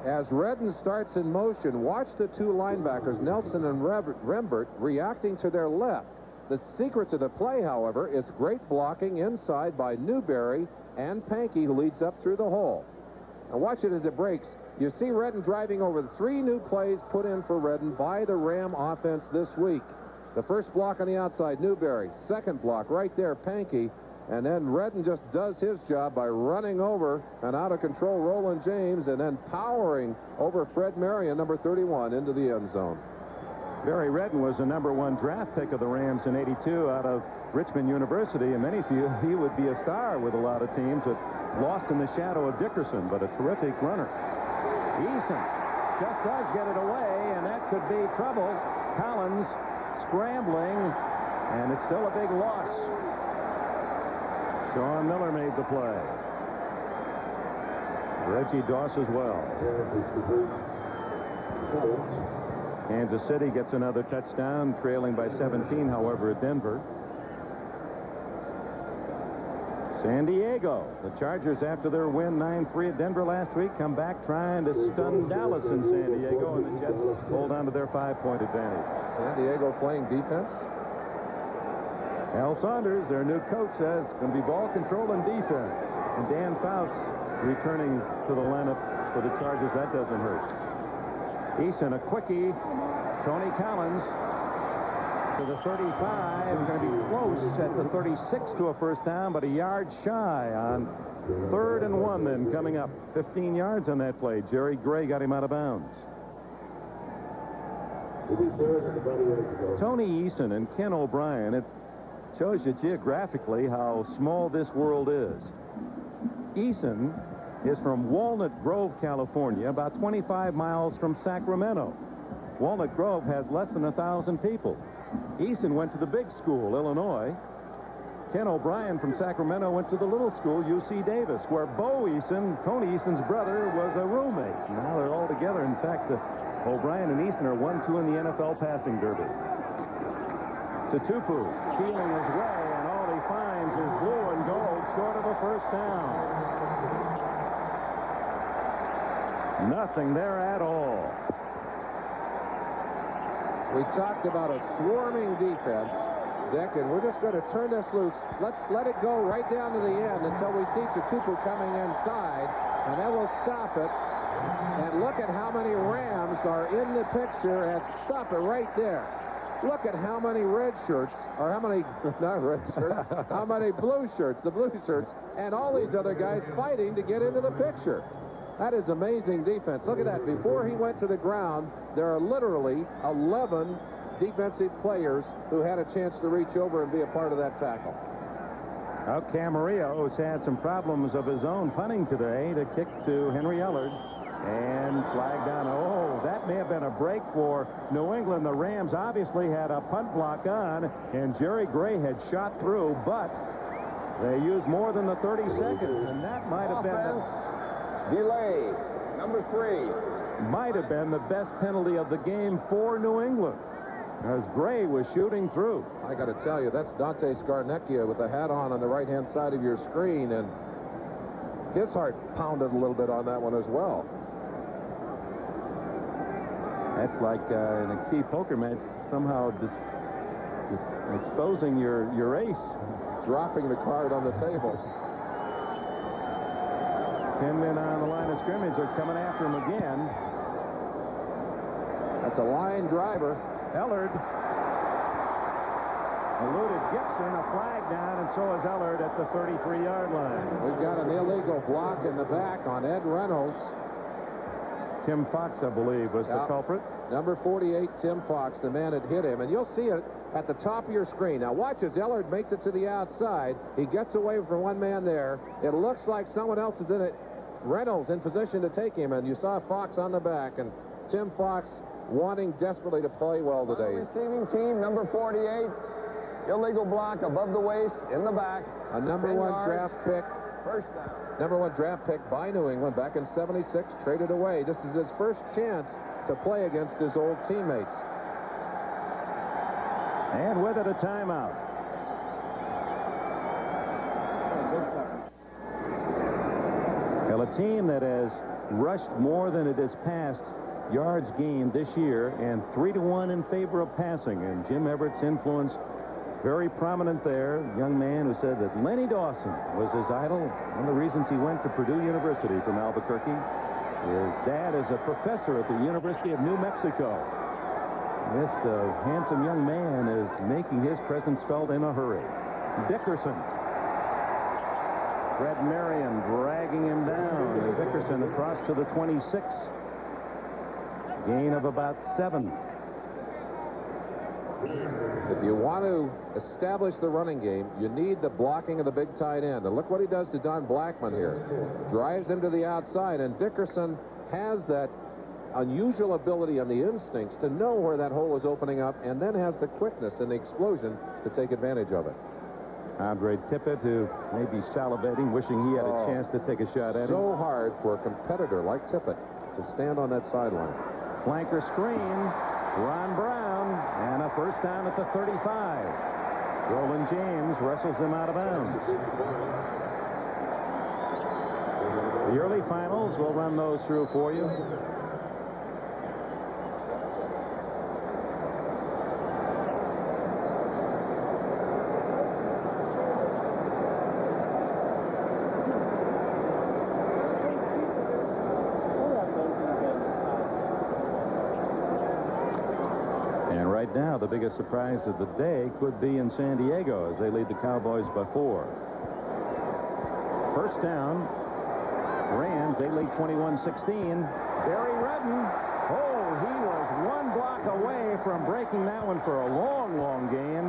Speaker 3: As Redden starts in motion, watch the 2 linebackers, Nelson and Rembert, reacting to their left. The secret to the play, however, is great blocking inside by Newberry and Pankey, who leads up through the hole. Now watch it as it breaks. You see Redden driving over the 3 new plays put in for Redden by the Ram offense this week. The first block on the outside, Newberry. Second block right there, Pankey. And then Redden just does his job by running over an out-of-control Roland James and then powering over Fred Marion, number 31, into the end zone.
Speaker 2: Barry Redden was the #1 draft pick of the Rams in '82 out of Richmond University, and many feel he would be a star with a lot of teams that lost in the shadow of Dickerson, but a terrific runner. Eason just does get it away, and that could be trouble. Collins scrambling, and it's still a big loss. Sean Miller made the play. Reggie Doss as well. Kansas City gets another touchdown, trailing by 17, however, at Denver. San Diego. The Chargers, after their win 9-3 at Denver last week, come back trying to stun Dallas in San Diego, and the Jets hold on to their 5-point advantage.
Speaker 3: San Diego playing defense.
Speaker 2: Al Saunders, their new coach, says it's going to be ball control and defense. And Dan Fouts returning to the lineup for the Chargers. That doesn't hurt. Eason, a quickie. Tony Collins to the 35. Going to be close at the 36 to a first down, but a yard shy on 3rd and 1 then coming up. 15 yards on that play. Jerry Gray got him out of bounds. Tony Eason and Ken O'Brien, it shows you geographically how small this world is. Eason is from Walnut Grove, California, about 25 miles from Sacramento. Walnut Grove has less than 1,000 people. Eason went to the big school, Illinois. Ken O'Brien from Sacramento went to the little school, UC Davis, where Bo Eason, Tony Eason's brother, was a roommate. Now they're all together. In fact, O'Brien and Eason are 1-2 in the NFL passing derby. Tupu feeling his way, and all he finds is blue and gold short of a first down. Nothing there at all.
Speaker 3: We talked about a swarming defense, Dick, and we're just going to turn this loose. Let's let it go right down to the end until we see Tupu coming inside, and then we'll stop it. And look at how many Rams are in the picture, and stop it right there. Look at how many red shirts, or how many, not red shirts, how many blue shirts, the blue shirts, and all these other guys fighting to get into the picture. That is amazing defense. Look at that. Before he went to the ground, there are literally 11 defensive players who had a chance to reach over and be a part of that tackle.
Speaker 2: Now, Camarillo has had some problems of his own punting today. The kick to Henry Ellard. And flag down. Oh, that may have been a break for New England. The Rams obviously had a punt block on, and Jerry Gray had shot through, but they used more than the 30 seconds, and that might have been
Speaker 5: delay number 3.
Speaker 2: Might have been the best penalty of the game for New England, as Gray was shooting through.
Speaker 3: I got to tell you, that's Dante Scarnecchia with the hat on the right-hand side of your screen, and his heart pounded a little bit on that one as well.
Speaker 2: That's like in a key poker match, somehow just exposing your ace.
Speaker 3: Dropping the card on the table.
Speaker 2: Pinned in on the line of scrimmage. They're coming after him again.
Speaker 3: That's a line driver.
Speaker 2: Ellard. Eluded Gibson, a flag down, and so is Ellard at the 33-yard line.
Speaker 3: We've got an illegal block in the back on Ed Reynolds.
Speaker 2: Tim Fox, I believe, was the culprit.
Speaker 3: Number 48, Tim Fox, the man that hit him. And you'll see it at the top of your screen. Now watch as Ellard makes it to the outside. He gets away from one man there. It looks like someone else is in it. Reynolds in position to take him, and you saw Fox on the back. And Tim Fox wanting desperately to play well today.
Speaker 5: Receiving team, number 48. Illegal block above the waist, in the back.
Speaker 3: A number 1 draft pick.
Speaker 5: First down.
Speaker 3: Number 1 draft pick by New England back in '76, traded away. This is his first chance to play against his old teammates.
Speaker 2: And with it, a timeout. Well, a team that has rushed more than it has passed yards gained this year, and 3-1 in favor of passing. And Jim Everett's influence very prominent there. A young man who said that Lenny Dawson was his idol. One of the reasons he went to Purdue University from Albuquerque. His dad is a professor at the University of New Mexico. This handsome young man is making his presence felt in a hurry. Dickerson. Fred Marion dragging him down. Dickerson across to the 26. Gain of about 7.
Speaker 3: If you want to establish the running game, you need the blocking of the big tight end. And look what he does to Don Blackman here. Drives him to the outside, and Dickerson has that unusual ability and the instincts to know where that hole is opening up, and then has the quickness and the explosion to take advantage of it.
Speaker 2: Andre Tippett, who may be salivating, wishing he had a chance to take a shot at him.
Speaker 3: So hard for a competitor like Tippett to stand on that sideline.
Speaker 2: Flanker screen. Ron Brown, and a first down at the 35. Roland James wrestles him out of bounds. The early finals, we'll run those through for you. Now, the biggest surprise of the day could be in San Diego as they lead the Cowboys by 4. First down. Rams, they lead 21-16. Barry Redden. Oh, he was one block away from breaking that one for a long, long gain.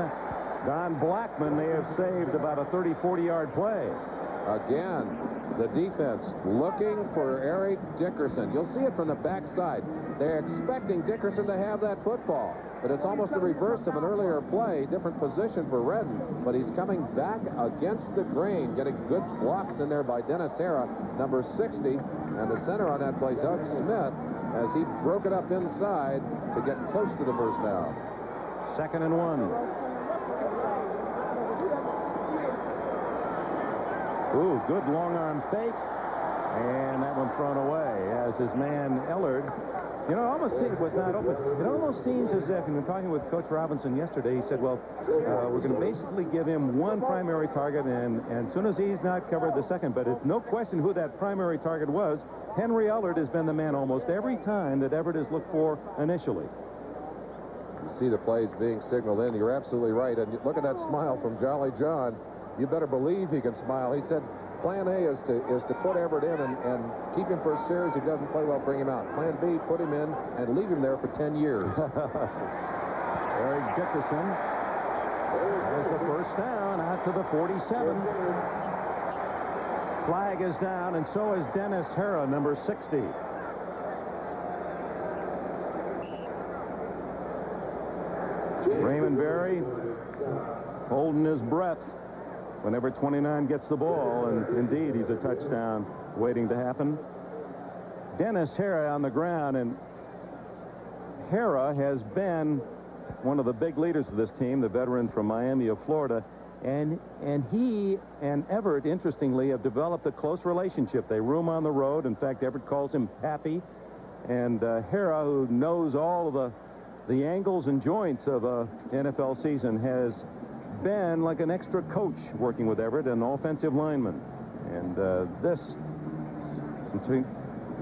Speaker 2: Don Blackman may have saved about a 30, 40-yard play.
Speaker 3: Again, the defense looking for Eric Dickerson. You'll see it from the backside. They're expecting Dickerson to have that football. But it's almost the reverse of an earlier play, different position for Redden, but he's coming back against the grain, getting good blocks in there by Dennis Hara, number 60, and the center on that play, Doug Smith, as he broke it up inside to get close to the first down.
Speaker 2: 2nd and 1. Ooh, good long arm fake, and that one thrown away as his man Ellard. You know, it was not open. It almost seems as if, and talking with Coach Robinson yesterday, he said, well, we're going to basically give him one primary target, and as soon as he's not covered, the second. But it's no question who that primary target was. Henry Ellard has been the man almost every time that Everett has looked for initially.
Speaker 3: You see the plays being signaled in. You're absolutely right. And look at that smile from Jolly John. You better believe he can smile. He said, Plan A is to put Everett in and keep him for a series. If he doesn't play well, bring him out. Plan B, put him in and leave him there for 10 years.
Speaker 2: Eric Dickerson has the first down out to the 47. Flag is down, and so is Dennis Hara, number 60. Raymond Berry holding his breath whenever 29 gets the ball, and indeed he's a touchdown waiting to happen. Dennis Hara on the ground, and Hara has been one of the big leaders of this team, the veteran from Miami of Florida, and he and Everett, interestingly, have developed a close relationship. They room on the road. In fact, Everett calls him Pappy, and Hara, who knows all of the angles and joints of a NFL season, has been like an extra coach working with Everett, an offensive lineman. And this, in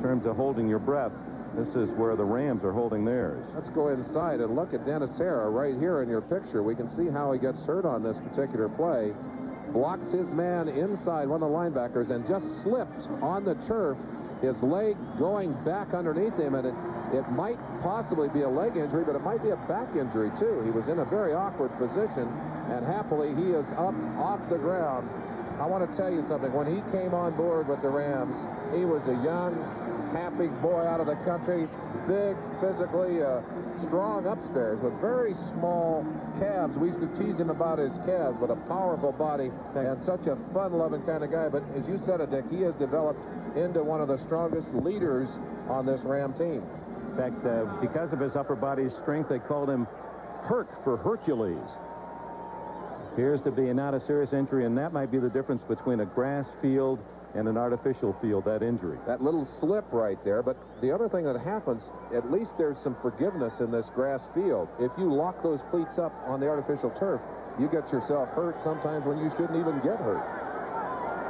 Speaker 2: terms of holding your breath, This is where the Rams are holding theirs.
Speaker 3: Let's go inside and look at Dennis Hara right here in your picture. We can see how he gets hurt on this particular play. Blocks his man inside, one of the linebackers, and just slipped on the turf, his leg going back underneath him, and it might possibly be a leg injury, but it might be a back injury too. He was in a very awkward position, and happily he is up off the ground. I want to tell you something. When he came on board with the Rams, he was a young, happy boy out of the country, big, physically strong upstairs with very small calves. We used to tease him about his calves, but a powerful body and such a fun-loving kind of guy. But as you said it, Dick, he has developed into one of the strongest leaders on this Ram team.
Speaker 2: In fact, because of his upper body strength, they called him Herc for Hercules. Appears to be not a serious injury, and that might be the difference between a grass field and an artificial field, that injury.
Speaker 3: That little slip right there. But the other thing that happens, at least there's some forgiveness in this grass field. If you lock those cleats up on the artificial turf, you get yourself hurt sometimes when you shouldn't even get hurt.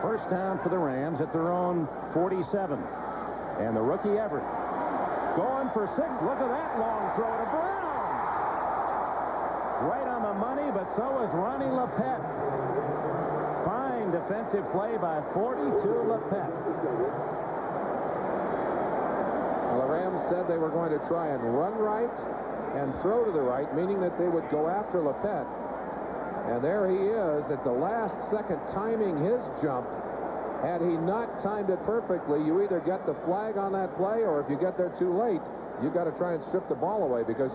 Speaker 2: First down for the Rams at their own 47. And the rookie Everett going for 6. Look at that long throw to Brown. Right on the money, but so is Ronnie Lepet. Fine defensive play by 42 Lepet.
Speaker 3: Well, the Rams said they were going to try and run right and throw to the right, meaning that they would go after Lepet. And there he is at the last second timing his jump. Had he not timed it perfectly, you either get the flag on that play, or if you get there too late, you've got to try and strip the ball away, because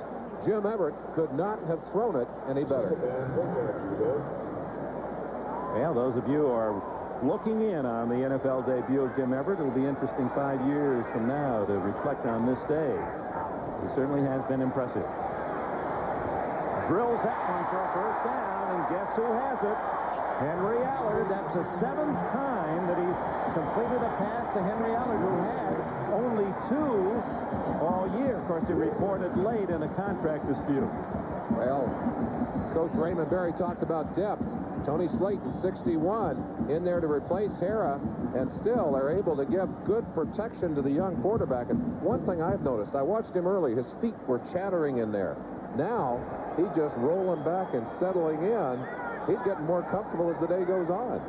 Speaker 3: Jim Everett could not have thrown it any better.
Speaker 2: Well, those of you who are looking in on the NFL debut of Jim Everett, it'll be interesting 5 years from now to reflect on this day. He certainly has been impressive. Drills that one for a first down, and guess who has it? Henry Allard. That's the 7th time that he's completed a pass to Henry Allard, who had only 2 all year. Of course, he reported late in a contract dispute.
Speaker 3: Well, Coach Raymond Berry talked about depth. Tony Slayton, 61, in there to replace Hara, and still they're able to give good protection to the young quarterback. And one thing I've noticed, I watched him early, his feet were chattering in there. Now, he's just rolling back and settling in. He's getting more comfortable as the day goes on.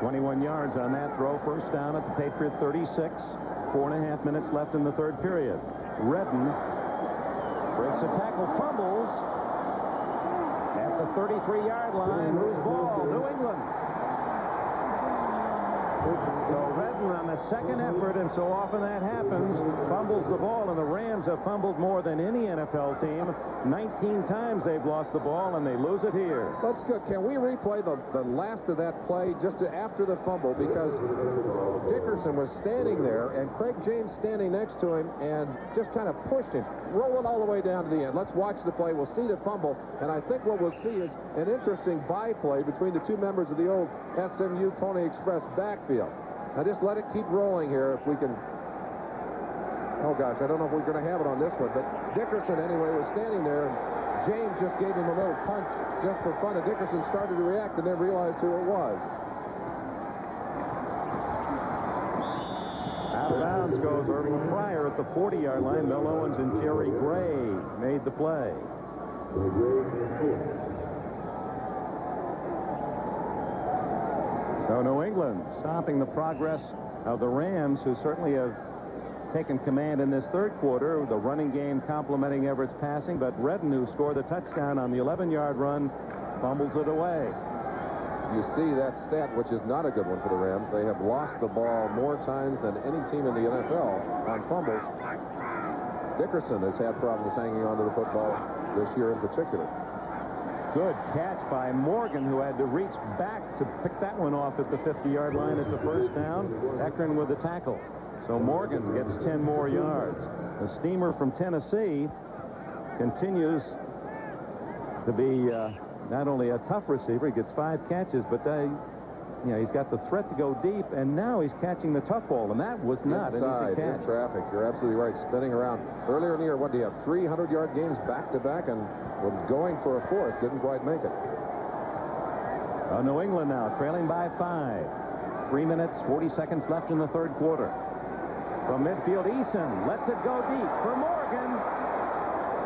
Speaker 2: 21 yards on that throw. First down at the Patriot 36. 4.5 minutes left in the third period. Redden breaks a tackle, fumbles at the 33-yard line. Whose ball? New England. So Redden on the second effort, and so often that happens, fumbles the ball, and the Rams have fumbled more than any NFL team. 19 times they've lost the ball, and they lose it here.
Speaker 3: That's good. Can we replay the last of that play just after the fumble? Because Dickerson was standing there, and Craig James standing next to him, and just kind of pushed him, rolling all the way down to the end. Let's watch the play. We'll see the fumble, and I think what we'll see is an interesting byplay between the two members of the old SMU Pony Express backfield. Now just let it keep rolling here if we can. Oh gosh, I don't know if we're going to have it on this one, but Dickerson anyway was standing there, and James just gave him a little punch just for fun, and Dickerson started to react and then realized who it was.
Speaker 2: Out of bounds goes Irving Pryor at the 40-yard line. Bill Owens and Jerry Gray made the play. So New England stopping the progress of the Rams, who certainly have taken command in this third quarter. The running game complementing Everett's passing, but Redden, who scored the touchdown on the 11-yard run, fumbles it away.
Speaker 3: You see that stat, which is not a good one for the Rams. They have lost the ball more times than any team in the NFL on fumbles. Dickerson has had problems hanging on to the football this year in particular.
Speaker 2: Good catch by Morgan, who had to reach back to pick that one off at the 50-yard line. It's a first down. Ekron with the tackle. So Morgan gets 10 more yards. The Steamer from Tennessee continues to be not only a tough receiver. He gets 5 catches, but he's got the threat to go deep, and now he's catching the tough ball, and that was not an easy catch.
Speaker 3: In traffic. You're absolutely right. Spinning around. Earlier in the year, what do you have? 300-yard games back-to-back, and was going for a 4th. Didn't quite make it.
Speaker 2: New England now trailing by 5. 3 minutes, 40 seconds left in the third quarter. From midfield, Eason lets it go deep for Morgan.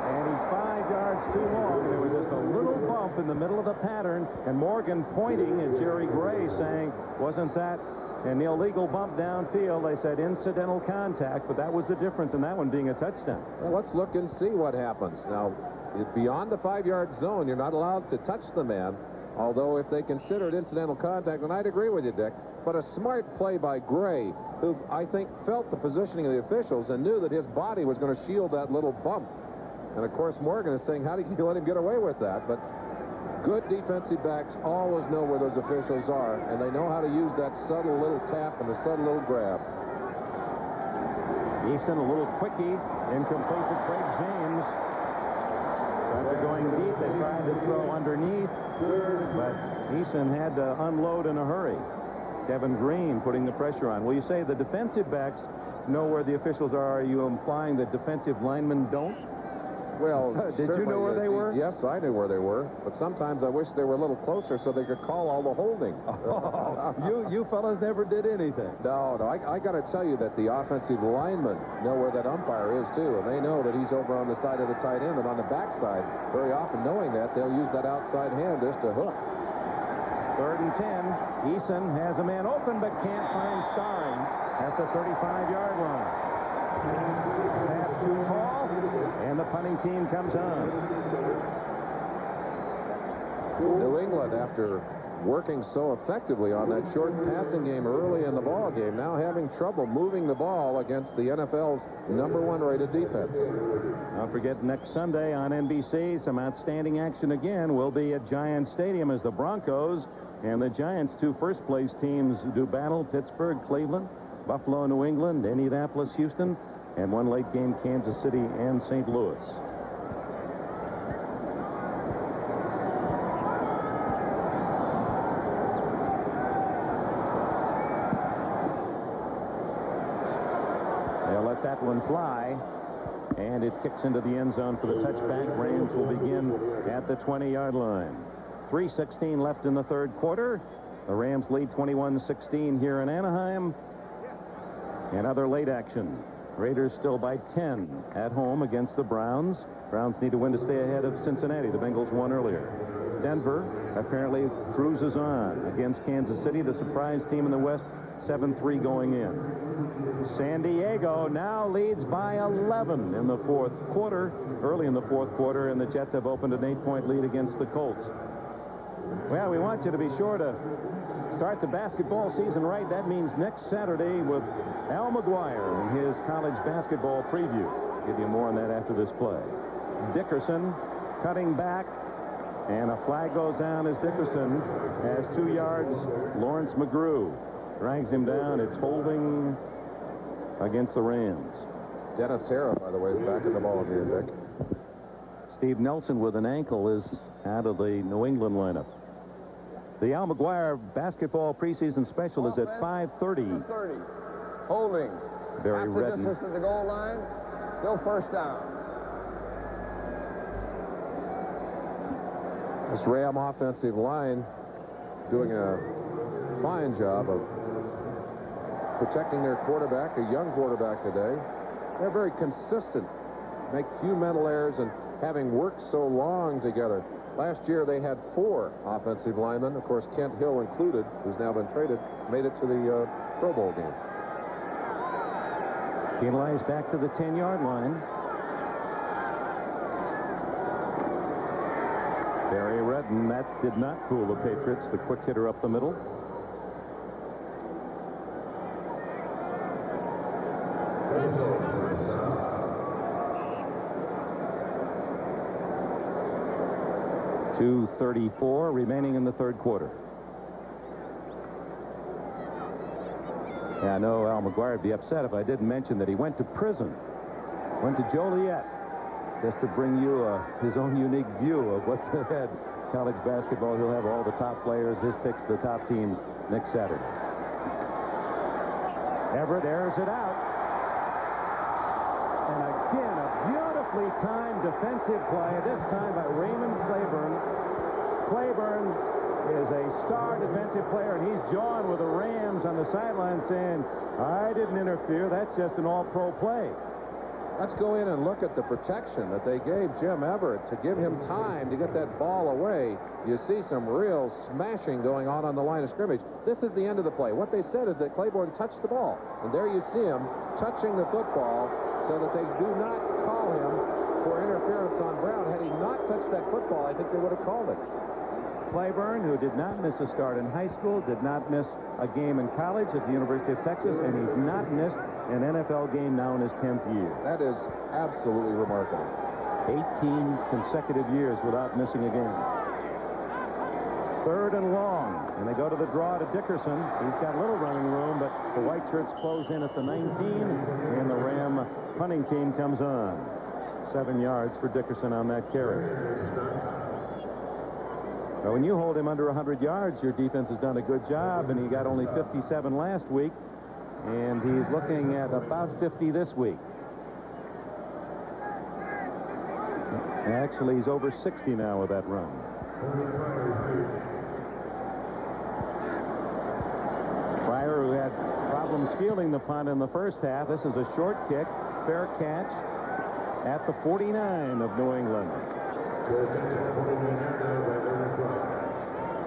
Speaker 2: And he's 5 yards too long. There was just a little bump in the middle of the pattern, and Morgan pointing at Jerry Gray saying, wasn't that an illegal bump downfield? They said incidental contact, but that was the difference in that one being a touchdown.
Speaker 3: Well, let's look and see what happens. Now, beyond the 5-yard zone, you're not allowed to touch the man, although if they consider it incidental contact, then I'd agree with you, Dick. But a smart play by Gray, who I think felt the positioning of the officials and knew that his body was going to shield that little bump. And, of course, Morgan is saying, how did you let him get away with that? But good defensive backs always know where those officials are, and they know how to use that subtle little tap and the subtle little grab.
Speaker 2: Eason, a little quickie, incomplete to Craig James. After going deep, they tried to throw underneath, but Eason had to unload in a hurry. Kevin Green putting the pressure on. Well, you say the defensive backs know where the officials are. Are you implying that defensive linemen don't?
Speaker 3: Well,
Speaker 2: did you know where they were?
Speaker 3: Yes, I knew where they were, but sometimes I wish they were a little closer so they could call all the holding.
Speaker 2: Oh, you fellas never did anything.
Speaker 3: No, I got to tell you that the offensive linemen know where that umpire is, too, and they know that he's over on the side of the tight end, and on the backside, very often knowing that, they'll use that outside hand just to hook.
Speaker 2: 3rd and 10. Eason has a man open, but can't find Starring at the 35-yard line. Pass too tall, and the punting team comes on.
Speaker 3: New England, after working so effectively on that short passing game early in the ball game, now having trouble moving the ball against the NFL's #1 rated defense.
Speaker 2: Don't forget, next Sunday on NBC, some outstanding action again will be at Giants Stadium as the Broncos and the Giants, 2 first-place teams, do battle. Pittsburgh, Cleveland, Buffalo, New England, Indianapolis, Houston, and 1 late game, Kansas City and St. Louis. They'll let that one fly, and it kicks into the end zone for the touchback. Rams will begin at the 20-yard line. 3:16 left in the 3rd quarter. The Rams lead 21-16 here in Anaheim. And other late action. Raiders still by 10 at home against the Browns. Browns need to win to stay ahead of Cincinnati. The Bengals won earlier. Denver apparently cruises on against Kansas City, the surprise team in the West, 7-3 going in. San Diego now leads by 11 in the 4th quarter, early in the 4th quarter, and the Jets have opened an 8-point lead against the Colts. Well, we want you to be sure to start the basketball season right. That means next Saturday with Al McGuire and his college basketball preview. Give you more on that after this play. Dickerson cutting back, and a flag goes down as Dickerson has 2 yards. Lawrence McGrew drags him down. It's holding against the Rams.
Speaker 3: Dennis Harrah, by the way, is back in the ball here, Dick.
Speaker 2: Steve Nelson with an ankle is out of the New England lineup. The Al McGuire basketball preseason special is at 5:30.
Speaker 5: Holding.
Speaker 2: Barry Redden.
Speaker 5: Distance to the goal line. Still first down.
Speaker 3: This Ram offensive line doing a fine job of protecting their quarterback, a young quarterback today. They're very consistent, make few mental errors, and having worked so long together. Last year they had 4 offensive linemen, of course Kent Hill included, who's now been traded, made it to the Pro Bowl game.
Speaker 2: Eli back to the 10-yard line. Barry Redden, that did not fool the Patriots, the quick hitter up the middle. .234 remaining in the 3rd quarter. Yeah, I know Al McGuire would be upset if I didn't mention that he went to prison, went to Joliet, just to bring you his own unique view of what's ahead. College basketball, he'll have all the top players, his picks to the top teams next Saturday. Everett airs it out. And again, a beautifully timed defensive play, this time by Raymond Claiborne. Claiborne is a star defensive player, and he's jawing with the Rams on the sideline saying, I didn't interfere. That's just an all-pro play.
Speaker 3: Let's go in and look at the protection that they gave Jim Everett to give him time to get that ball away. You see some real smashing going on the line of scrimmage. This is the end of the play. What they said is that Claiborne touched the ball. And there you see him touching the football so that they do not call him for interference on Brown. Had he not touched that football, I think they would have called it.
Speaker 2: Claiborne, who did not miss a start in high school, did not miss a game in college at the University of Texas, and he's not missed an NFL game now in his 10th year.
Speaker 3: That is absolutely remarkable.
Speaker 2: 18 consecutive years without missing a game. 3rd and long, and they go to the draw to Dickerson. He's got a little running room, but the white shirts close in at the 19, and the Ram punting team comes on. 7 yards for Dickerson on that carry. Now, when you hold him under 100 yards, your defense has done a good job, and he got only 57 last week, and he's looking at about 50 this week. Actually, he's over 60 now with that run. Pryor, who had problems fielding the punt in the first half. This is a short kick, fair catch at the 49 of New England.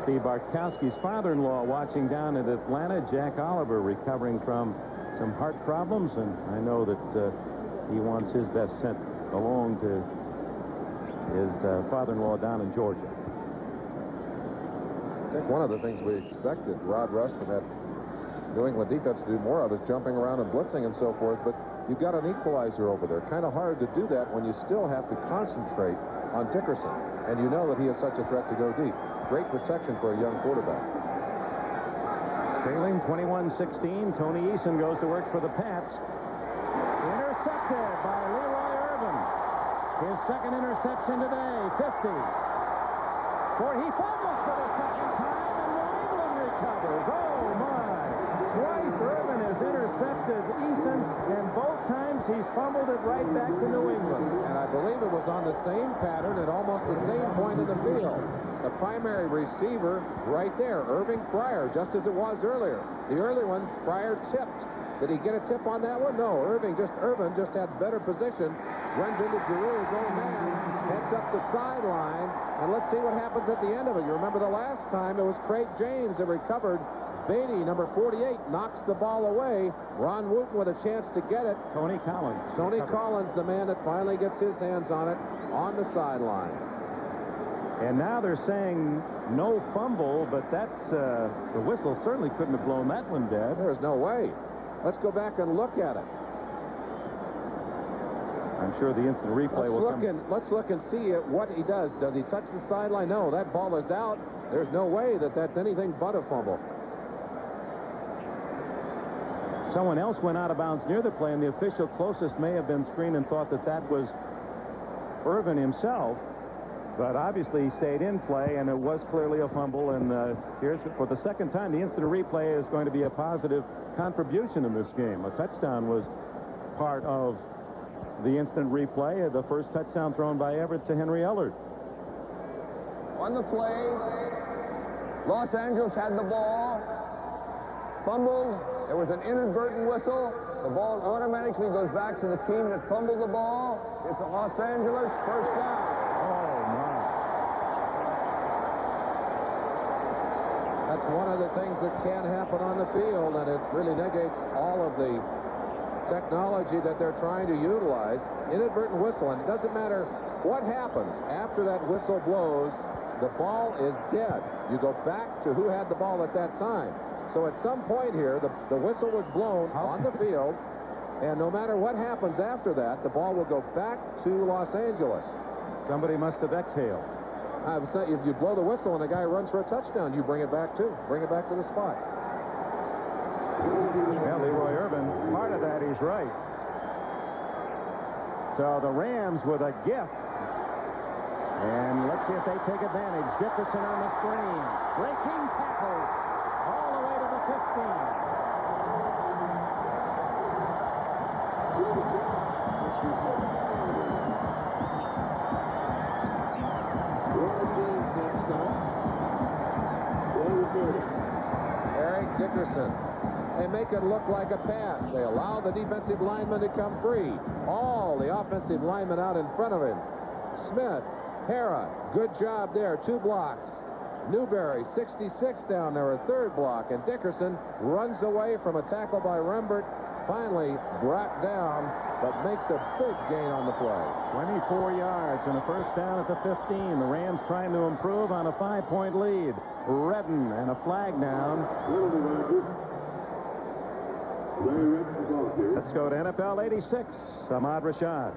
Speaker 2: Steve Bartkowski's father-in-law watching down in Atlanta, Jack Oliver, recovering from some heart problems, and I know that he wants his best sent along to his father-in-law down in Georgia.
Speaker 3: I think one of the things we expected Rod Rust and that New England defense to do more of is jumping around and blitzing and so forth, but you've got an equalizer over there. Kind of hard to do that when you still have to concentrate on Dickerson, and you know that he is such a threat to go deep. Great protection for a young quarterback.
Speaker 2: Trailing 21-16, Tony Eason goes to work for the Pats. Intercepted by Leroy Irvin. His second interception today, 50. For he fumbles for the second time, and New England recovers. Oh, my. Twice Irvin has intercepted Eason, and both times he's fumbled it right back to New England.
Speaker 3: And I believe it was on the same pattern at almost the same point in the field. The primary receiver right there, Irving Pryor, just as it was earlier. The early one, Pryor tipped. Did he get a tip on that one? No, Irvin just had better position, runs into Giroux, his own man, heads up the sideline, and let's see what happens at the end of it. You remember the last time it was Craig James that recovered. Beatty, number 48, knocks the ball away. Ron Wooten with a chance to get it.
Speaker 2: Tony Collins.
Speaker 3: Tony Collins, the man that finally gets his hands on it on the sideline.
Speaker 2: And now they're saying no fumble, but that's the whistle certainly couldn't have blown that one dead.
Speaker 3: There's no way. Let's go back and look at it.
Speaker 2: I'm sure the instant replay will come.
Speaker 3: Let's look and see what he does. Does he touch the sideline? No, that ball is out. There's no way that that's anything but a fumble.
Speaker 2: Someone else went out of bounds near the play, and the official closest may have been screened and thought that that was Irvin himself. But obviously he stayed in play, and it was clearly a fumble. And here's for the second time, the instant replay is going to be a positive contribution in this game. A touchdown was part of the instant replay, the first touchdown thrown by Everett to Henry Ellard.
Speaker 5: On the play, Los Angeles had the ball, fumbled. There was an inadvertent whistle. The ball automatically goes back to the team that fumbled the ball. It's a Los Angeles first down.
Speaker 2: Oh, my.
Speaker 3: That's one of the things that can happen on the field, and it really negates all of the technology that they're trying to utilize. Inadvertent whistle, and it doesn't matter what happens after that whistle blows, the ball is dead. You go back to who had the ball at that time. So at some point here, the whistle was blown on the field, and no matter what happens after that, the ball will go back to Los Angeles.
Speaker 2: Somebody must have exhaled.
Speaker 3: If you blow the whistle and a guy runs for a touchdown, you bring it back too. Bring it back to the spot.
Speaker 2: Well, Leroy Irvin, part of that, he's right. So the Rams with a gift. And let's see if they take advantage. Dickerson on the screen. Breaking tackles all the way to the 15.
Speaker 3: make it look like a pass. They allow the defensive lineman to come free. All the offensive linemen out in front of him. Smith, Hara, good job there. 2 blocks. Newberry, 66 down there, a 3rd block. And Dickerson runs away from a tackle by Rembert. Finally brought down, but makes a big gain on the play.
Speaker 2: 24 yards and a first down at the 15. The Rams trying to improve on a 5-point lead. Redden and a flag down. Let's go to NFL 86. Ahmad Rashad.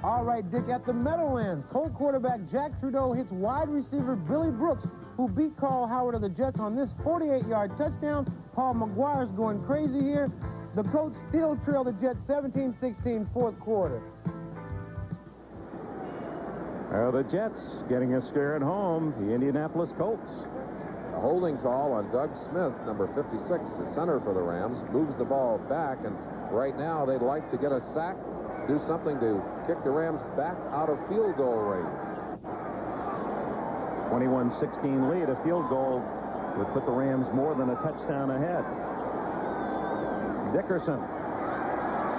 Speaker 4: All right, Dick, at the Meadowlands, Colt quarterback Jack Trudeau hits wide receiver Billy Brooks, who beat Carl Howard of the Jets on this 48-yard touchdown. Paul McGuire's going crazy here. The Colts still trail the Jets 17-16, 4th quarter.
Speaker 2: The Jets getting a scare at home. The Indianapolis Colts.
Speaker 3: A holding call on Doug Smith, number 56, the center for the Rams, moves the ball back, and right now they'd like to get a sack, do something to kick the Rams back out of field goal range.
Speaker 2: 21-16 lead. A field goal would put the Rams more than a touchdown ahead. Dickerson.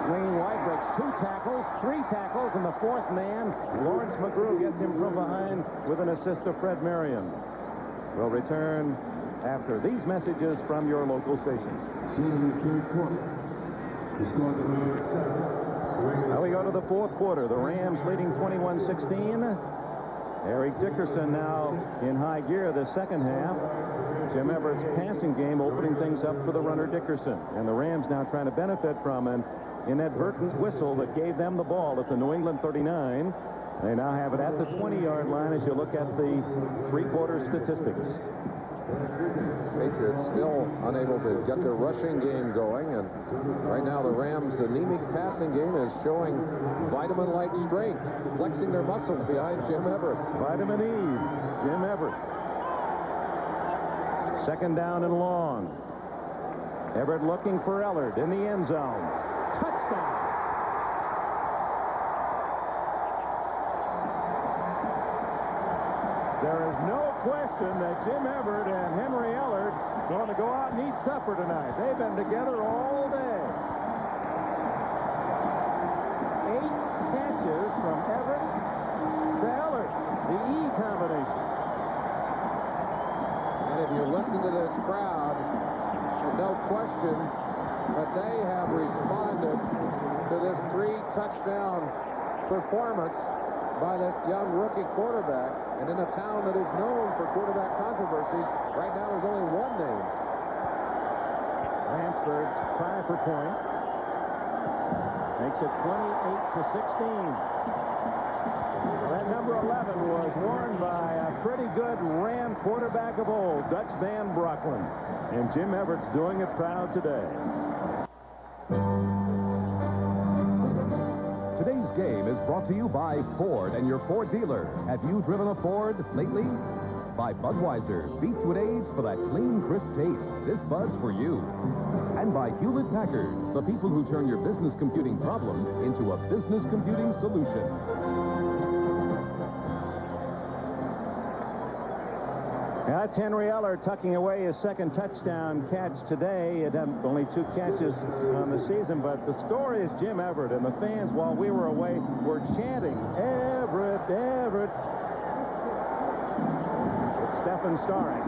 Speaker 2: Swinging wide, breaks 2 tackles, 3 tackles, and the 4th man, Lawrence McGrew, gets him from behind with an assist of Fred Marion. We'll return after these messages from your local station. Now we go to the 4th quarter. The Rams leading 21-16. Eric Dickerson now in high gear the second half. Jim Everett's passing game opening things up for the runner Dickerson. And the Rams now trying to benefit from an inadvertent whistle that gave them the ball at the New England 39. They now have it at the 20-yard line as you look at the 3-quarter statistics.
Speaker 3: Patriots still unable to get their rushing game going, and right now the Rams' anemic passing game is showing vitamin-like strength, flexing their muscles behind Jim Everett.
Speaker 2: Vitamin E, Jim Everett. 2nd down and long. Everett looking for Ellard in the end zone. Touchdown. There is no question that Jim Everett and Henry Ellard going to go out and eat supper tonight. They've been together all day. 8 catches from Everett to Ellard, the E combination.
Speaker 3: And if you listen to this crowd, there's no question that they have responded to this 3-touchdown performance by the young rookie quarterback. And in a town that is known for quarterback controversies, right now there's only one name.
Speaker 2: Lansford's try for point. Makes it 28-16. That number 11 was worn by a pretty good Ram quarterback of old, Dutch Van Brocklin. And Jim Everett's doing it proud today.
Speaker 1: Today's game is brought to you by Ford and your Ford dealer. Have you driven a Ford lately? By Budweiser, beats with age for that clean, crisp taste. This Bud's for you. And by Hewlett-Packard, the people who turn your business computing problem into a business computing solution.
Speaker 2: That's Henry Ellard tucking away his 2nd touchdown catch today. It had only 2 catches on the season, but the story is Jim Everett, and the fans, while we were away, were chanting, Everett, Everett. It's Stephen Starring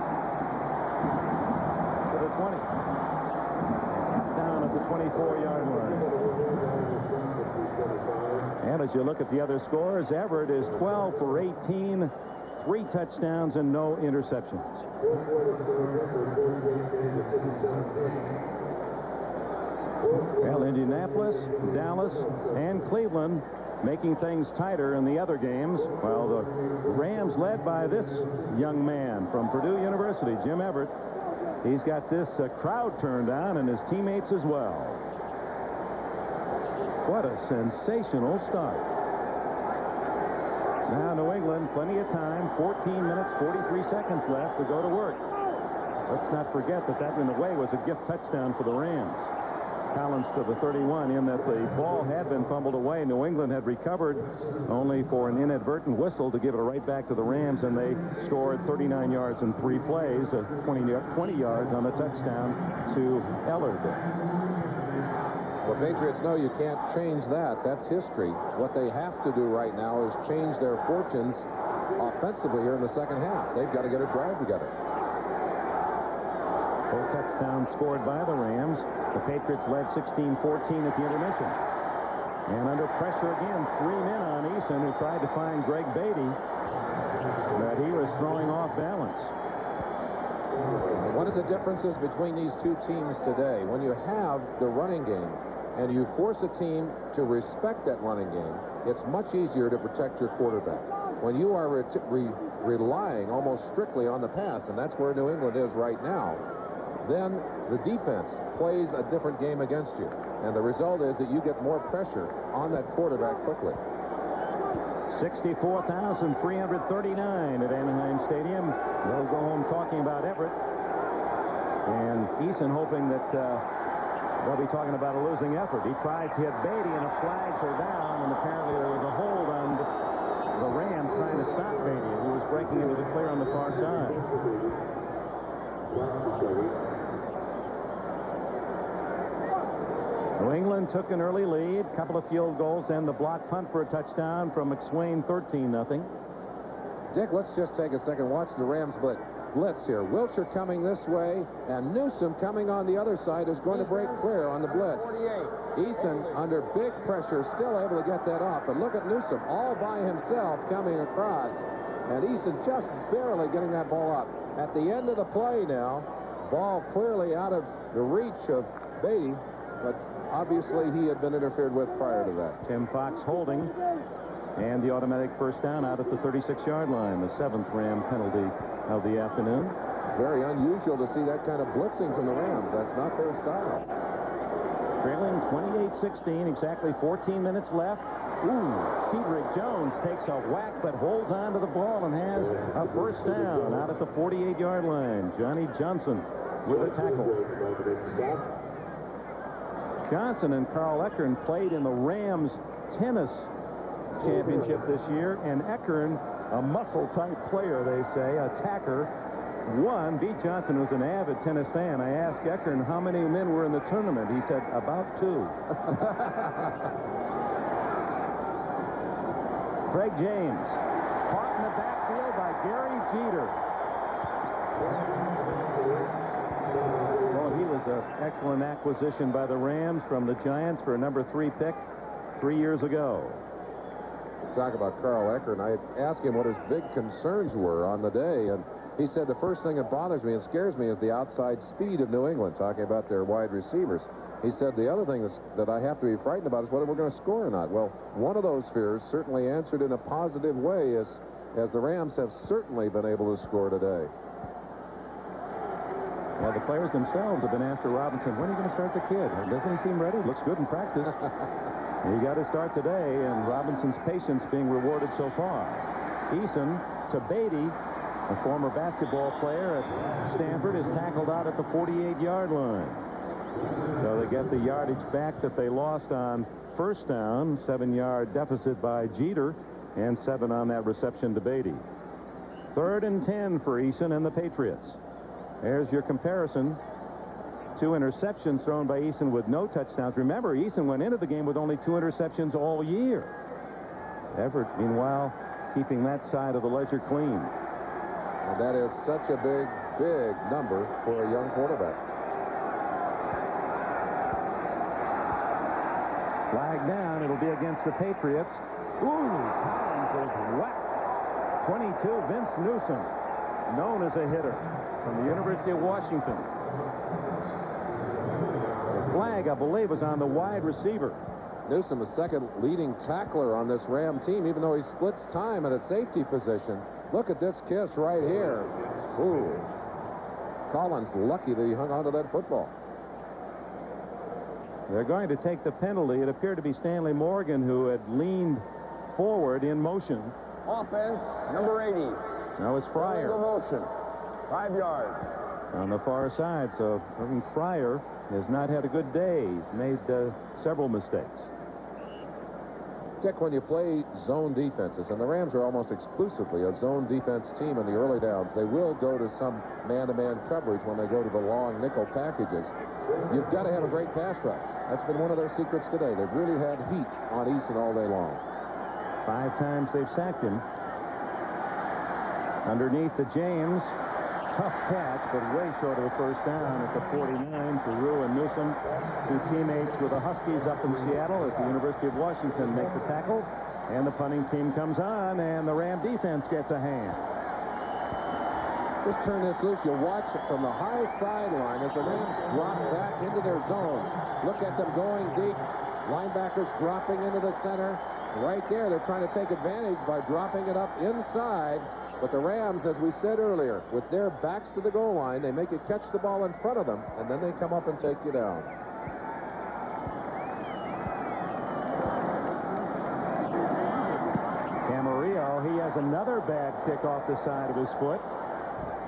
Speaker 2: to the 20. Down at the 24-yard line. And as you look at the other scores, Everett is 12 for 18. 3 touchdowns and no interceptions. Well, Indianapolis, Dallas, and Cleveland making things tighter in the other games. Well, the Rams led by this young man from Purdue University, Jim Everett. He's got this crowd turned on and his teammates as well. What a sensational start. Now New England, plenty of time, 14 minutes, 43 seconds left to go to work. Let's not forget that in a way was a gift touchdown for the Rams. Collins to the 31, in that the ball had been fumbled away. New England had recovered only for an inadvertent whistle to give it right back to the Rams, and they scored 39 yards in 3 plays, 20 yards on a touchdown to Ellard.
Speaker 3: The Patriots know you can't change that. That's history. What they have to do right now is change their fortunes offensively here in the second half. They've got to get a drive together.
Speaker 2: 4 touchdowns scored by the Rams. The Patriots led 16-14 at the intermission. And under pressure again, 3 men on Eason, who tried to find Greg Beatty, but he was throwing off balance.
Speaker 3: One of the differences between these two teams today, when you have the running game and you force a team to respect that running game, it's much easier to protect your quarterback. When you are relying almost strictly on the pass, and that's where New England is right now, then the defense plays a different game against you. And the result is that you get more pressure on that quarterback quickly.
Speaker 2: 64,339 at Anaheim Stadium. They'll go home talking about Everett. And Eason hoping that they'll be talking about a losing effort. He tried to hit Beatty, and the flags are down, and apparently there was a hold on the Rams trying to stop Beatty, who was breaking into the clear on the far side. New England took an early lead, a couple of field goals, and the block punt for a touchdown from McSwain, 13-0.
Speaker 3: Dick, let's just take a second. Watch the Rams blitz here. Wilshire coming this way, and Newsom coming on the other side is going to break clear on the blitz.
Speaker 5: 48.
Speaker 3: Eason, under big pressure, still able to get that off. But look at Newsom all by himself coming across, and Eason just barely getting that ball up. At the end of the play now, ball clearly out of the reach of Beatty, but obviously he had been interfered with prior to that.
Speaker 2: Tim Fox holding, and the automatic first down out at the 36-yard line, the 7th Ram penalty of the afternoon.
Speaker 3: Very unusual to see that kind of blitzing from the Rams. That's not their style.
Speaker 2: Trailing 28-16, exactly 14 minutes left. Cedric Jones takes a whack but holds on to the ball and has a first down out at the 48-yard line. Johnny Johnson with a tackle. Johnson and Carl Eckern played in the Rams tennis championship this year, and Eckern, a muscle-type player, they say, attacker, won. Beat Johnson was an avid tennis fan. I asked Eckern how many men were in the tournament. He said about 2. Craig James, caught in the backfield by Gary Jeter. Well, he was an excellent acquisition by the Rams from the Giants for a number 3 pick 3 years ago.
Speaker 3: Talk about Carl Eckern. I asked him what his big concerns were on the day, and he said the first thing that bothers me and scares me is the outside speed of New England, talking about their wide receivers. He said the other thing that I have to be frightened about is whether we're going to score or not. Well, one of those fears certainly answered in a positive way as the Rams have certainly been able to score today.
Speaker 2: Yeah, the players themselves have been after Robinson. When are you going to start the kid? Doesn't he seem ready? Looks good in practice. He got to start today, and Robinson's patience being rewarded so far. Eason to Beatty, a former basketball player at Stanford, is tackled out at the 48-yard line. So they get the yardage back that they lost on first down. 7-yard deficit by Jeter, and 7 on that reception to Beatty. 3rd and 10 for Eason and the Patriots. There's your comparison. 2 interceptions thrown by Eason with no touchdowns. Remember, Eason went into the game with only 2 interceptions all year. Everett, meanwhile, keeping that side of the ledger clean.
Speaker 3: And that is such a big, big number for a young quarterback.
Speaker 2: Flag down. It'll be against the Patriots. Collins is whacked. 22, Vince Newsom, known as a hitter from the University of Washington. The flag, I believe, was on the wide receiver.
Speaker 3: Newsom, the second leading tackler on this Ram team, even though he splits time at a safety position. Look at this kiss right here. Collins lucky that he hung on to that football.
Speaker 2: They're going to take the penalty. It appeared to be Stanley Morgan, who had leaned forward in motion.
Speaker 5: Offense, number 80.
Speaker 2: Now it's Fryer.
Speaker 5: Motion. 5 yards.
Speaker 2: On the far side, so Irving Fryer has not had a good day. He's made several mistakes.
Speaker 3: Dick, when you play zone defenses, and the Rams are almost exclusively a zone defense team in the early downs, they will go to some man-to-man coverage when they go to the long nickel packages. You've got to have a great pass rush. That's been one of their secrets today. They've really had heat on Eason all day long.
Speaker 2: 5 times they've sacked him. Underneath to James. Tough catch, but way short of the first down at the 49 to Rue and Newsom. 2 teammates with the Huskies up in Seattle at the University of Washington make the tackle. And the punting team comes on, and the Ram defense gets a hand.
Speaker 3: Just turn this loose. You'll watch it from the high sideline as the Rams drop back into their zones. Look at them going deep. Linebackers dropping into the center. Right there, they're trying to take advantage by dropping it up inside. But the Rams, as we said earlier, with their backs to the goal line, they make you catch the ball in front of them, and then they come up and take you down.
Speaker 2: Camarillo, he has another bad kick off the side of his foot.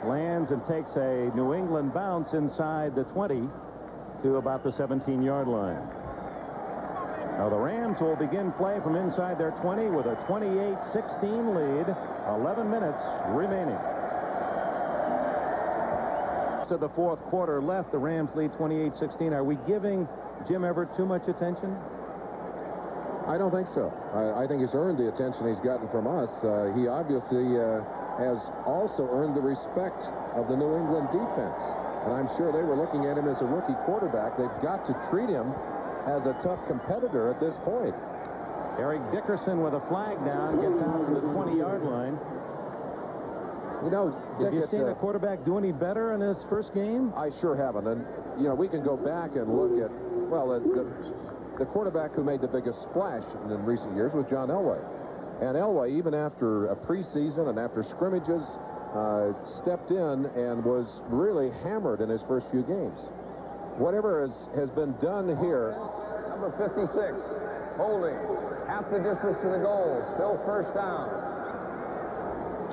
Speaker 2: Lands and takes a New England bounce inside the 20 to about the 17-yard line. Now the Rams will begin play from inside their 20 with a 28-16 lead. 11 minutes remaining. So the fourth quarter left. The Rams lead 28-16. Are we giving Jim Everett too much attention?
Speaker 3: I don't think so. I think he's earned the attention he's gotten from us. He obviously has also earned the respect of the New England defense. And I'm sure they were looking at him as a rookie quarterback. They've got to treat him as a tough competitor at this point.
Speaker 2: Eric Dickerson with a flag down gets out to the 20-yard line.
Speaker 3: You know,
Speaker 2: have you seen a quarterback do any better in his first game?
Speaker 3: I sure haven't. And, you know, we can go back and look at, well, the quarterback who made the biggest splash in recent years was John Elway. And Elway, even after a preseason and after scrimmages, stepped in and was really hammered in his first few games. Whatever has been done here.
Speaker 5: Number 56, holding. Half the distance to the goal. Still first down.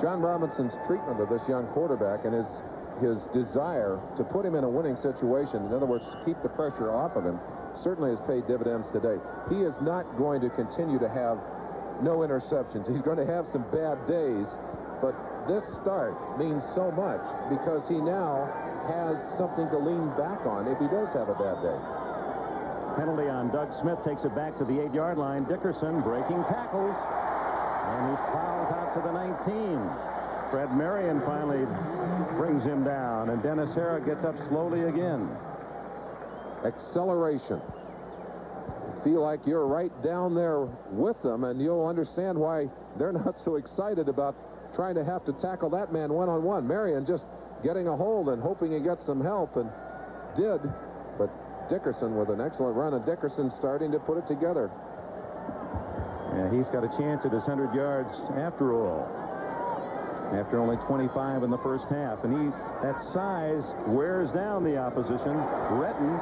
Speaker 3: John Robinson's treatment of this young quarterback and his desire to put him in a winning situation, in other words, to keep the pressure off of him, certainly has paid dividends today. He is not going to continue to have no interceptions. He's going to have some bad days, but this start means so much because he now has something to lean back on if he does have a bad day.
Speaker 2: Penalty on Doug Smith takes it back to the 8-yard line. Dickerson breaking tackles, and he fouls out to the 19. Fred Marion finally brings him down, and Dennis Harrah gets up slowly again.
Speaker 3: Acceleration. Feel like you're right down there with them, and you'll understand why they're not so excited about trying to have to tackle that man one-on-one. Marion just getting a hold and hoping he gets some help, and did. But Dickerson with an excellent run, and Dickerson starting to put it together.
Speaker 2: Yeah, he's got a chance at his 100 yards after all. After only 25 in the first half. And that size wears down the opposition. Retton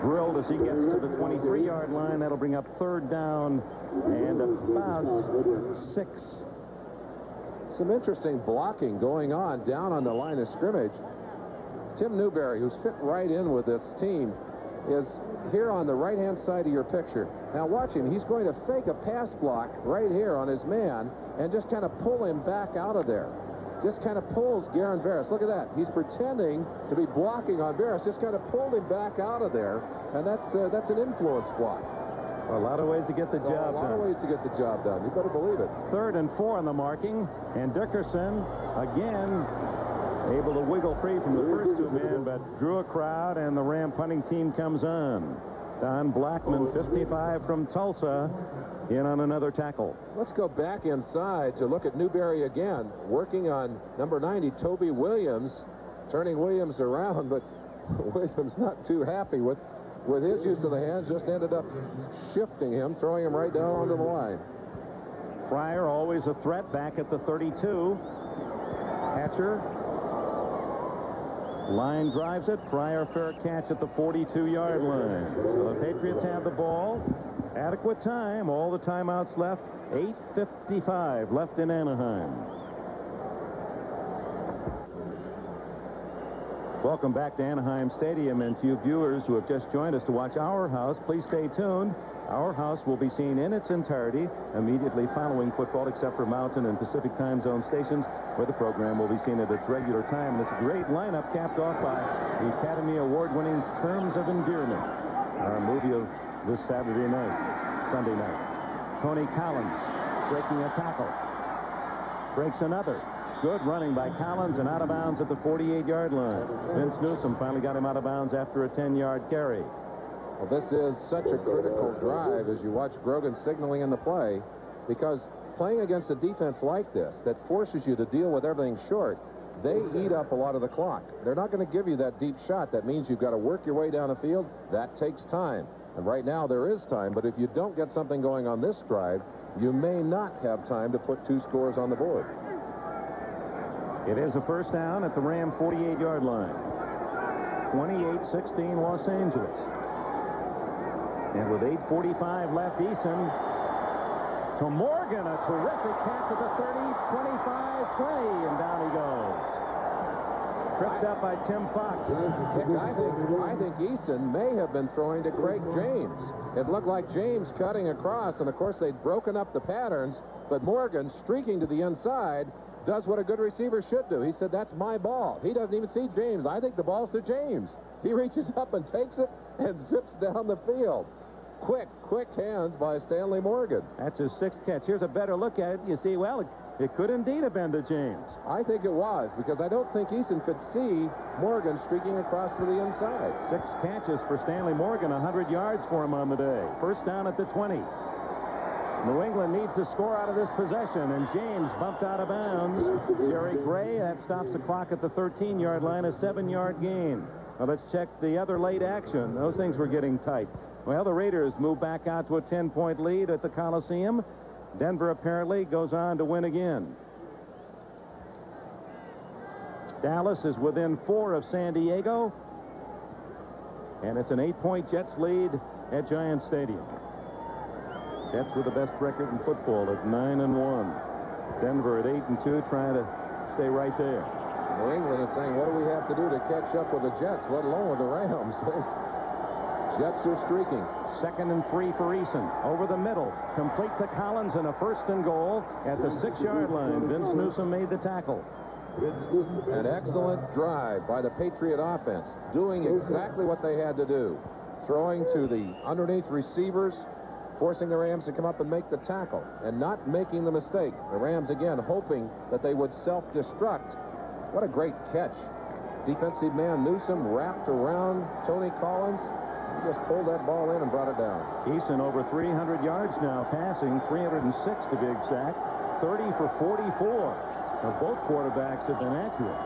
Speaker 2: drilled as he gets to the 23-yard line. That'll bring up third down and about 6.
Speaker 3: Some interesting blocking going on down on the line of scrimmage. Tim Newberry, who's fit right in with this team, is here on the right-hand side of your picture. Now watch him. He's going to fake a pass block right here on his man and just kind of pull him back out of there. Just kind of pulls Garen Veras. Look at that. He's pretending to be blocking on Veras. Just kind of pulled him back out of there, and that's an influence block.
Speaker 2: A lot of ways to get the job done.
Speaker 3: A lot of ways to get the job done. You better believe it.
Speaker 2: 3rd and 4 on the marking, and Dickerson again able to wiggle free from the first 2 men, but drew a crowd, and the Ram punting team comes on. Don Blackman, 55 from Tulsa, in on another tackle.
Speaker 3: Let's go back inside to look at Newberry again, working on number 90, Toby Williams, turning Williams around, but Williams not too happy with his use of the hands, just ended up shifting him, throwing him right down onto the line.
Speaker 2: Fryer always a threat back at the 32. Hatcher. Line drives it. Fryer fair catch at the 42-yard line. So the Patriots have the ball. Adequate time. All the timeouts left. 8:55 left in Anaheim. Welcome back to Anaheim Stadium, and to you viewers who have just joined us to watch Our House, please stay tuned. Our House will be seen in its entirety immediately following football, except for Mountain and Pacific time zone stations, where the program will be seen at its regular time. And it's a great lineup capped off by the Academy Award-winning Terms of Endearment, our movie of this Sunday night. Tony Collins breaking a tackle. Breaks another. Good running by Collins and out of bounds at the 48-yard line. Vince Newsom finally got him out of bounds after a 10-yard carry.
Speaker 3: Well, this is such a critical drive as you watch Grogan signaling in the play, because playing against a defense like this that forces you to deal with everything short, they eat up a lot of the clock. They're not going to give you that deep shot. That means you've got to work your way down the field. That takes time. And right now there is time, but if you don't get something going on this drive, you may not have time to put 2 scores on the board.
Speaker 2: It is a first down at the Ram 48-yard line. 28-16 Los Angeles. And with 8:45 left, Eason to Morgan, a terrific catch at the 30, 25, 20, and down he goes. Tripped up by Tim Fox.
Speaker 3: I think Eason may have been throwing to Craig James. It looked like James cutting across, and of course they'd broken up the patterns, but Morgan, streaking to the inside, does what a good receiver should do. He said, that's my ball. He doesn't even see James. I think the ball's to James. He reaches up and takes it and zips down the field. Quick hands by Stanley Morgan.
Speaker 2: That's his 6th catch. Here's a better look at it. You see, well, it could indeed have been to James.
Speaker 3: I think it was, because I don't think Eason could see Morgan streaking across to the inside.
Speaker 2: 6 catches for Stanley Morgan, 100 yards for him on the day. First down at the 20. New England needs to score out of this possession, and James bumped out of bounds. Jerry Gray, that stops the clock at the 13-yard line, a 7-yard gain. Now let's check the other late action. Those things were getting tight. Well, the Raiders move back out to a 10-point lead at the Coliseum. Denver apparently goes on to win again. Dallas is within 4 of San Diego, and it's an 8-point Jets lead at Giant Stadium. Jets with the best record in football at 9-1. Denver at 8-2, trying to stay right there.
Speaker 3: New England is saying, what do we have to do to catch up with the Jets, let alone with the Rams? Jets are streaking.
Speaker 2: 2nd and 3 for Eason. Over the middle. Complete to Collins, and a 1st and goal at the 6-yard line. Vince Newsom made the tackle.
Speaker 3: An excellent drive by the Patriot offense, doing exactly what they had to do. Throwing to the underneath receivers, forcing the Rams to come up and make the tackle, and not making the mistake. The Rams, again, hoping that they would self-destruct. What a great catch. Defensive man Newsom wrapped around Tony Collins. He just pulled that ball in and brought it down.
Speaker 2: Eason over 300 yards now passing, 306 to be exact, 30 for 44. Now, both quarterbacks have been accurate.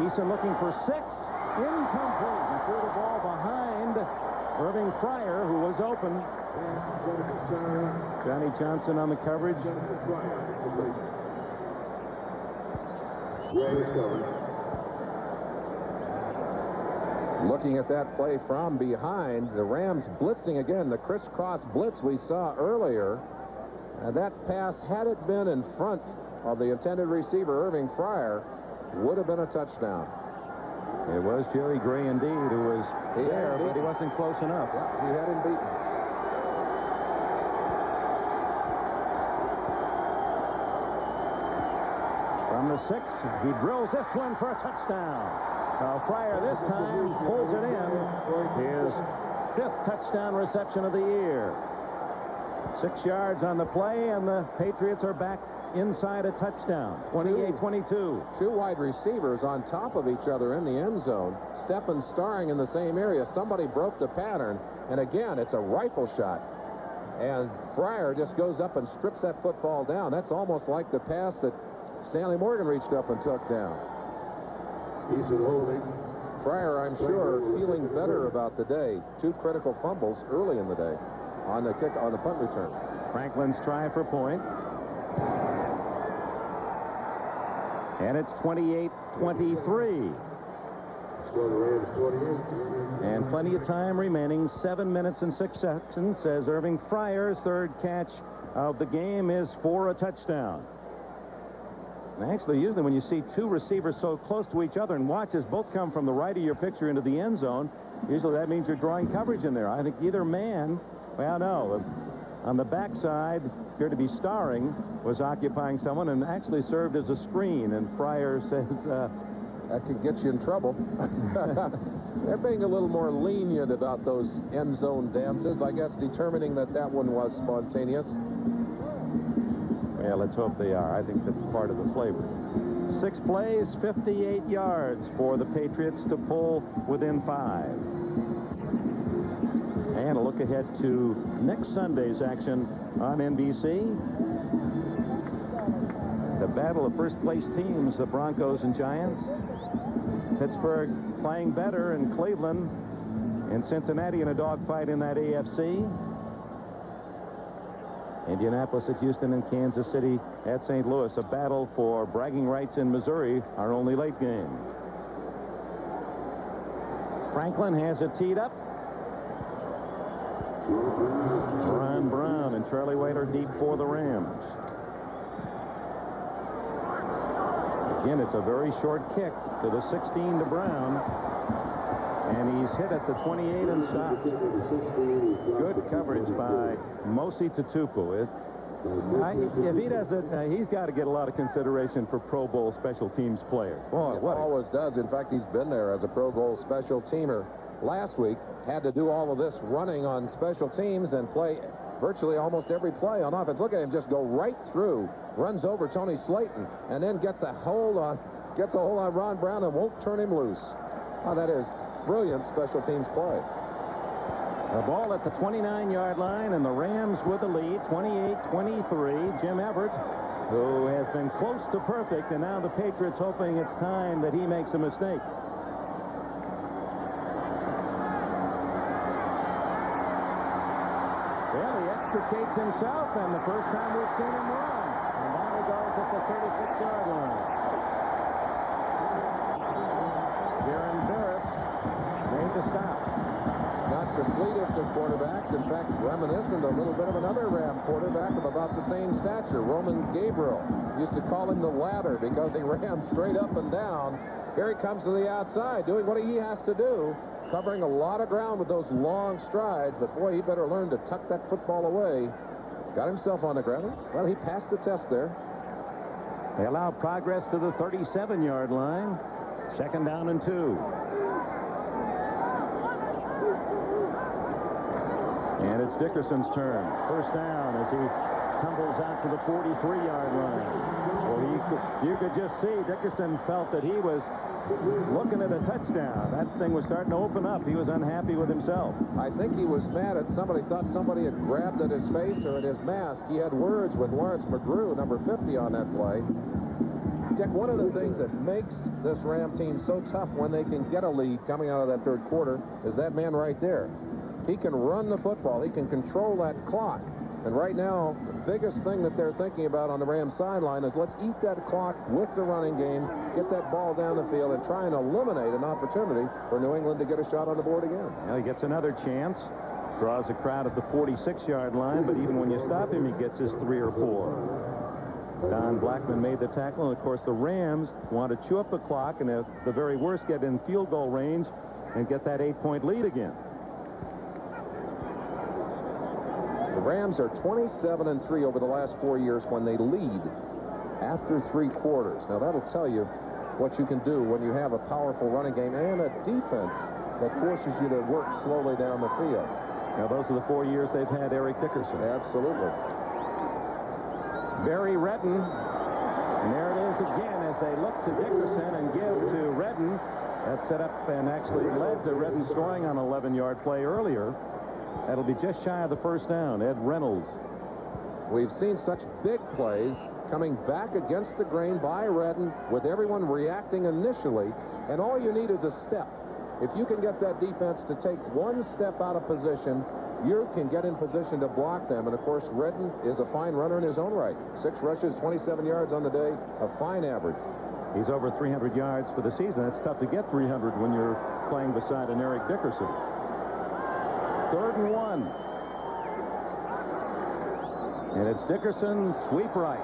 Speaker 2: Eason looking for 6. Incomplete. He threw the ball behind Irving Fryer, who was open. Johnny Johnson on the coverage.
Speaker 3: Looking at that play from behind, the Rams blitzing again, the crisscross blitz we saw earlier. And that pass, had it been in front of the intended receiver, Irving Fryer, would have been a touchdown.
Speaker 2: It was Jerry Gray, indeed, who was there, but he wasn't close enough.
Speaker 3: Yeah, he had him beaten.
Speaker 2: From the 6, he drills this one for a touchdown. Now Fryer this time pulls it in. His 5th touchdown reception of the year. 6 yards on the play, and the Patriots are back inside a touchdown. 28-22.
Speaker 3: 2 wide receivers on top of each other in the end zone. Steppen starring in the same area. Somebody broke the pattern, and again, it's a rifle shot. And Fryer just goes up and strips that football down. That's almost like the pass that Stanley Morgan reached up and took down. Eason holding. Fryer, I'm sure, feeling better about the day. 2 critical fumbles early in the day on the punt return.
Speaker 2: Franklin's try for point. And it's 28-23. And plenty of time remaining. 7 minutes and 6 seconds as Irving Fryer's 3rd catch of the game is for a touchdown. And actually, usually when you see two receivers so close to each other and watches both come from the right of your picture into the end zone, usually that means you're drawing coverage in there. I think either man, well, no, on the backside, appeared to be Starring, was occupying someone and actually served as a screen. And Fryer says...
Speaker 3: that could get you in trouble. They're being a little more lenient about those end zone dances, I guess, determining that that one was spontaneous.
Speaker 2: Yeah, let's hope they are. I think that's part of the flavor. 6 plays, 58 yards for the Patriots to pull within 5. And a look ahead to next Sunday's action on NBC. It's a battle of first-place teams, the Broncos and Giants. Pittsburgh playing better, and Cleveland and Cincinnati in a dogfight in that AFC. Indianapolis at Houston and Kansas City at St. Louis. A battle for bragging rights in Missouri, our only late game. Franklin has it teed up. Ron Brown and Charlie White are deep for the Rams. Again, it's a very short kick to the 16 to Brown. And he's hit at the 28 and stopped. Good coverage by Mosi Tutupu. If he doesn't, he's got to get a lot of consideration for Pro Bowl special teams player. Boy,
Speaker 3: what always does. In fact, he's been there as a Pro Bowl special teamer. Last week, had to do all of this running on special teams and play virtually almost every play on offense. Look at him just go right through, runs over Tony Slayton, and then gets a hold on Ron Brown and won't turn him loose. Oh, that is brilliant special teams play.
Speaker 2: The ball at the 29-yard line, and the Rams with the lead, 28-23. Jim Everett, who has been close to perfect, and now the Patriots hoping it's time that he makes a mistake. Well, he extricates himself, and the first time we've seen him run. And down he goes at the 36-yard line. Darren Barris made the stop.
Speaker 3: Not the fleetest of quarterbacks. In fact, reminiscent a little bit of another Ram quarterback of about the same stature, Roman Gabriel. Used to call him the ladder because he ran straight up and down. Here he comes to the outside, doing what he has to do, covering a lot of ground with those long strides. But boy, he better learn to tuck that football away. Got himself on the ground. Well, he passed the test there.
Speaker 2: They allow progress to the 37-yard line. 2nd down and 2. And it's Dickerson's turn. 1st down as he tumbles out to the 43-yard line. Well, you could just see Dickerson felt that he was looking at a touchdown. That thing was starting to open up. He was unhappy with himself.
Speaker 3: I think he was mad at somebody. Thought somebody had grabbed at his face or at his mask. He had words with Lawrence McGrew, number 50, on that play. Dick, one of the things that makes this Ram team so tough when they can get a lead coming out of that 3rd quarter is that man right there. He can run the football. He can control that clock. And right now, the biggest thing that they're thinking about on the Rams sideline is let's eat that clock with the running game, get that ball down the field, and try and eliminate an opportunity for New England to get a shot on the board again.
Speaker 2: Well, he gets another chance. Draws a crowd at the 46-yard line, but even when you stop him, he gets his 3 or 4. Don Blackman made the tackle, and of course the Rams want to chew up the clock and at the very worst get in field goal range and get that 8-point lead again.
Speaker 3: The Rams are 27-3 over the last 4 years when they lead after 3 quarters. Now that'll tell you what you can do when you have a powerful running game and a defense that forces you to work slowly down the field.
Speaker 2: Now those are the 4 years they've had Eric Dickerson.
Speaker 3: Absolutely.
Speaker 2: Barry Redden, and there it is again as they look to Dickerson and give to Redden. That set up and actually led to Redden scoring on an 11-yard play earlier. That'll be just shy of the 1st down. Ed Reynolds.
Speaker 3: We've seen such big plays coming back against the grain by Redden with everyone reacting initially, and all you need is a step. If you can get that defense to take 1 step out of position, you can get in position to block them. And of course, Redden is a fine runner in his own right. 6 rushes, 27 yards on the day, a fine average.
Speaker 2: He's over 300 yards for the season. It's tough to get 300 when you're playing beside an Eric Dickerson. 3rd and 1. And it's Dickerson, sweep right.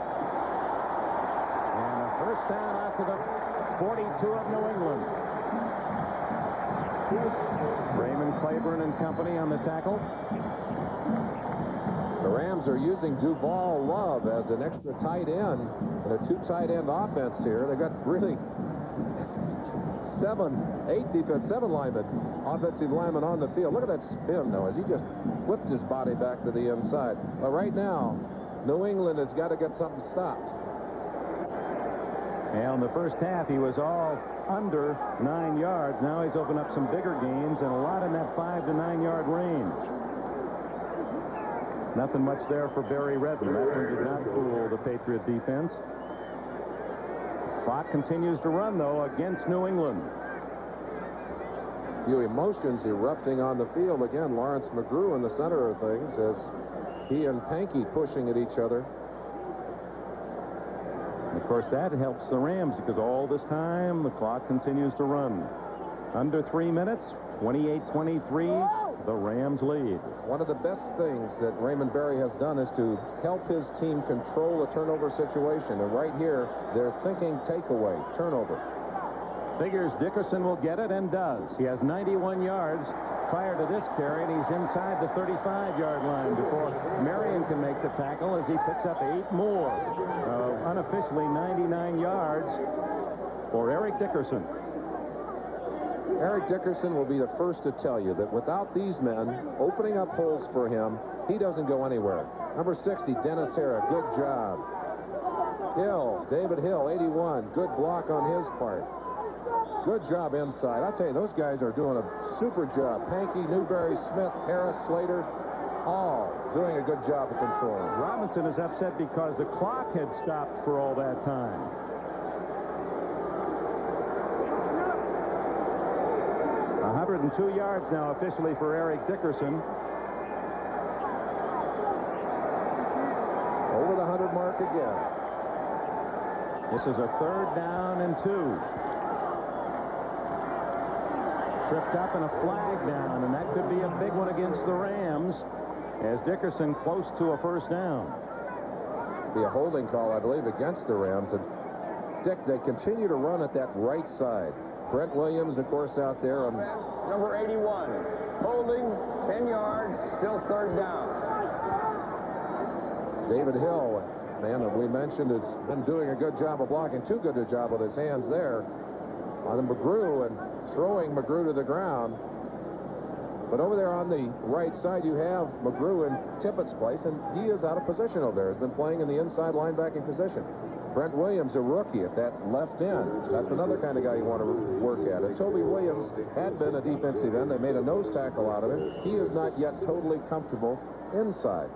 Speaker 2: And a First down out to the 42 of New England. Raymond Claiborne and company on the tackle.
Speaker 3: The Rams are using Duval Love as an extra tight end in a 2 tight end offense here. They've got really 7 offensive linemen on the field. Look at that spin, though, as he just whipped his body back to the inside. But right now, New England has got to get something stopped.
Speaker 2: And in the first half, he was all under 9 yards. Now he's opened up some bigger gains and a lot in that 5 to 9 yard range. Nothing much there for Barry Redden. That one did not fool the Patriot defense. Clock continues to run, though, against New England.
Speaker 3: Few emotions erupting on the field. Again, Lawrence McGrew in the center of things as he and Pankey pushing at each other.
Speaker 2: And of course, that helps the Rams because all this time the clock continues to run. Under 3 minutes, 28-23. The Rams lead.
Speaker 3: One of the best things that Raymond Berry has done is to help his team control the turnover situation. And right here, they're thinking takeaway, turnover.
Speaker 2: Figures Dickerson will get it and does. He has 91 yards prior to this carry, and he's inside the 35-yard line before Marion can make the tackle as he picks up 8 more. Unofficially 99 yards for Eric Dickerson.
Speaker 3: Eric Dickerson will be the first to tell you that without these men opening up holes for him, he doesn't go anywhere. Number 60, Dennis Hara, good job. Hill, David Hill, 81, good block on his part. Good job inside. I'll tell you, those guys are doing a super job. Pankey, Newberry, Smith, Harris, Slater, all doing a good job of controlling.
Speaker 2: Robinson is upset because the clock had stopped for all that time. 102 yards now officially for Eric Dickerson.
Speaker 3: Over the 100 mark again.
Speaker 2: This is a 3rd down and 2. Tripped up and a flag down, and that could be a big one against the Rams as Dickerson close to a 1st down.
Speaker 3: Be a holding call, I believe, against the Rams. And Dick, they continue to run at that right side. Brent Williams, of course, out there on
Speaker 5: number 81. Holding, 10 yards, still 3rd down.
Speaker 3: David Hill, man that we mentioned, has been doing a good job of blocking. Too good a job with his hands there on McGrew and throwing McGrew to the ground. But over there on the right side, you have McGrew in Tippett's place, and he is out of position over there. He's been playing in the inside linebacking position. Brent Williams, a rookie at that left end. That's another kind of guy you want to work at. And Toby Williams had been a defensive end. They made a nose tackle out of him. He is not yet totally comfortable inside.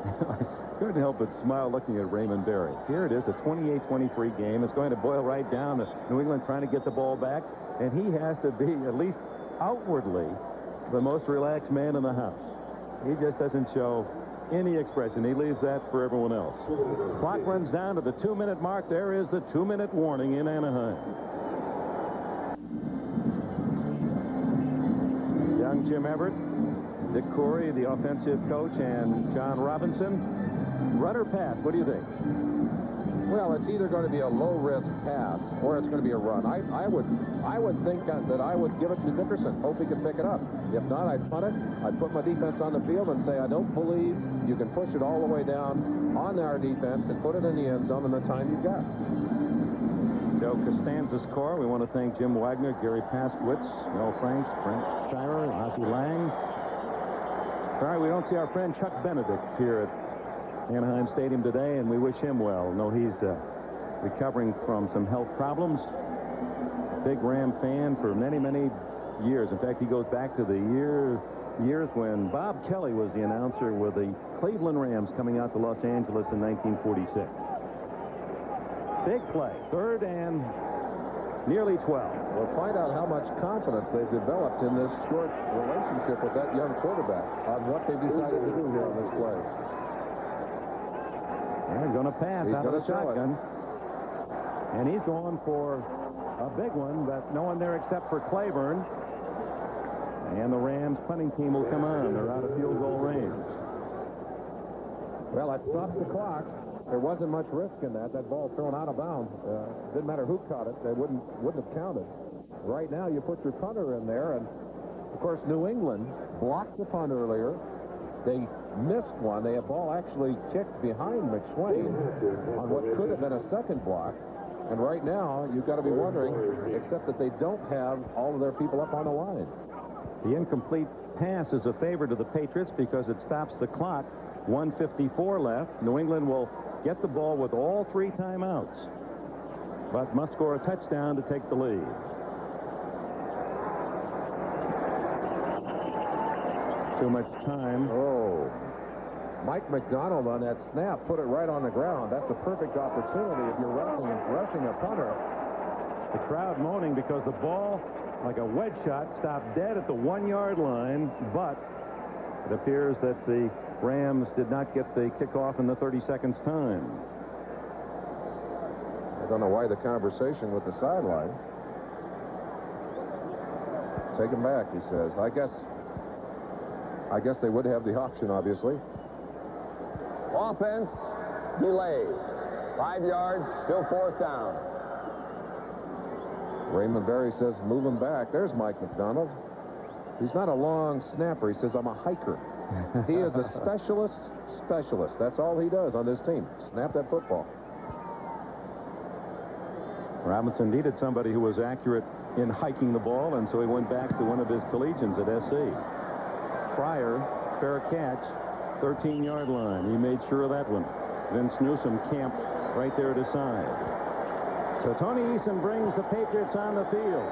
Speaker 2: I couldn't help but smile looking at Raymond Berry. Here it is, a 28-23 game. It's going to boil right down to New England trying to get the ball back. And he has to be, at least outwardly, the most relaxed man in the house. He just doesn't show any expression. He leaves that for everyone else. Clock runs down to the 2-minute mark. There is the 2-minute warning in Anaheim. Young Jim Everett, Dick Corey, the offensive coach, and John Robinson. Run or pass? What do you think?
Speaker 3: Well, it's either going to be a low-risk pass or it's going to be a run. I would think that I would give it to Dickerson, hope he could pick it up. If not, I'd punt it. I'd put my defense on the field and say, I don't believe you can push it all the way down on our defense and put it in the end zone in the time you've got.
Speaker 2: Joe Costanza's core. We want to thank Jim Wagner, Gary Paskowitz, Mel Franks, Brent Schreier, Ozzie Lang. Sorry we don't see our friend Chuck Benedict here at Anaheim Stadium today, and we wish him well. No, he's recovering from some health problems. Big Ram fan for many, many years. In fact, he goes back to the years when Bob Kelly was the announcer with the Cleveland Rams coming out to Los Angeles in 1946. Big play, 3rd and nearly 12.
Speaker 3: We'll find out how much confidence they've developed in this short relationship with that young quarterback on what they decided to do here on this play.
Speaker 2: He's going to pass out of the shotgun. And he's going for a big one, but no one there except for Claiborne. And the Rams punting team will come on. They're out of field goal range.
Speaker 3: Well, that stopped the clock. There wasn't much risk in that. That ball thrown out of bounds. Didn't matter who caught it. They wouldn't have counted. Right now, you put your punter in there, and, of course, New England blocked the punt earlier. They missed one. The ball actually kicked behind McSwain on what could have been a second block. And right now, you've got to be wondering, except that they don't have all of their people up on the line.
Speaker 2: The incomplete pass is a favor to the Patriots because it stops the clock. 1:54 left. New England will get the ball with all 3 timeouts, but must score a touchdown to take the lead. Too much time.
Speaker 3: Oh. Mike McDonald on that snap put it right on the ground. That's a perfect opportunity if you're rushing a punter.
Speaker 2: The crowd moaning because the ball, like a wedge shot, stopped dead at the 1-yard line, but it appears that the Rams did not get the kickoff in the 30 seconds time.
Speaker 3: I don't know why the conversation with the sideline. Take him back, he says. I guess they would have the option, obviously.
Speaker 5: Offense delayed. 5 yards, still 4th down.
Speaker 3: Raymond Berry says move him back. There's Mike McDonald. He's not a long snapper. He says I'm a hiker. He is a specialist. That's all he does on this team. Snap that football.
Speaker 2: Robinson needed somebody who was accurate in hiking the ball, and so he went back to one of his collegians at SC. Fryer, fair catch, 13-yard line. He made sure of that one. Vince Newsom camped right there at his side. So Tony Eason brings the Patriots on the field.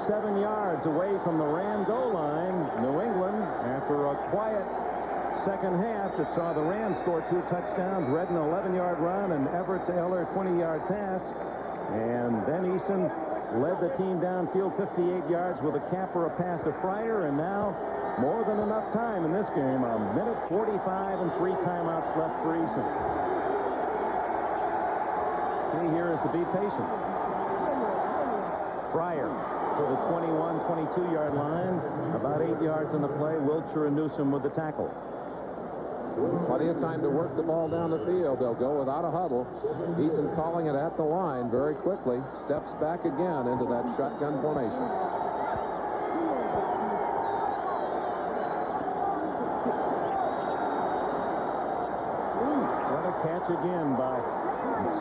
Speaker 2: 87 yards away from the Ram goal line. New England, after a quiet second half that saw the Rams score 2 touchdowns, Redden 11-yard run, and Everett Taylor 20-yard pass. And then Eason led the team downfield 58 yards with a cap or a pass to Fryer, and now more than enough time in this game. 1:45 and 3 timeouts left for Eason. Key here is to be patient. Fryer to the 21, 22-yard line. About 8 yards in the play. Wiltshire and Newsom with the tackle.
Speaker 3: Plenty of time to work the ball down the field. They'll go without a huddle. Eason calling it at the line very quickly. Steps back again into that shotgun formation.
Speaker 2: What a catch again by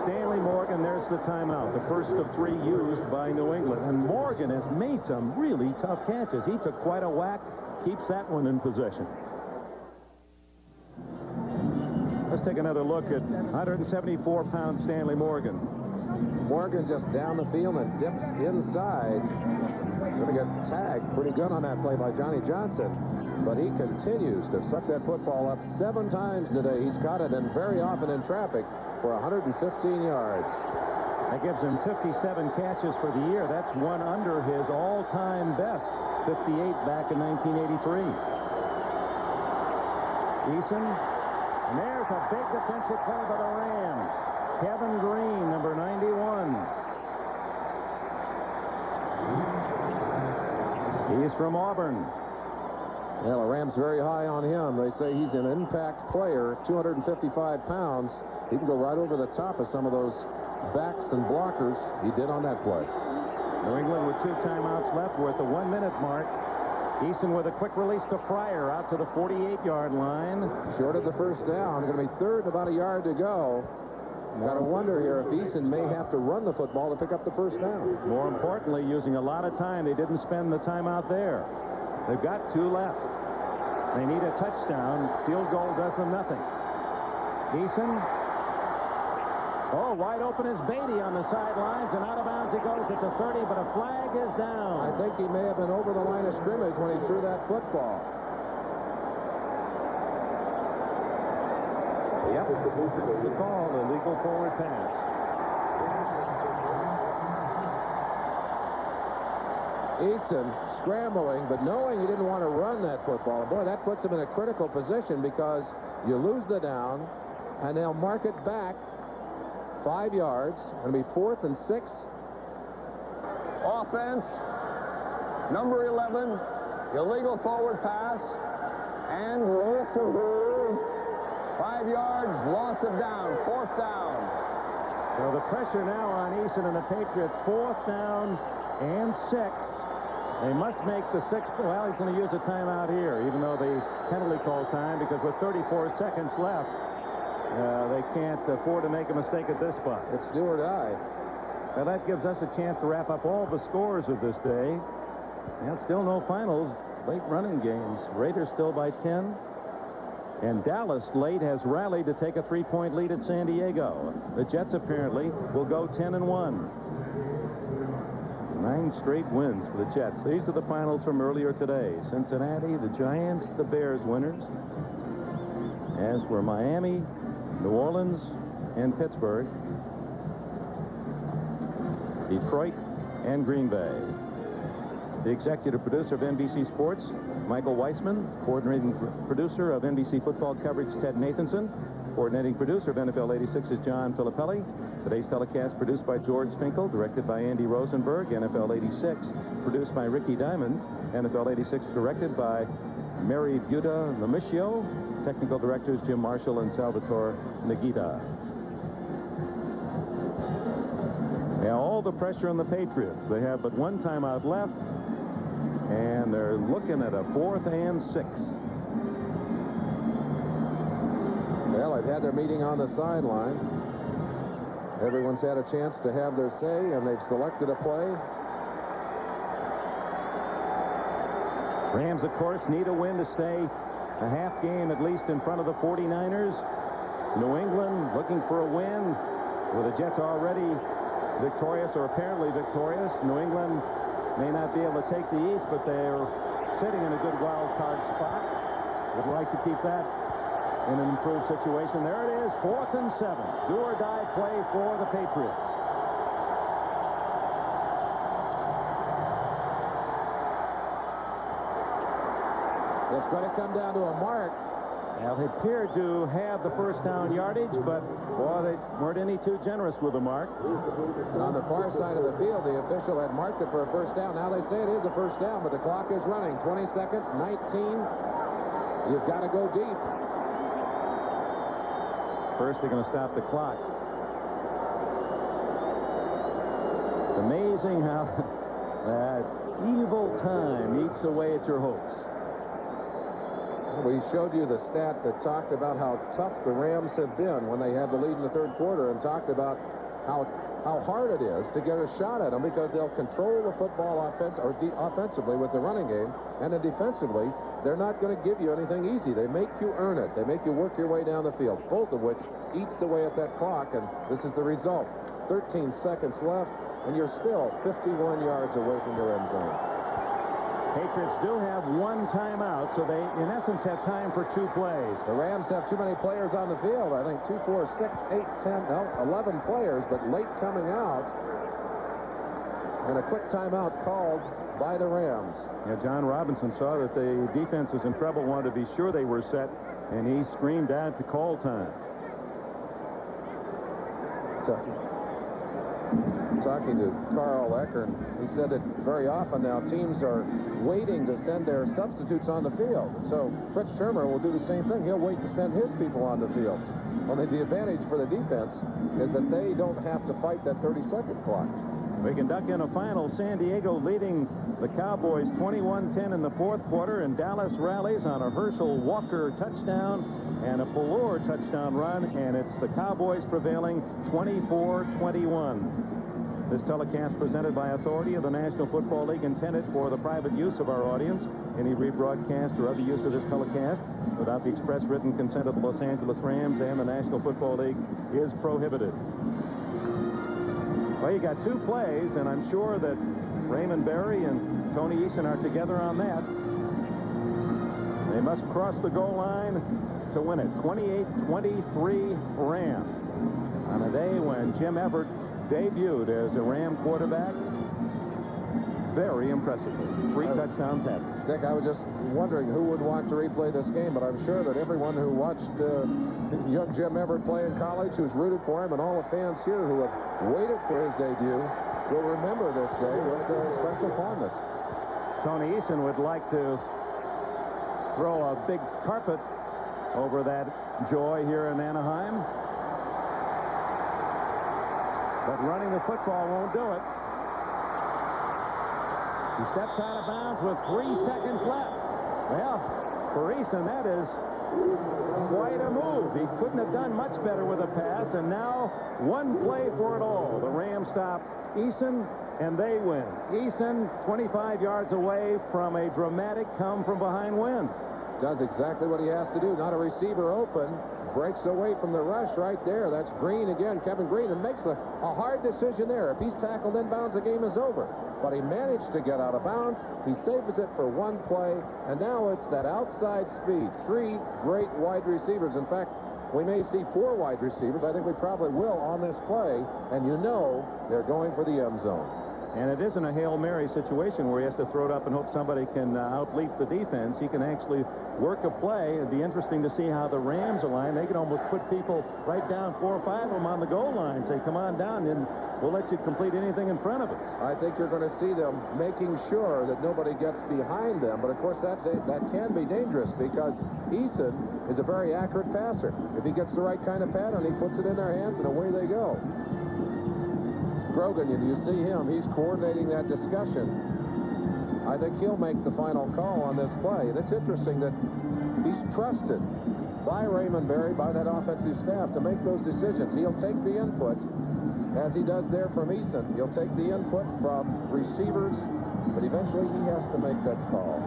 Speaker 2: Stanley Morgan. There's the timeout. The first of 3 used by New England. And Morgan has made some really tough catches. He took quite a whack. Keeps that one in possession. Let's take another look at 174-pound Stanley Morgan.
Speaker 3: Morgan just down the field and dips inside. Going to get tagged pretty good on that play by Johnny Johnson. But he continues to suck that football up 7 times today. He's caught it, and very often in traffic, for 115 yards.
Speaker 2: That gives him 57 catches for the year. That's one under his all-time best, 58 back in 1983. Eason. And there's a big defensive play by the Rams. Kevin Green, number 91. He's from Auburn.
Speaker 3: Well, the Rams very high on him. They say he's an impact player, 255 pounds. He can go right over the top of some of those backs and blockers. He did on that play.
Speaker 2: New England with 2 timeouts left. We're at the 1-minute mark. Eason with a quick release to Fryer out to the 48-yard line.
Speaker 3: Short of the first down. Going to be third, about a yard to go. Got to wonder here if Eason may have to run the football to pick up the first down.
Speaker 2: More importantly, using a lot of time. They didn't spend the time out there. They've got 2 left. They need a touchdown. Field goal does them nothing. Eason. Oh, wide open is Beatty on the sidelines, and out of bounds he goes at the 30, but a flag is down.
Speaker 3: I think he may have been over the line of scrimmage when he threw that football.
Speaker 2: Yep, that's the call, the legal forward pass.
Speaker 3: Eason scrambling, but knowing he didn't want to run that football. Boy, that puts him in a critical position because you lose the down, and they'll mark it back 5 yards. It'll be 4th and 6.
Speaker 5: Offense, number 11, illegal forward pass, and rule 5 yards, loss of down, 4th down.
Speaker 2: So the pressure now on Eason and the Patriots, 4th down and 6. They must make the 6th. Well, he's going to use a timeout here, even though the penalty calls time, because with 34 seconds left, they can't afford to make a mistake at this spot.
Speaker 3: It's do or die.
Speaker 2: Now that gives us a chance to wrap up all the scores of this day. And still no finals. Late running games. Raiders still by 10. And Dallas late has rallied to take a 3-point lead at San Diego. The Jets apparently will go 10-1. 9 straight wins for the Jets. These are the finals from earlier today. Cincinnati, the Giants, the Bears winners. As were Miami, New Orleans, and Pittsburgh. Detroit and Green Bay. The executive producer of NBC Sports, Michael Weissman. Coordinating producer of NBC football coverage, Ted Nathanson. Coordinating producer of NFL 86 is John Filippelli. Today's telecast produced by George Finkel, directed by Andy Rosenberg. NFL 86 produced by Ricky Diamond. NFL 86 directed by Mary Buda Lamicio. Technical directors Jim Marshall and Salvatore Nagita. Now all the pressure on the Patriots. They have but one timeout left, and they're looking at a 4th and 6.
Speaker 3: Well, they've had their meeting on the sideline. Everyone's had a chance to have their say, and they've selected a play.
Speaker 2: Rams, of course, need a win to stay a half game at least in front of the 49ers. New England looking for a win, with the Jets already victorious, or apparently victorious. New England may not be able to take the East, but they're sitting in a good wild card spot. Would like to keep that in an improved situation. There it is, 4th and 7. Do or die play for the Patriots.
Speaker 3: It's going to come down to a mark.
Speaker 2: Now, they appeared to have the first down yardage, but, boy, they weren't any too generous with the mark.
Speaker 3: And on the far side of the field, the official had marked it for a first down. Now they say it is a first down, but the clock is running. 20 seconds, 19. You've got to go deep.
Speaker 2: First, they're going to stop the clock. Amazing how that evil time eats away at your hopes.
Speaker 3: We showed you the stat that talked about how tough the Rams have been when they had the lead in the 3rd quarter, and talked about how hard it is to get a shot at them, because they'll control the football offensively with the running game, and then defensively, they're not going to give you anything easy. They make you earn it. They make you work your way down the field, both of which eats away at that clock, and this is the result. 13 seconds left, and you're still 51 yards away from your end zone.
Speaker 2: Patriots do have one timeout, so they, in essence, have time for 2 plays.
Speaker 3: The Rams have too many players on the field. I think 2, 4, 6, 8, 10, no, 11 players, but late coming out. And a quick timeout called by the Rams.
Speaker 2: Yeah, John Robinson saw that the defense was in trouble, wanted to be sure they were set, and he screamed out to call time.
Speaker 3: Talking to Carl Eckern, he said that very often now teams are waiting to send their substitutes on the field. So Fritz Shermer will do the same thing. He'll wait to send his people on the field. Only the advantage for the defense is that they don't have to fight that 30-second clock.
Speaker 2: We can duck in a final. San Diego leading the Cowboys 21-10 in the 4th quarter, and Dallas rallies on a Herschel Walker touchdown and a Pallor touchdown run, and it's the Cowboys prevailing 24-21. This telecast presented by authority of the National Football League, intended for the private use of our audience. Any rebroadcast or other use of this telecast without the express written consent of the Los Angeles Rams and the National Football League is prohibited. Well, you got 2 plays, and I'm sure that Raymond Berry and Tony Eason are together on that. They must cross the goal line to win it. 28-23 Rams. On a day when Jim Everett debuted as a Ram quarterback, very impressively. 3 touchdown passes.
Speaker 3: Dick, I was just wondering who would want to replay this game, but I'm sure that everyone who watched young Jim Everett play in college, who's rooted for him, and all the fans here who have waited for his debut will remember this day with special fondness.
Speaker 2: Tony Eason would like to throw a big carpet over that joy here in Anaheim. But running the football won't do it. He steps out of bounds with 3 seconds left. Well, for Eason, that is quite a move. He couldn't have done much better with a pass, and now one play for it all. The Rams stop Eason, and they win. Eason 25 yards away from a dramatic come-from-behind win.
Speaker 3: Does exactly what he has to do. Not a receiver open. Breaks away from the rush right there. That's Green again, Kevin Green, and makes a hard decision there. If he's tackled inbounds, the game is over. But he managed to get out of bounds. He saves it for one play, and now it's that outside speed. 3 great wide receivers. In fact, we may see 4 wide receivers. I think we probably will on this play, and you know they're going for the end zone.
Speaker 2: And it isn't a Hail Mary situation where he has to throw it up and hope somebody can outleap the defense. He can actually work a play. It'd be interesting to see how the Rams align. They can almost put people right down, 4 or 5 of them on the goal line. Say, come on down, and we'll let you complete anything in front of us.
Speaker 3: I think you're going to see them making sure that nobody gets behind them. But, of course, that can be dangerous because Eason is a very accurate passer. If he gets the right kind of pattern, he puts it in their hands, and away they go. Grogan, you see him. He's coordinating that discussion. I think he'll make the final call on this play. And it's interesting that he's trusted by Raymond Berry, by that offensive staff, to make those decisions. He'll take the input, as he does there from Eason. He'll take the input from receivers, but eventually he has to make that call.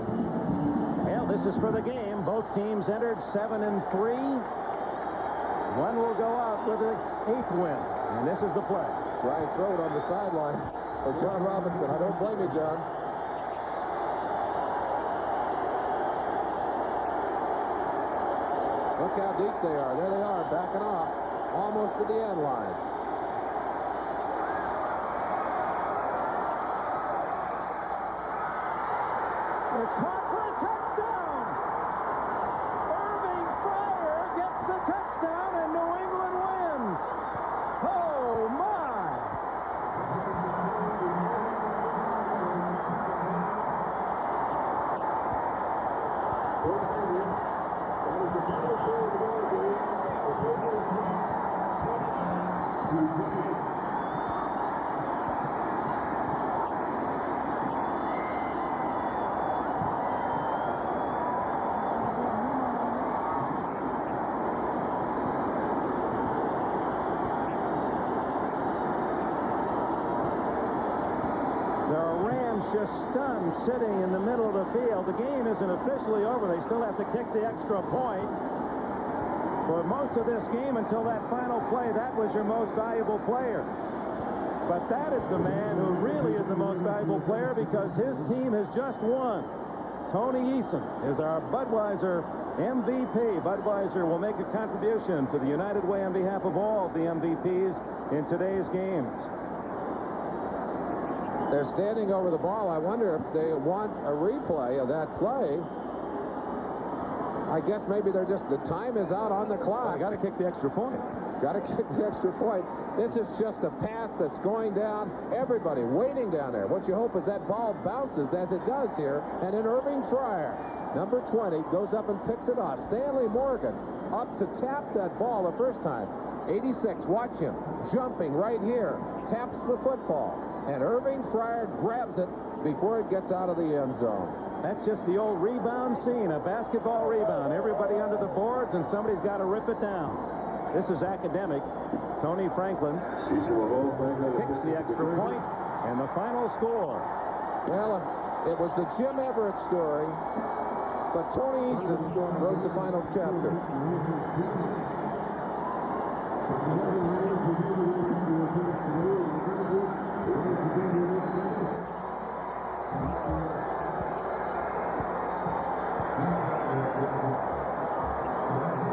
Speaker 2: Well, this is for the game. Both teams entered 7-3. One will go out with an 8th win, and this is the play.
Speaker 3: Try and throw it on the sideline for John Robinson. I don't blame you, John. Look how deep they are. There they are, backing off, almost to the end line.
Speaker 2: It's caught for a touchdown. Irving Fryer gets the touchdown, and New England wins. Oh, my. Just stunned, sitting in the middle of the field. The game isn't officially over. They still have to kick the extra point. For most of this game, until that final play, that was your most valuable player. But that is the man who really is the most valuable player because his team has just won. Tony Eason is our Budweiser MVP. Budweiser will make a contribution to the United Way on behalf of all the MVPs in today's games.
Speaker 3: They're standing over the ball. I wonder if they want a replay of that play. I guess maybe they're just, the time is out on the clock.
Speaker 2: Got to kick the extra point.
Speaker 3: Got to kick the extra point. This is just a pass that's going down. Everybody waiting down there. What you hope is that ball bounces as it does here. And then Irving Fryer, number 20, goes up and picks it off. Stanley Morgan up to tap that ball the first time. 86, watch him, jumping right here. Taps the football. And Irving Fryer grabs it before it gets out of the end zone.
Speaker 2: That's just the old rebound scene, a basketball rebound. Everybody under the boards, and somebody's got to rip it down. This is academic. Tony Franklin kicks the extra point, and the final score.
Speaker 3: Well, it was the Jim Everett story, but Tony Eason wrote the final chapter.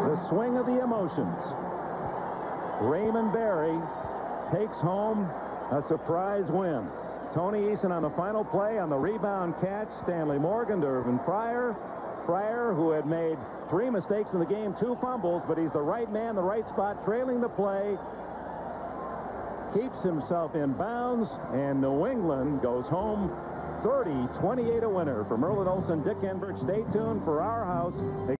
Speaker 2: The swing of the emotions. Raymond Berry takes home a surprise win. Tony Eason on the final play on the rebound catch. Stanley Morgan to Irving Fryer. Fryer, who had made 3 mistakes in the game, 2 fumbles, but he's the right man, the right spot, trailing the play. Keeps himself in bounds, and New England goes home 30-28 a winner. For Merlin Olsen, Dick Enbert, stay tuned for Our House.